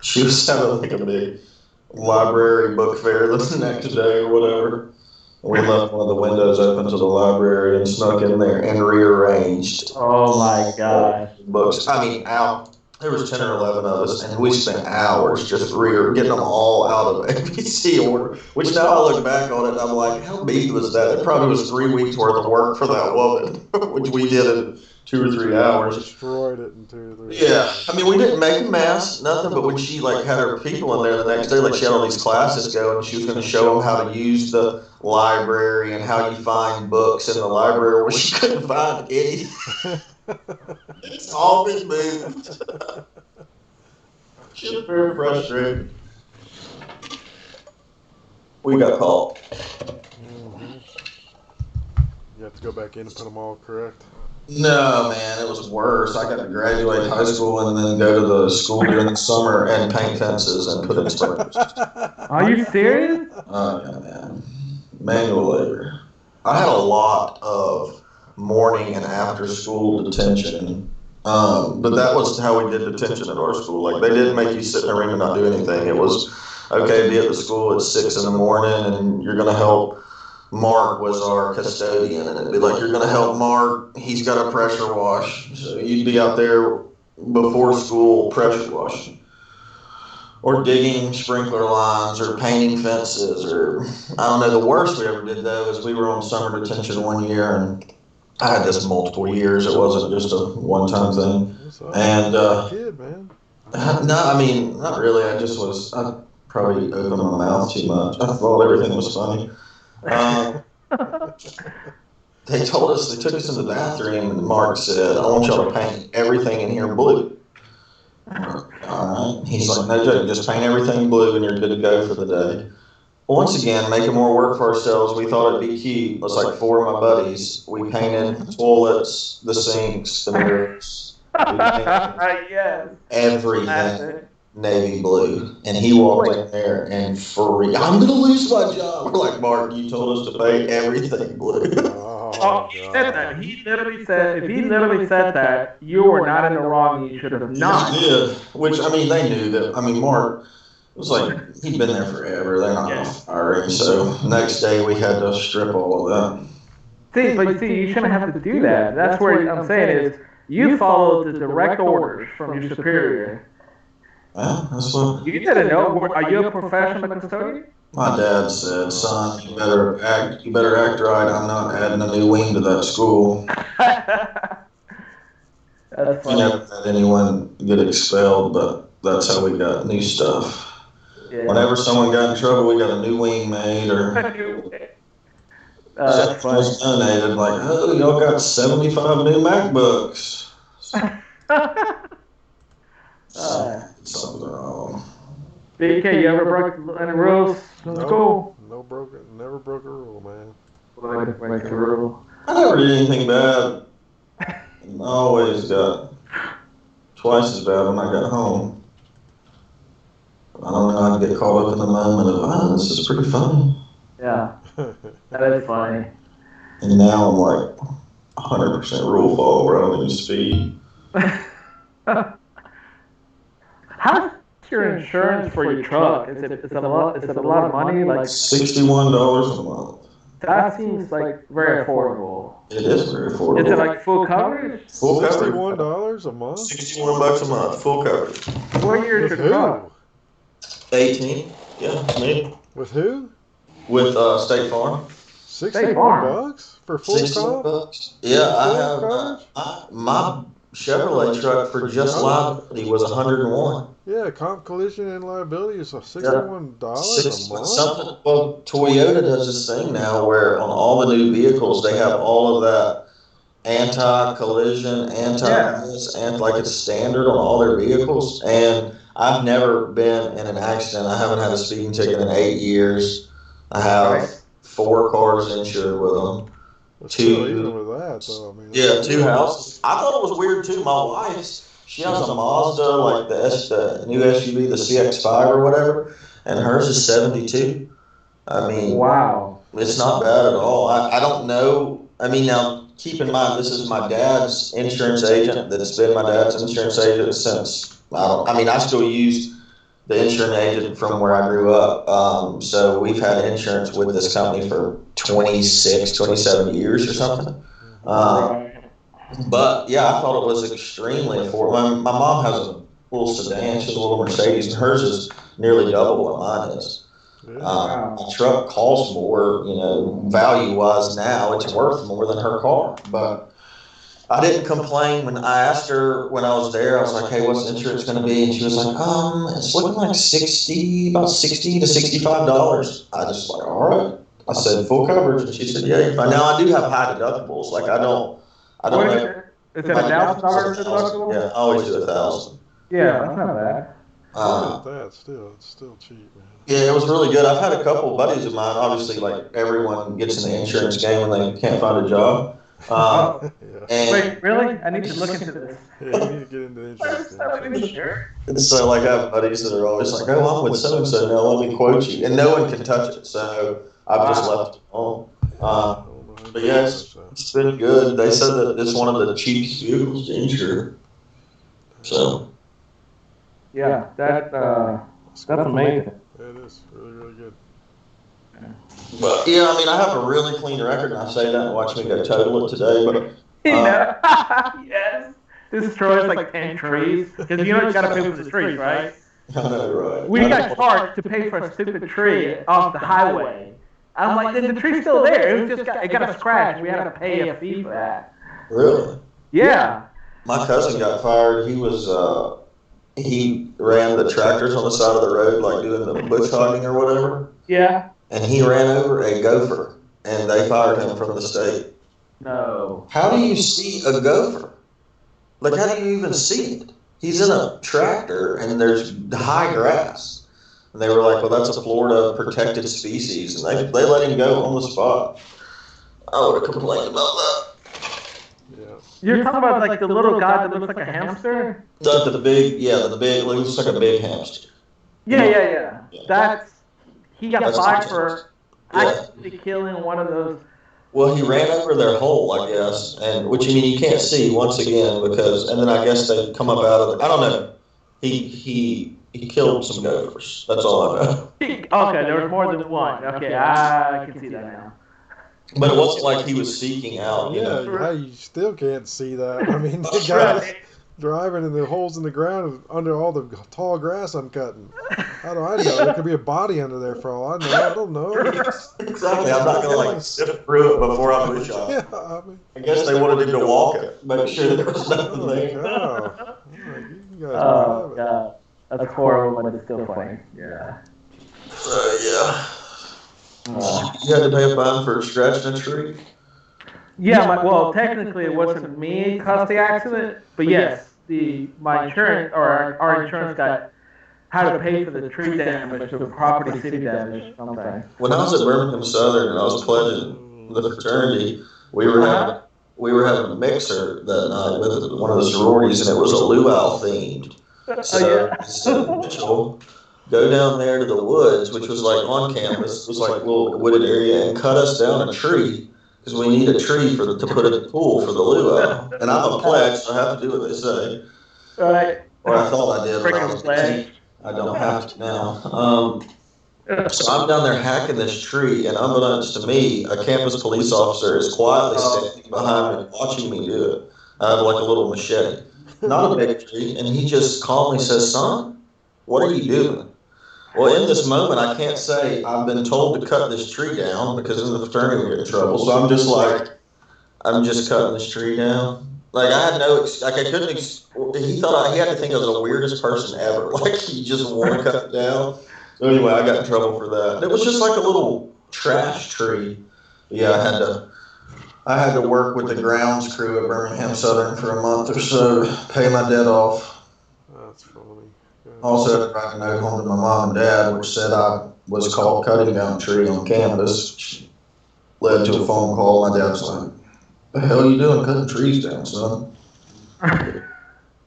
she was having like a big library book fair the next day or whatever. And we left one of the windows open to the library and snuck in there and rearranged. Oh my gosh. Books. I mean, there was 10 or 11 of us, and we spent hours just getting them all out of ABC order, which now I look back on it, and I'm like, how big was that? It probably was 3 weeks worth of work for that woman, which we did in 2 or 3 hours. Destroyed it in 2 or 3 Yeah, hours. I mean, we didn't make a mess, nothing, but when she like had her people in there the next day, like she had all these classes going, and she was going to show them how to use the library and how you find books in the library where she couldn't find anything. It's all been moved. She was very frustrated. We got caught. Mm-hmm. You have to go back in and put them all correct. No, man, it was worse. I got to graduate high school and then go to the school during the summer and paint fences and put in sprinklers. Are you serious? Oh, yeah, man. Manual labor. I had a lot of morning and after school detention. But that was how we did detention at our school. Like, they didn't make you sit in a room and not do anything. It was, okay, be at the school at 6 in the morning, and you're going to help. Mark was our custodian, and it'd be like, you're going to help Mark. He's got a pressure wash. So you'd be out there before school pressure washing. Or digging sprinkler lines, or painting fences, or, I don't know. The worst we ever did, though, is we were on summer detention one year, and I had this multiple years. It wasn't just a one-time thing. And kid, man. no, I mean, not really. I probably opened my mouth too much. I thought everything was funny. They told us, they took us in the bathroom, and Mark said, I want y'all to paint everything in here blue. All right. He's like, no joke, just paint everything blue and you're good to go for the day. Once again, making more work for ourselves, we thought it'd be cute. It was like 4 of my buddies. We painted toilets, the sinks, the mirrors. We painted Yes. everything navy blue. And he walked in there and freaked. I'm going to lose my job. We're like, Mark, you told us to paint everything blue. Oh, he said that. He literally said, if he literally said that, you were not in the wrong. You should have not. Yeah, which, I mean, they knew that. I mean, Mark, it was like, he'd been there forever. They're not going to fire him. So next day we had to strip all of that. But you shouldn't have to do that. That's where I'm saying is, you followed the direct orders from your superior. Well, that's what You didn't know. Are you a professional custodian? my dad said. Son, you better act right. I'm not adding a new wing to that school. That's We funny. never had anyone get expelled, but that's how we got new stuff. Whenever someone got in trouble, we got a new wing made or that's funny. was donated. Like, oh, y'all got 75 new MacBooks. Something wrong. BK, you ever broke any rules in school? Never broke a rule, man. Break a rule. I never did anything bad. I always got twice as bad when I got home. I don't know, I'd get caught up in the moment of, oh, this is pretty funny. Yeah, that is funny. And now I'm like 100% rule follower, I don't even speed. How's your insurance for your truck? Is it a lot of money? Like $61 a month. that seems like very affordable. It is very affordable. Is it like full coverage? Full coverage. $61 a month? $61 a month, full coverage. What year is With your truck? who? 18. Yeah, it's me. With who? With State Farm. $61 for full $61 comp? Yeah, I Full have my Chevrolet truck for just liability was 101. Yeah, comp collision and liability is $61 a month. Something. Well, Toyota does this thing now where on all the new vehicles they have all of that anti-collision, anti-this, and like it's standard on all their vehicles. And I've never been in an accident. I haven't had a speeding ticket in 8 years. I have 4 cars insured with them. But Two. still, even with that, though, I mean, Yeah, 2 houses. I thought it was weird too. My wife's, she has a Mazda, like the new SUV, the CX-5 or whatever, and hers is 72. I mean, Wow. it's not bad at all. I don't know. I mean, now keep in mind this is my dad's insurance agent. That's been my dad's insurance agent since I still use the insurance agent from where I grew up. So we've had insurance with this company for 26, 27 years or something. But yeah, I thought it was extremely affordable. My mom has a little sedan, she has a little Mercedes, and hers is nearly double what mine is. My truck costs more, value-wise now, it's worth more than her car. But I didn't complain when I asked her when I was there. I was like, "Hey, what's the insurance going to be?" And she was like, "It's looking like about $60 to $65." I just like, "All right." I said, "Full coverage," and she said, "Yeah, you're fine." Now I do have high deductibles. Like I don't know. Is it $1,000 deductible? Yeah, I always do 1,000. Yeah, that's not bad. It's still cheap, man. Yeah, it was really good. I've had a couple of buddies of mine. Obviously, like everyone gets in the insurance game when they can't find a job. Yeah. And Wait, really? I need to look into this. Yeah, you need to get into the insurance game. And so, like, I have buddies that are always like, "Oh, I'm with so and so now. Let me quote you," and no one can touch it. So I've just left it alone. But yeah, it's been good. They said that it's one of the cheapest vehicles to insure. So Yeah, that's amazing. It is really, really good. but yeah, I mean, I have a really clean record, and I say that and watch me go total it today. But Yes. This destroys like 10 trees. Because you got to pay for the trees, right? I know, right? We got charged to pay for a stupid tree off the highway. I'm like, the tree's still there. It got a scratch. We had to pay a fee for that. Really? Yeah. My cousin got fired. He ran the tractors on the side of the road, like doing the bush hogging or whatever. Yeah. And he ran over a gopher, and they fired him from the state. No. How do you see a gopher? Like, how do you even see it? He's in a tractor, and there's high grass. And they were like, "Well, that's a Florida protected species," and they let him go on the spot. I would have complained about that. Yeah. You're talking about like the little guy that looks like a hamster? The big looks like a big hamster. Yeah. He got That's fired awesome. for Yeah. actually killing one of those. Well, he ran over their hole, I guess, and which you can't see once again and then I guess they come up out of it. I don't know. He killed some gophers. That's all I know. Okay, there was more than one. Okay, I can see that now. But it wasn't like he was seeking out, You still can't see that. I mean, the guy's driving and the holes in the ground under all the tall grass I'm cutting. How do I know? There could be a body under there for all I know. I don't know. Exactly. I'm not going to sift through it before I push off. Yeah, I guess they wanted him to walk it, make sure there was nothing there. God. You guys God. That's horrible, but it's still funny. Yeah. Yeah. You had to pay a fine for scratching a tree? Yeah, well, technically it wasn't me caused the accident, but yes, my insurance or our insurance got had to pay for the tree damage, the property city damage, something. When I was at Birmingham Southern and I was pledging the fraternity, we were having a mixer that night with one of the sororities, and it was a luau themed. So instead of Mitchell, go down there to the woods, which was like on campus. It was like a little wooded area, and cut us down a tree because we need a tree to put in the pool for the luau. And I'm a pledge, so I have to do what they say. Right. Or I thought I did when I Freaking was pledge. 18. I don't have to now. So I'm down there hacking this tree, and unbeknownst to me, a campus police officer is quietly standing behind me, watching me do it. I have like a little machete, not a big tree, and he just calmly says, "Son, what are you doing?" Well, in this moment, I can't say I've been told to cut this tree down because in the fraternity we get in trouble. So I'm just like, I'm just cutting this tree down. Like I had no, I couldn't. He thought he had to think I was the weirdest person ever. Like he just wanted to cut it down. So anyway, I got in trouble for that. It was just like a little trash tree. Yeah, I had to work with the grounds crew at Birmingham Southern for a month or so, pay my debt off. That's funny. Yeah. Also, had to write a note home to my mom and dad, which said I was caught cutting down a tree on campus, which led to a phone call. My dad was like, "The hell are you doing cutting trees down, son?"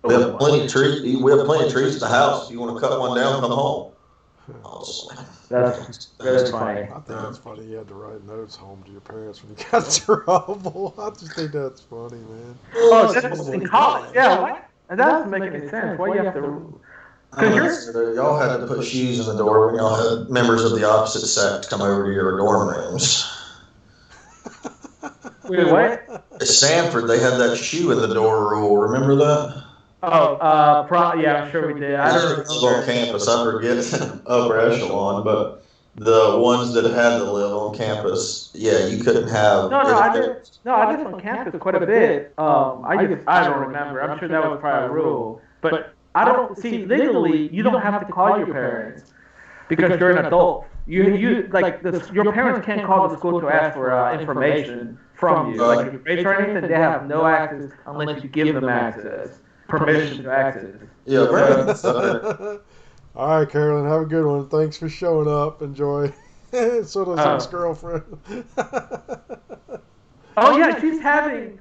We have plenty of trees. We have plenty of trees in the house. If you want to cut one down, come home. That's funny. I think that's funny. You had to write notes home to your parents when you got in trouble. I just think that's funny, man. Oh, that's in college. Yeah, what? That doesn't make any sense. Why you have to? Y'all had to put shoes in the door when y'all had members of the opposite sex come over to your dorm rooms. Wait, what? At Stanford, they had that shoe in the door rule. Remember that? Oh, yeah, I'm sure we did. I don't It was on campus. I forget upper echelon, but the ones that had to live on campus, yeah, you couldn't have. I did on campus quite a bit. I don't remember. I'm sure that was probably a rule, but I don't see legally. You don't have to call your parents because you're an adult. You like your parents can't call the school to ask for information from you. Like your grades or anything, they have no access unless you give them access. Permission to access. Yeah. All right, Carolyn, have a good one. Thanks for showing up. Enjoy. So does ex-girlfriend. Oh yeah, she's having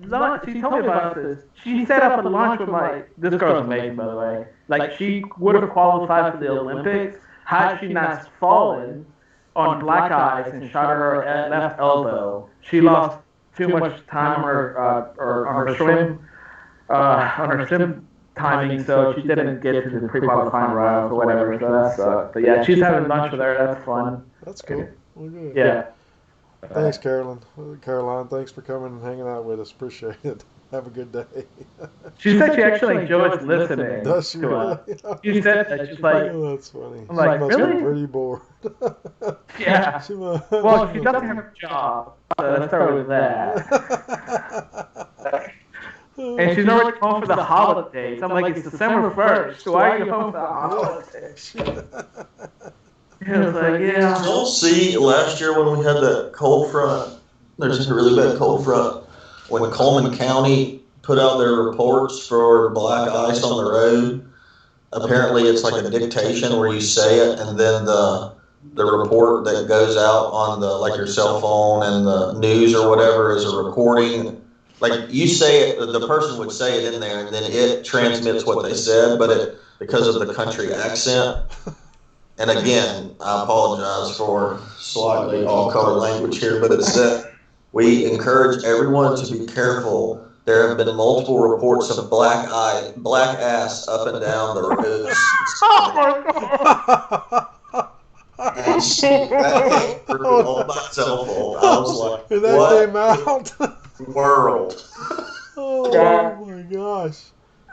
lunch. She told me about this. She set up a lunch with this girl's amazing, by the way. Like she would have qualified for the Olympics had she not fallen on black ice and shot her left elbow. She lost too much time on her swim. On her swim timing, so she didn't get to the pre-qualifying routes or whatever. So that's but yeah, she's having lunch with her. That's fun. That's cool. Well, good. Yeah. Thanks, Caroline. Caroline, thanks for coming and hanging out with us. Appreciate it. Have a good day. She said she actually enjoys listening. Does she really? She said that. She's like, oh, that's funny. I'm like, she must really? be pretty bored. Yeah. Well, she doesn't have a job, so let's start with that. And she's already home for the holidays. I'm like, it's December 1st. Why are you home for the holidays? It was like, yeah. You'll see last year when we had that cold front, there's a really bad cold front, when Coleman County put out their reports for black ice on the road, apparently it's like a dictation where you say it and then the report that goes out on your cell phone and the news or whatever is a recording. Like you say it, the person would say it in there, and then it transmits what they said, but because of the country accent. And again, I apologize for slightly off-color language here, but it said we encourage everyone to be careful. There have been multiple reports of black ass up and down the roads. Oh my God. And on my cell phone, I was like, and that what came out. World. Oh Yeah. my gosh.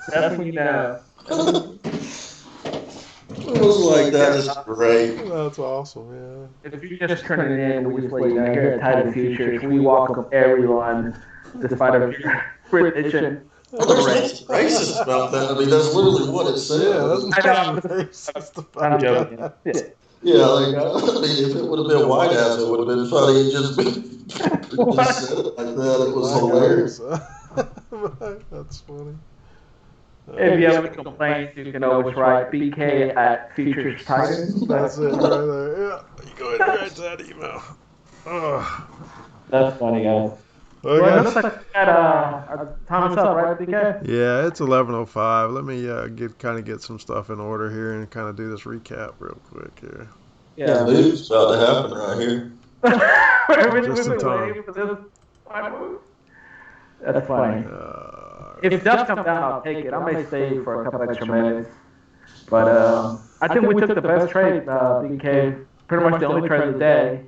That's when you know. It was like, that is great. That's awesome, yeah. If you're just turning in, we just let you know here at Titan Futures, we welcome everyone, despite of your religion. Well, there's nothing racist about that. I mean, that's literally what it says. Yeah, that's I know. not racist about I'm that. joking. Yeah, like I mean, if it would have been White House, it would have been funny. It just been just said it like that. It was hilarious. That's funny. If you have any complaints, you can always write BK at Futures Titans. That's it right there. Yeah, you go ahead and write that email. That's funny, guys. Well, Well, it guys, looks like we got our time's up, right, BK? yeah, it's 11:05. Let me get some stuff in order here and kind of do this recap real quick here. The move's about to happen right here. Just in time. Waiting for this move. That's funny. If it does come down, I'll take it. I may stay for a couple extra minutes. But I think we took the best trade, BK. Pretty much the only trade of the day.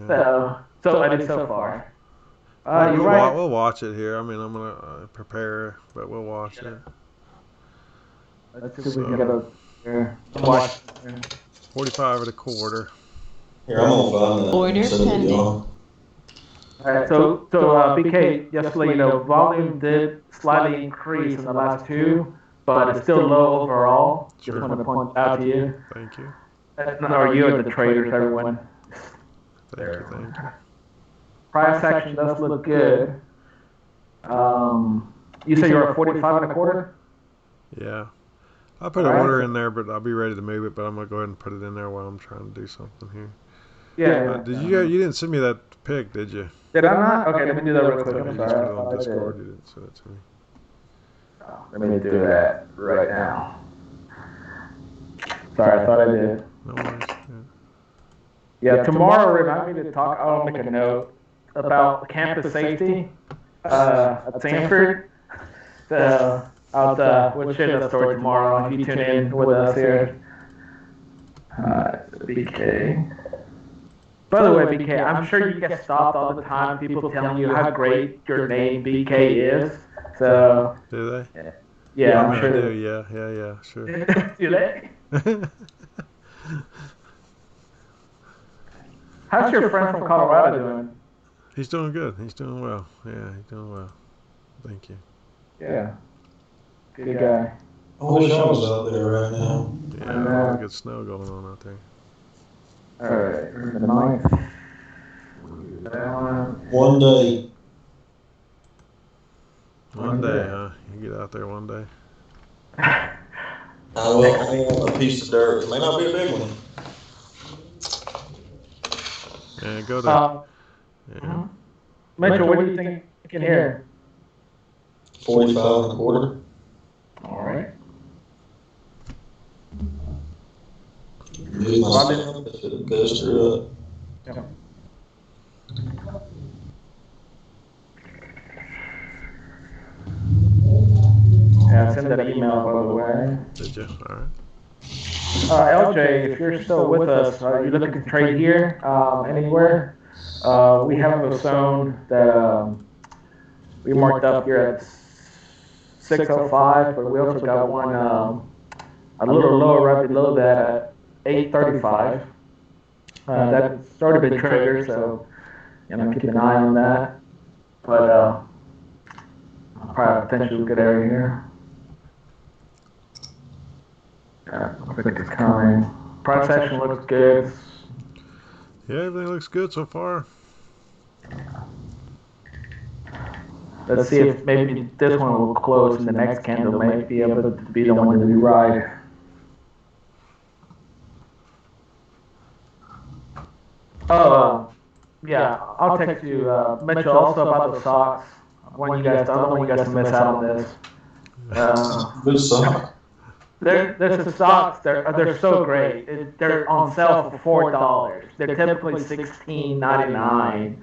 So I did so far. You're right. We'll watch it here. I mean, I'm gonna prepare, but we'll watch it. Let's see if we can get a watch. 45 at a quarter. Here, I'm gonna find that. Order Send it to pending. y'all. Alright, so BK, just to let you know, volume did slightly increase in the last two, but it's still low overall. Sure. Just want to point out to you. Thank you. Or you and the traders, everyone. Thank you. Price action does look good. You say you're at 45 and a quarter? Yeah. I put an order in there, but I'll be ready to move it. But I'm gonna go ahead and put it in there while I'm trying to do something here. Yeah. You didn't send me that pic, did you? Did I not? Okay, let me do that real quick. You I'm just put it sorry. on Discord. You didn't send it to me. Let me do that right now. Sorry, I thought I did. No worries. Yeah, tomorrow remind me to talk. I'll make a note about campus safety at Sanford. So we'll share that story tomorrow if you tune in with us here. BK. By the way, BK, I'm sure you get stopped all the time. People telling you how great your name BK is. So. Do they? Yeah, I'm I sure. do. Yeah, sure. Do they? How's your friend from Colorado doing? He's doing good. He's doing well. Yeah, he's doing well. Thank you. Yeah. Good guy. I wish I was out there right now. Yeah, a lot of good snow going on out there. Alright, the ninth. One day. One day, huh? You get out there one day. I want a piece of dirt. It may not be a big one. Yeah, go to. Yeah. Mitchell, what do you think you can hear? 45 and a quarter. Alright. Move myself if it goes through it. Yeah, send that email, by the way. Did you? All right. LJ, if you're still with us, are you looking to trade here anywhere? We have a zone that we marked up here at 605, but we also got one a little lower right below that at 835. That's already been triggered, so keep an eye on that. But probably potentially a good area here. I think it's coming. Price action looks good. Yeah, everything looks good so far. Let's see if maybe this one will close and the next candle may be able to be the one that we ride. Yeah, I'll text you, Mitchell, also about the socks. I don't want you guys to miss out on this. Good sock. There's the socks. They're so great. They're on sale for $4. They're typically $16.99.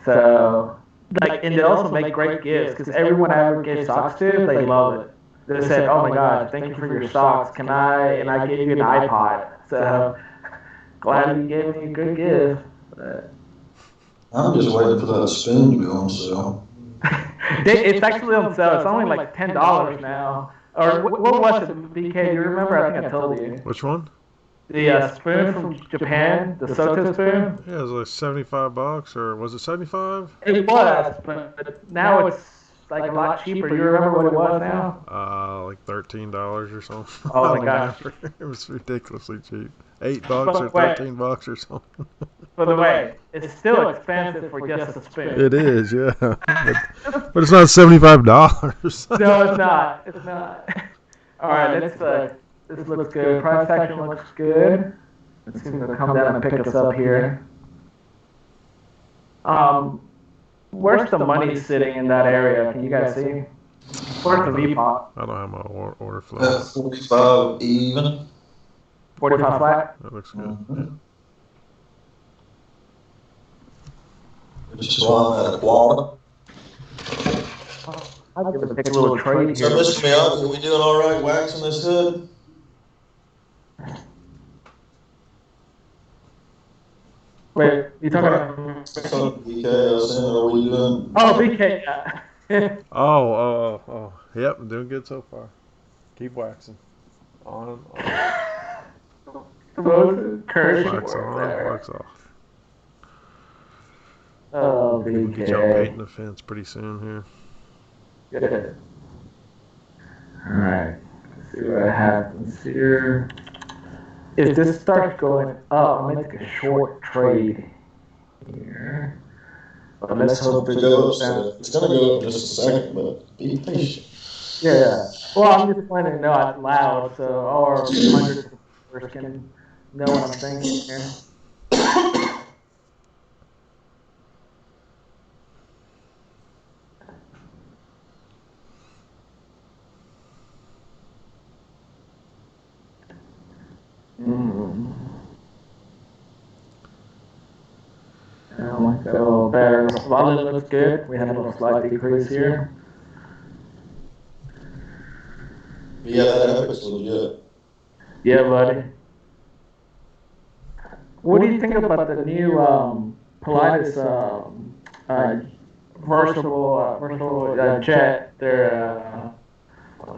So, and they also make great gifts because everyone I ever give socks to, they love it. They said, "Oh my God, thank you for your socks. Can I?" And I gave you an iPod. So glad you gave me a good gift. I'm just waiting for that spoon to be on sale. It's actually on sale. It's only like $10 now. Or what was it, BK? Do you remember? I think I told you. Which one? The spoon from Japan, the Soto spoon. Yeah, it was like $75, or was it 75? It was, but now it's like a lot cheaper. You remember what it was now? Like $13 or something. Oh I my don't gosh. remember. It was ridiculously cheap. $8 or Wait. $13 or something. By the way, it's still expensive for just a spin. It is, yeah. But it's not $75. No, it's not. It's not. All right, this looks good. Price action looks good. Let's see if it'll come down and pick us up here. Where's the money sitting in that area? Can you guys see? Where's the V-pop? I don't have my order flow. 45 even. 45 flat? That looks good. Mm-hmm. Just run that water. I'll give it a little trade So, here. Mr. Miyagi, are we doing all right waxing this hood? Wait, you talking about? So, BK, I was saying, are we doing? Oh, BK. Yeah. Oh. Yep, I'm doing good so far. Keep waxing. On. Curse Wax on, wax off. Oh, Get y'all BK. painting the fence pretty soon here. Good. Alright. Let's see what happens here. If this starts going up, I'm going to make a short trade here. But let's hope it goes down. It's going to go up in just a second, but be patient. Yeah. Well, I'm just planning to know out loud, so our hundreds of viewers can know what I'm thinking here. I like that a little better. Volume looks good. We had a little slight decrease here. Yeah, that epic's legit. Yeah, buddy. What do you think about the new Pilatus versatile jet? Their the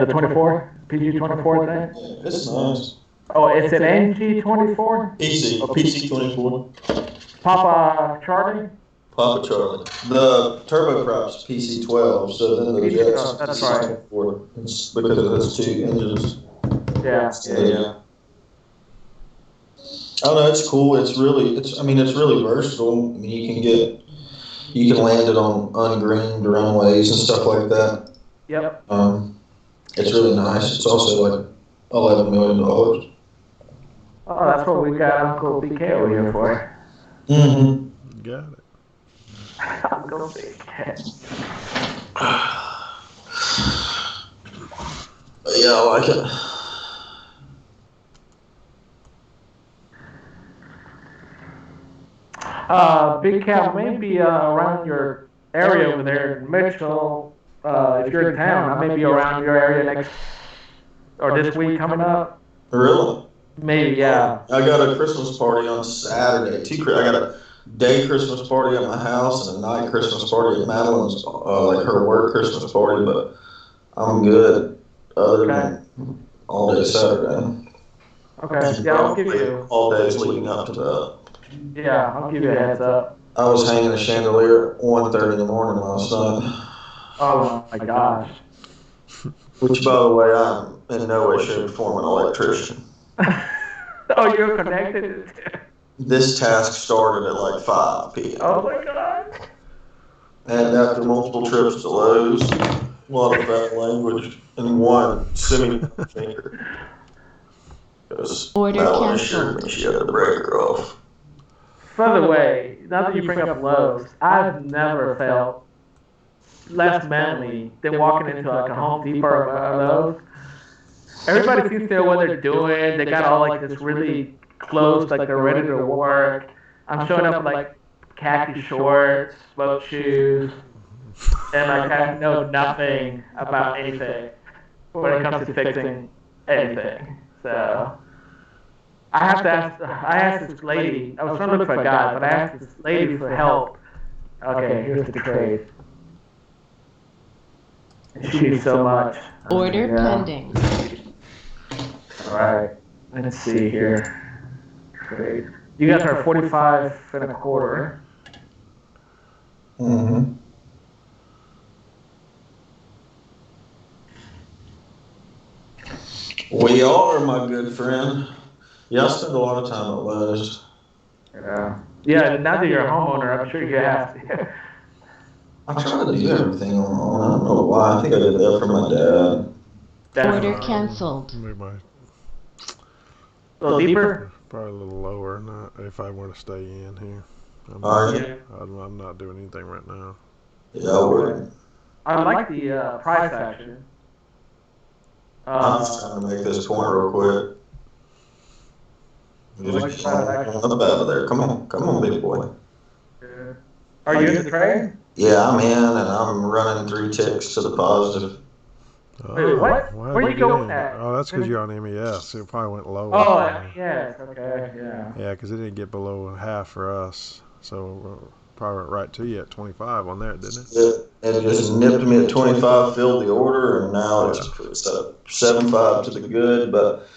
24 PG-24 thing. Yeah, it's nice. Oh, it's an NG-24. PC24. Papa Charlie. Papa Charlie. The turboprops PC12, so then the jets. That's right. It's because it has two engines. Yeah. Yeah. I don't know. It's cool. It's really versatile. I mean, you can land it on ungreened runways and stuff like that. Yep. It's really nice. It's also like $11 million. Oh, that's what we got Uncle BK over here for. Mm-hmm. Got it. Uncle BK. Yeah, I like it. Big Cal, maybe around your area over there in Mitchell, if you're in town, I may be around your area next or this week coming up. Really? Maybe, yeah. I got a Christmas party on Saturday. I got a day Christmas party at my house and a night Christmas party at Madeline's, like her work Christmas party, but I'm good other than all day Saturday. Okay, yeah, I'll give you. All days leading up to that. Yeah, I'll give you a heads up. I was hanging a chandelier at 1:30 in the morning last night. Oh my gosh. Which, by the way, I'm in no way, shape, or form an electrician. Oh, you're connected? This task started at like 5 p.m. Oh my god. And after multiple trips to Lowe's, a lot of bad language, and one semi-finger. Order Madeline canceled. assured me she had the breaker off. By the way, now that you bring up Lowe's, I've never felt less manly than walking into like a Home Depot or Lowe's. Everybody seems to know what they're doing. They got all like this really clothes, like they're ready to work. I'm showing up with like khaki shorts, boat shoes, and like I know nothing about anything when it comes to fixing anything. So I asked this lady. I was trying to look for a guy, but I asked this lady for help. Okay, here's the trade. She needs so much. Order Yeah. pending. All right, let's see here. Trade. You guys are 45 and a quarter. Mm-hmm. We are, my good friend. Yeah, I spend a lot of time at Lowe's. Yeah. Yeah. Now that you're a homeowner, I'm sure you have to. I try to do everything on. I don't know why. I think I did that for my dad. Order cancelled. Maybe my A little deeper. probably a little lower. Not if I want to stay in here. Yeah. I'm not doing anything right now. Yeah, I would. I like the price action. I'm just trying to make this point real quick. Just get up out of there. Come on, big boy. Are you in the trade? Yeah, I'm in, and I'm running 3 ticks to the positive. Wait, what? Why Where did you get going in? at? Oh, that's because you're on MES. It probably went lower. Oh, yes. Okay. Yeah. Yeah, because it didn't get below half for us. So probably went right to you at 25 on there, didn't it? It just nipped me at 25, filled the order, and now it's up 7.5 to the good, but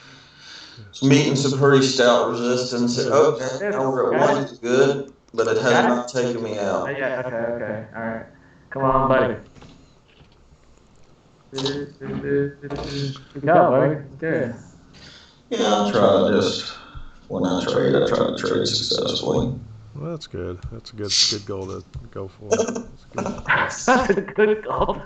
it's meeting some pretty stout resistance. Okay, now we're at 1 to the good, but it has not taken me out. Yeah. Okay. All right. Come on, buddy. Good job, buddy. Good. Yeah, I try when I trade, I try to trade successfully. Well, that's good. That's a good goal to go for. That's That's a good goal.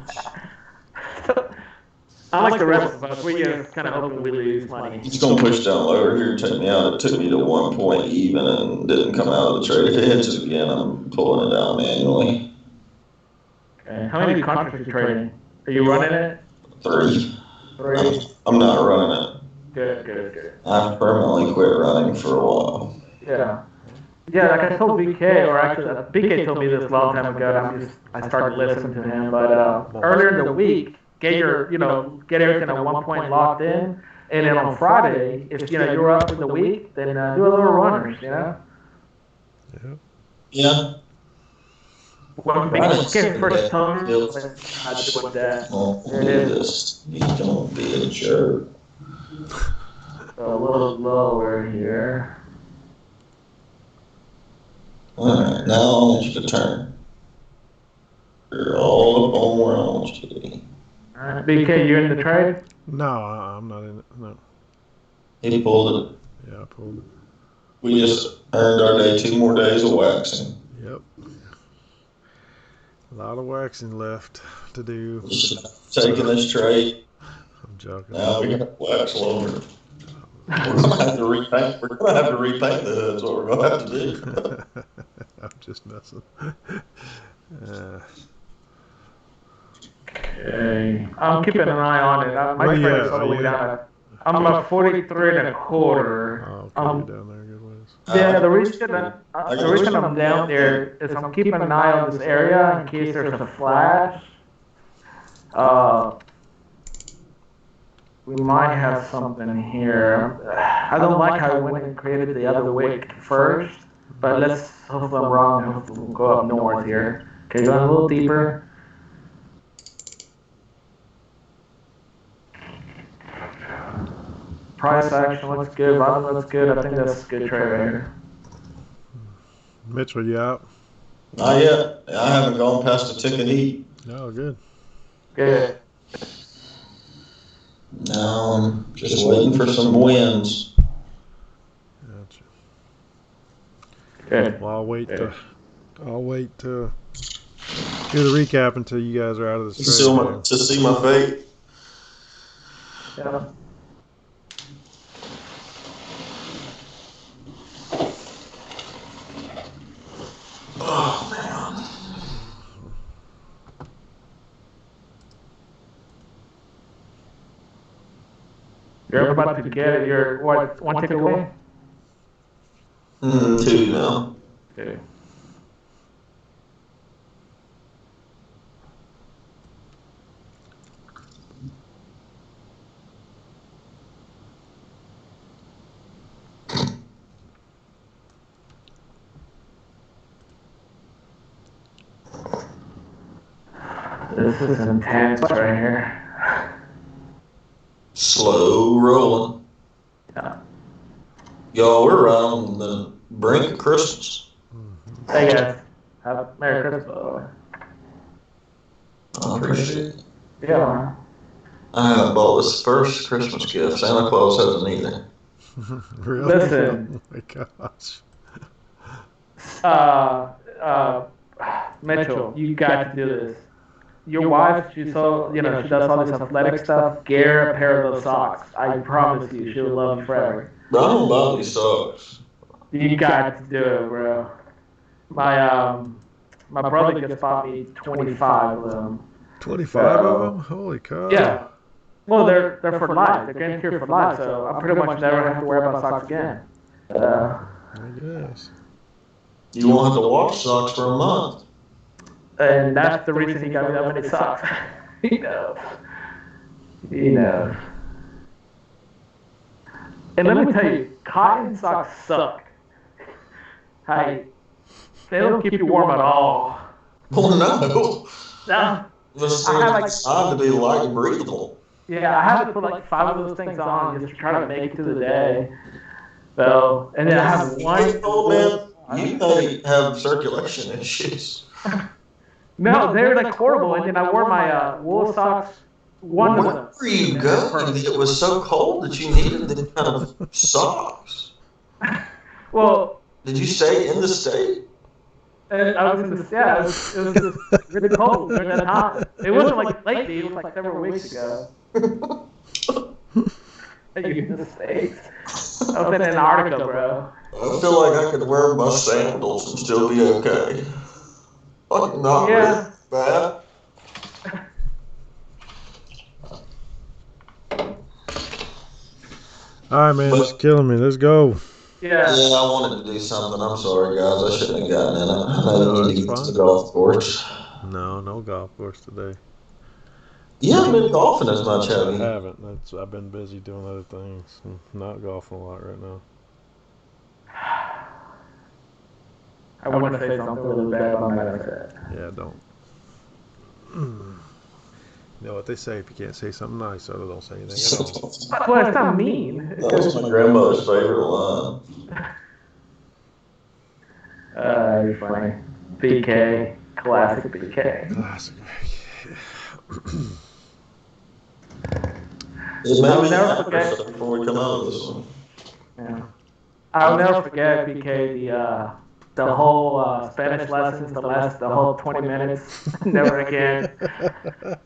I like the rest of us. We kind of hoping we lose money. It's going to push down lower here and take me out. It took me to 1 point even and didn't come out of the trade. If it hits it again, I'm pulling it out manually. Okay. How many contracts are you trading? Are you running it? 3. 3. I'm not running it. Good. I've permanently quit running for a while. Yeah. Yeah, like I told BK, or actually BK told me this a long time ago. I started listening to him, but earlier in the week, get everything at 1 point locked in, and then on Friday, if you're up for the week, then do a little runners, Yeah. Yeah. Well, BK first told me, I do with that. Well, There it is. you don't be a jerk. A little lower here. Alright, now I want you to turn. You're all up on where I want you to be. All right, BK, you in the trade? No, I'm not in it. No. He pulled it. Yeah, I pulled it. We just earned our day, 2 more days of waxing. Yep. A lot of waxing left to do. Taking this trade. I'm joking. Now we got wax longer. We're gonna have to repaint. We're gonna have to repaint the hood. That's what we're gonna have to do. I'm just messing. Okay. I'm keeping an eye on it. My trade is all the way down. I'm at 43 and a quarter. Oh, okay, you're down there a good ways. Yeah, the reason I'm down there is I'm keeping an eye on this area in case there's a flash. We might have something here. I don't like how we went and created the other wick first, but let's hopefully I'm wrong. Hopefully we'll go up north here. Okay, going a little deeper. Price action looks good. Volume looks good. I think that's a good trade right here. Mitchell, you out? Not yet. I haven't gone past the tick and eat. No, good. Good. Now I'm just waiting for some wins. Gotcha. Good. Well, I'll wait to do the recap until you guys are out of the trade. To see my fate. Yeah. Oh man. You're about to get it. You're what? 1 tick away. 2 now. Okay. This is intense right here. Slow rolling. Yeah. Y'all, we're on the brink of Christmas. Hey guys. Have Merry Christmas, by the way. I appreciate it. Yeah, man. I haven't bought this first Christmas gift. Santa Claus hasn't either. Really? Listen. Oh my gosh. Mitchell, you got to do this. Your wife, she does all this athletic stuff. Get her a pair of those socks. I promise you, she'll love you forever. But I don't buy these socks. You got to do it, bro. My brother just bought me 25 of them. 25 of them? Holy cow. Yeah. Well, they're for life. They're guaranteed for life, so I pretty much never have to worry about socks again. I guess. You won't have to wash socks for a month. And that's the reason he got me that many socks. He knows. He knows. And let me tell you, cotton socks suck. Hey, they don't keep you warm at all. Well, no. No. This I thing's have, like- designed to be light and breathable. Yeah, I had to put like 5 of those things on just to try to make it through the day. So, and then I have one. Oh, man, you may have circulation issues. No, they're like horrible. And then I wore my wool socks. One of Where them. were you going that it was so cold that you needed the kind of socks? Well, Did you stay in the state? I was in the, yeah, it was just really cold during that time. It wasn't like lately, it was like several weeks ago. In the States. I was in Antarctica, bro. I feel like I could wear my sandals and still be okay. Like, not Yeah. really bad. All right, man. It's killing me. Let's go. Yeah. Yeah, I wanted to do something. I'm sorry, guys. I shouldn't have gotten in it. I know No, you need to that's get to fine. the golf course. No golf course today. You haven't been golfing as much, have I you? haven't. I've been busy doing other things. I'm not golfing a lot right now. I want to say something really bad, but I'm not going to say it. Yeah, don't. You know what they say, if you can't say something nice, so don't say anything at all. Well, it's not mean. That was my grandmother's favorite line. You're funny. BK. Classic BK. Classic. It made I'll me never laugh forget. before we come out of this one. Yeah. I'll never forget, BK, the whole Spanish lessons, the whole 20 minutes, never again.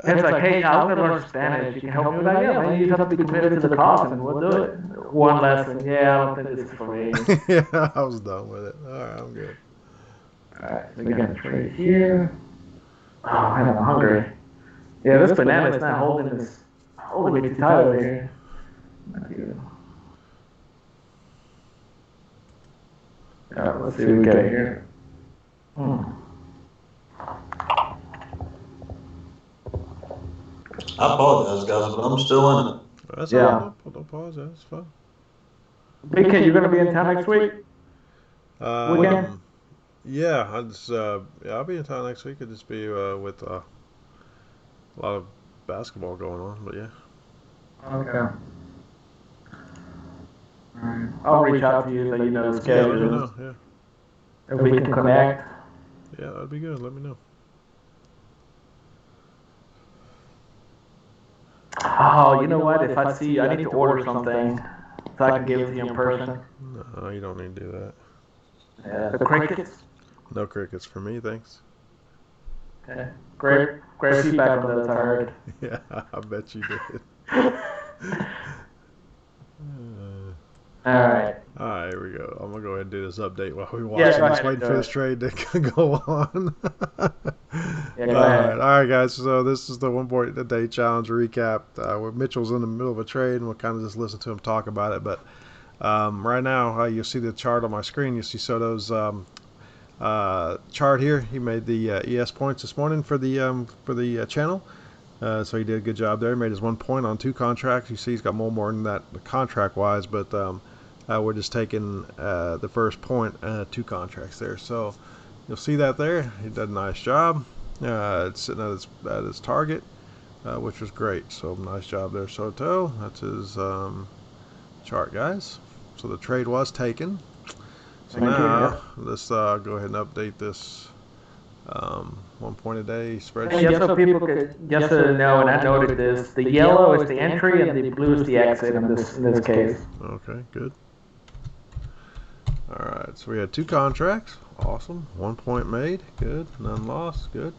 It's like, hey, I want to learn Spanish. You can help me with that? Yeah, man, you just have to be committed to the cause and we'll do it. One lesson. Yeah, I don't think this is for me. Yeah, I was done with it. All right, I'm good. Alright, we got a trade here. Oh, man, I'm hungry. Yeah, this banana's not holding me too tight over here. Let's see what we got here. I apologize, guys, but I'm still in it. That's Yeah. all right. Don't pause. That's fine. BK, you gonna be in town next week? Weekend? Yeah, I'll be in town next week. It'll just be with a lot of basketball going on, but yeah. Okay. Alright. I'll reach out to you so you know the Yeah, let me schedule. know. Yeah, If we can connect. yeah, that'd be good. Let me know. Oh, you know what? If I see you, I need to order something so I can give it to you in person. No, you don't need to do that. Yeah, the crickets. No crickets for me, thanks. Okay. Great feedback on those, I heard. Yeah, I bet you did. Alright. All right, here we go. I'm gonna go ahead and do this update while we watch Yeah, go this. ahead, Waiting do for it. this trade to go on. Yeah, go ahead. All right, guys. So this is the 1 point a day challenge recap. Where Mitchell's in the middle of a trade, and we'll kind of just listen to him talk about it. But right now, you'll see the chart on my screen. You see Soto's chart here. He made the ES points this morning for the channel. So he did a good job there. He made his 1 point on 2 contracts. You see he's got more than that contract-wise, but we're just taking the first point, 2 contracts there. So you'll see that there. He did a nice job. It's sitting at his target, which was great. So nice job there, Soto. That's his chart, guys. So the trade was taken. So Thank you, now yeah. let's go ahead and update this 1 point a day And spreadsheet. just so people could, just so they know, and I noted this, the yellow is the entry and the blue is the exit in this case. Okay, good. All right, so we had 2 contracts. Awesome. 1 point made. Good. None lost. Good.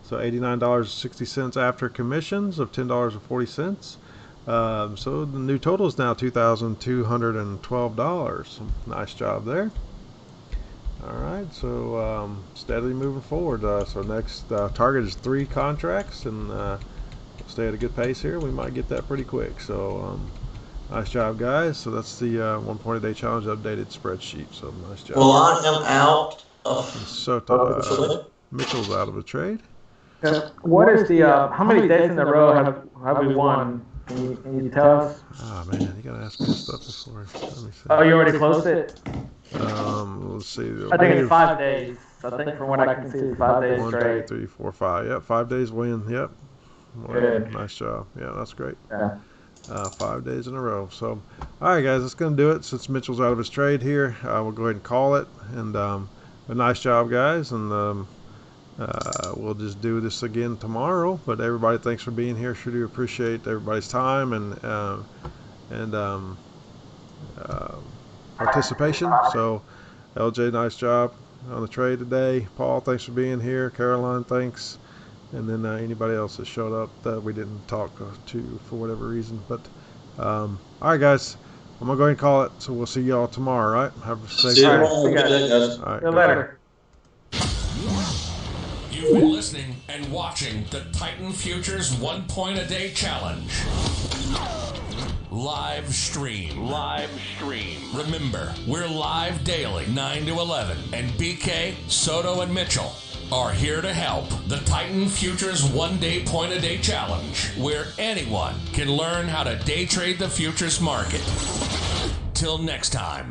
So $89.60 after commissions of $10.40. So the new total is now $2,212. Nice job there. All right, so steadily moving forward. So next target is 3 contracts, and stay at a good pace here. We might get that pretty quick. So nice job, guys. So that's the 1 point a day challenge updated spreadsheet. So nice job. Well, I am out of. So Mitchell's out of the trade. What is the, how many days in a row have we won? Can you tell us? Oh man, you gotta ask me this stuff before. Let me see. Oh, you already closed it? Let's see. I think it's 5 days. I think from what I can see, it's 5 days 1, 2, straight. 3, 4, 5. Yep, 5 days win. Yep. Well, Good. nice job. Yeah, that's great. Yeah. 5 days in a row. So, all right, guys, that's gonna do it. Since Mitchell's out of his trade here, we'll go ahead and call it. And a nice job, guys. And we'll just do this again tomorrow. But everybody, thanks for being here. Sure do appreciate everybody's time and participation. So, LJ, nice job on the trade today. Paul, thanks for being here. Caroline, thanks. And then anybody else that showed up that we didn't talk to for whatever reason. But all right, guys, I'm gonna go ahead and call it. So we'll see y'all tomorrow. All right, have a safe See you day. tomorrow. Good day, guys. All right, See you good later. You've been listening and watching the Titan Futures 1 Point a Day Challenge. Live stream. Remember, we're live daily, 9 to 11. And BK, Soto, and Mitchell are here to help. The Titan Futures 1 Day Point a Day Challenge, where anyone can learn how to day trade the futures market. Till next time.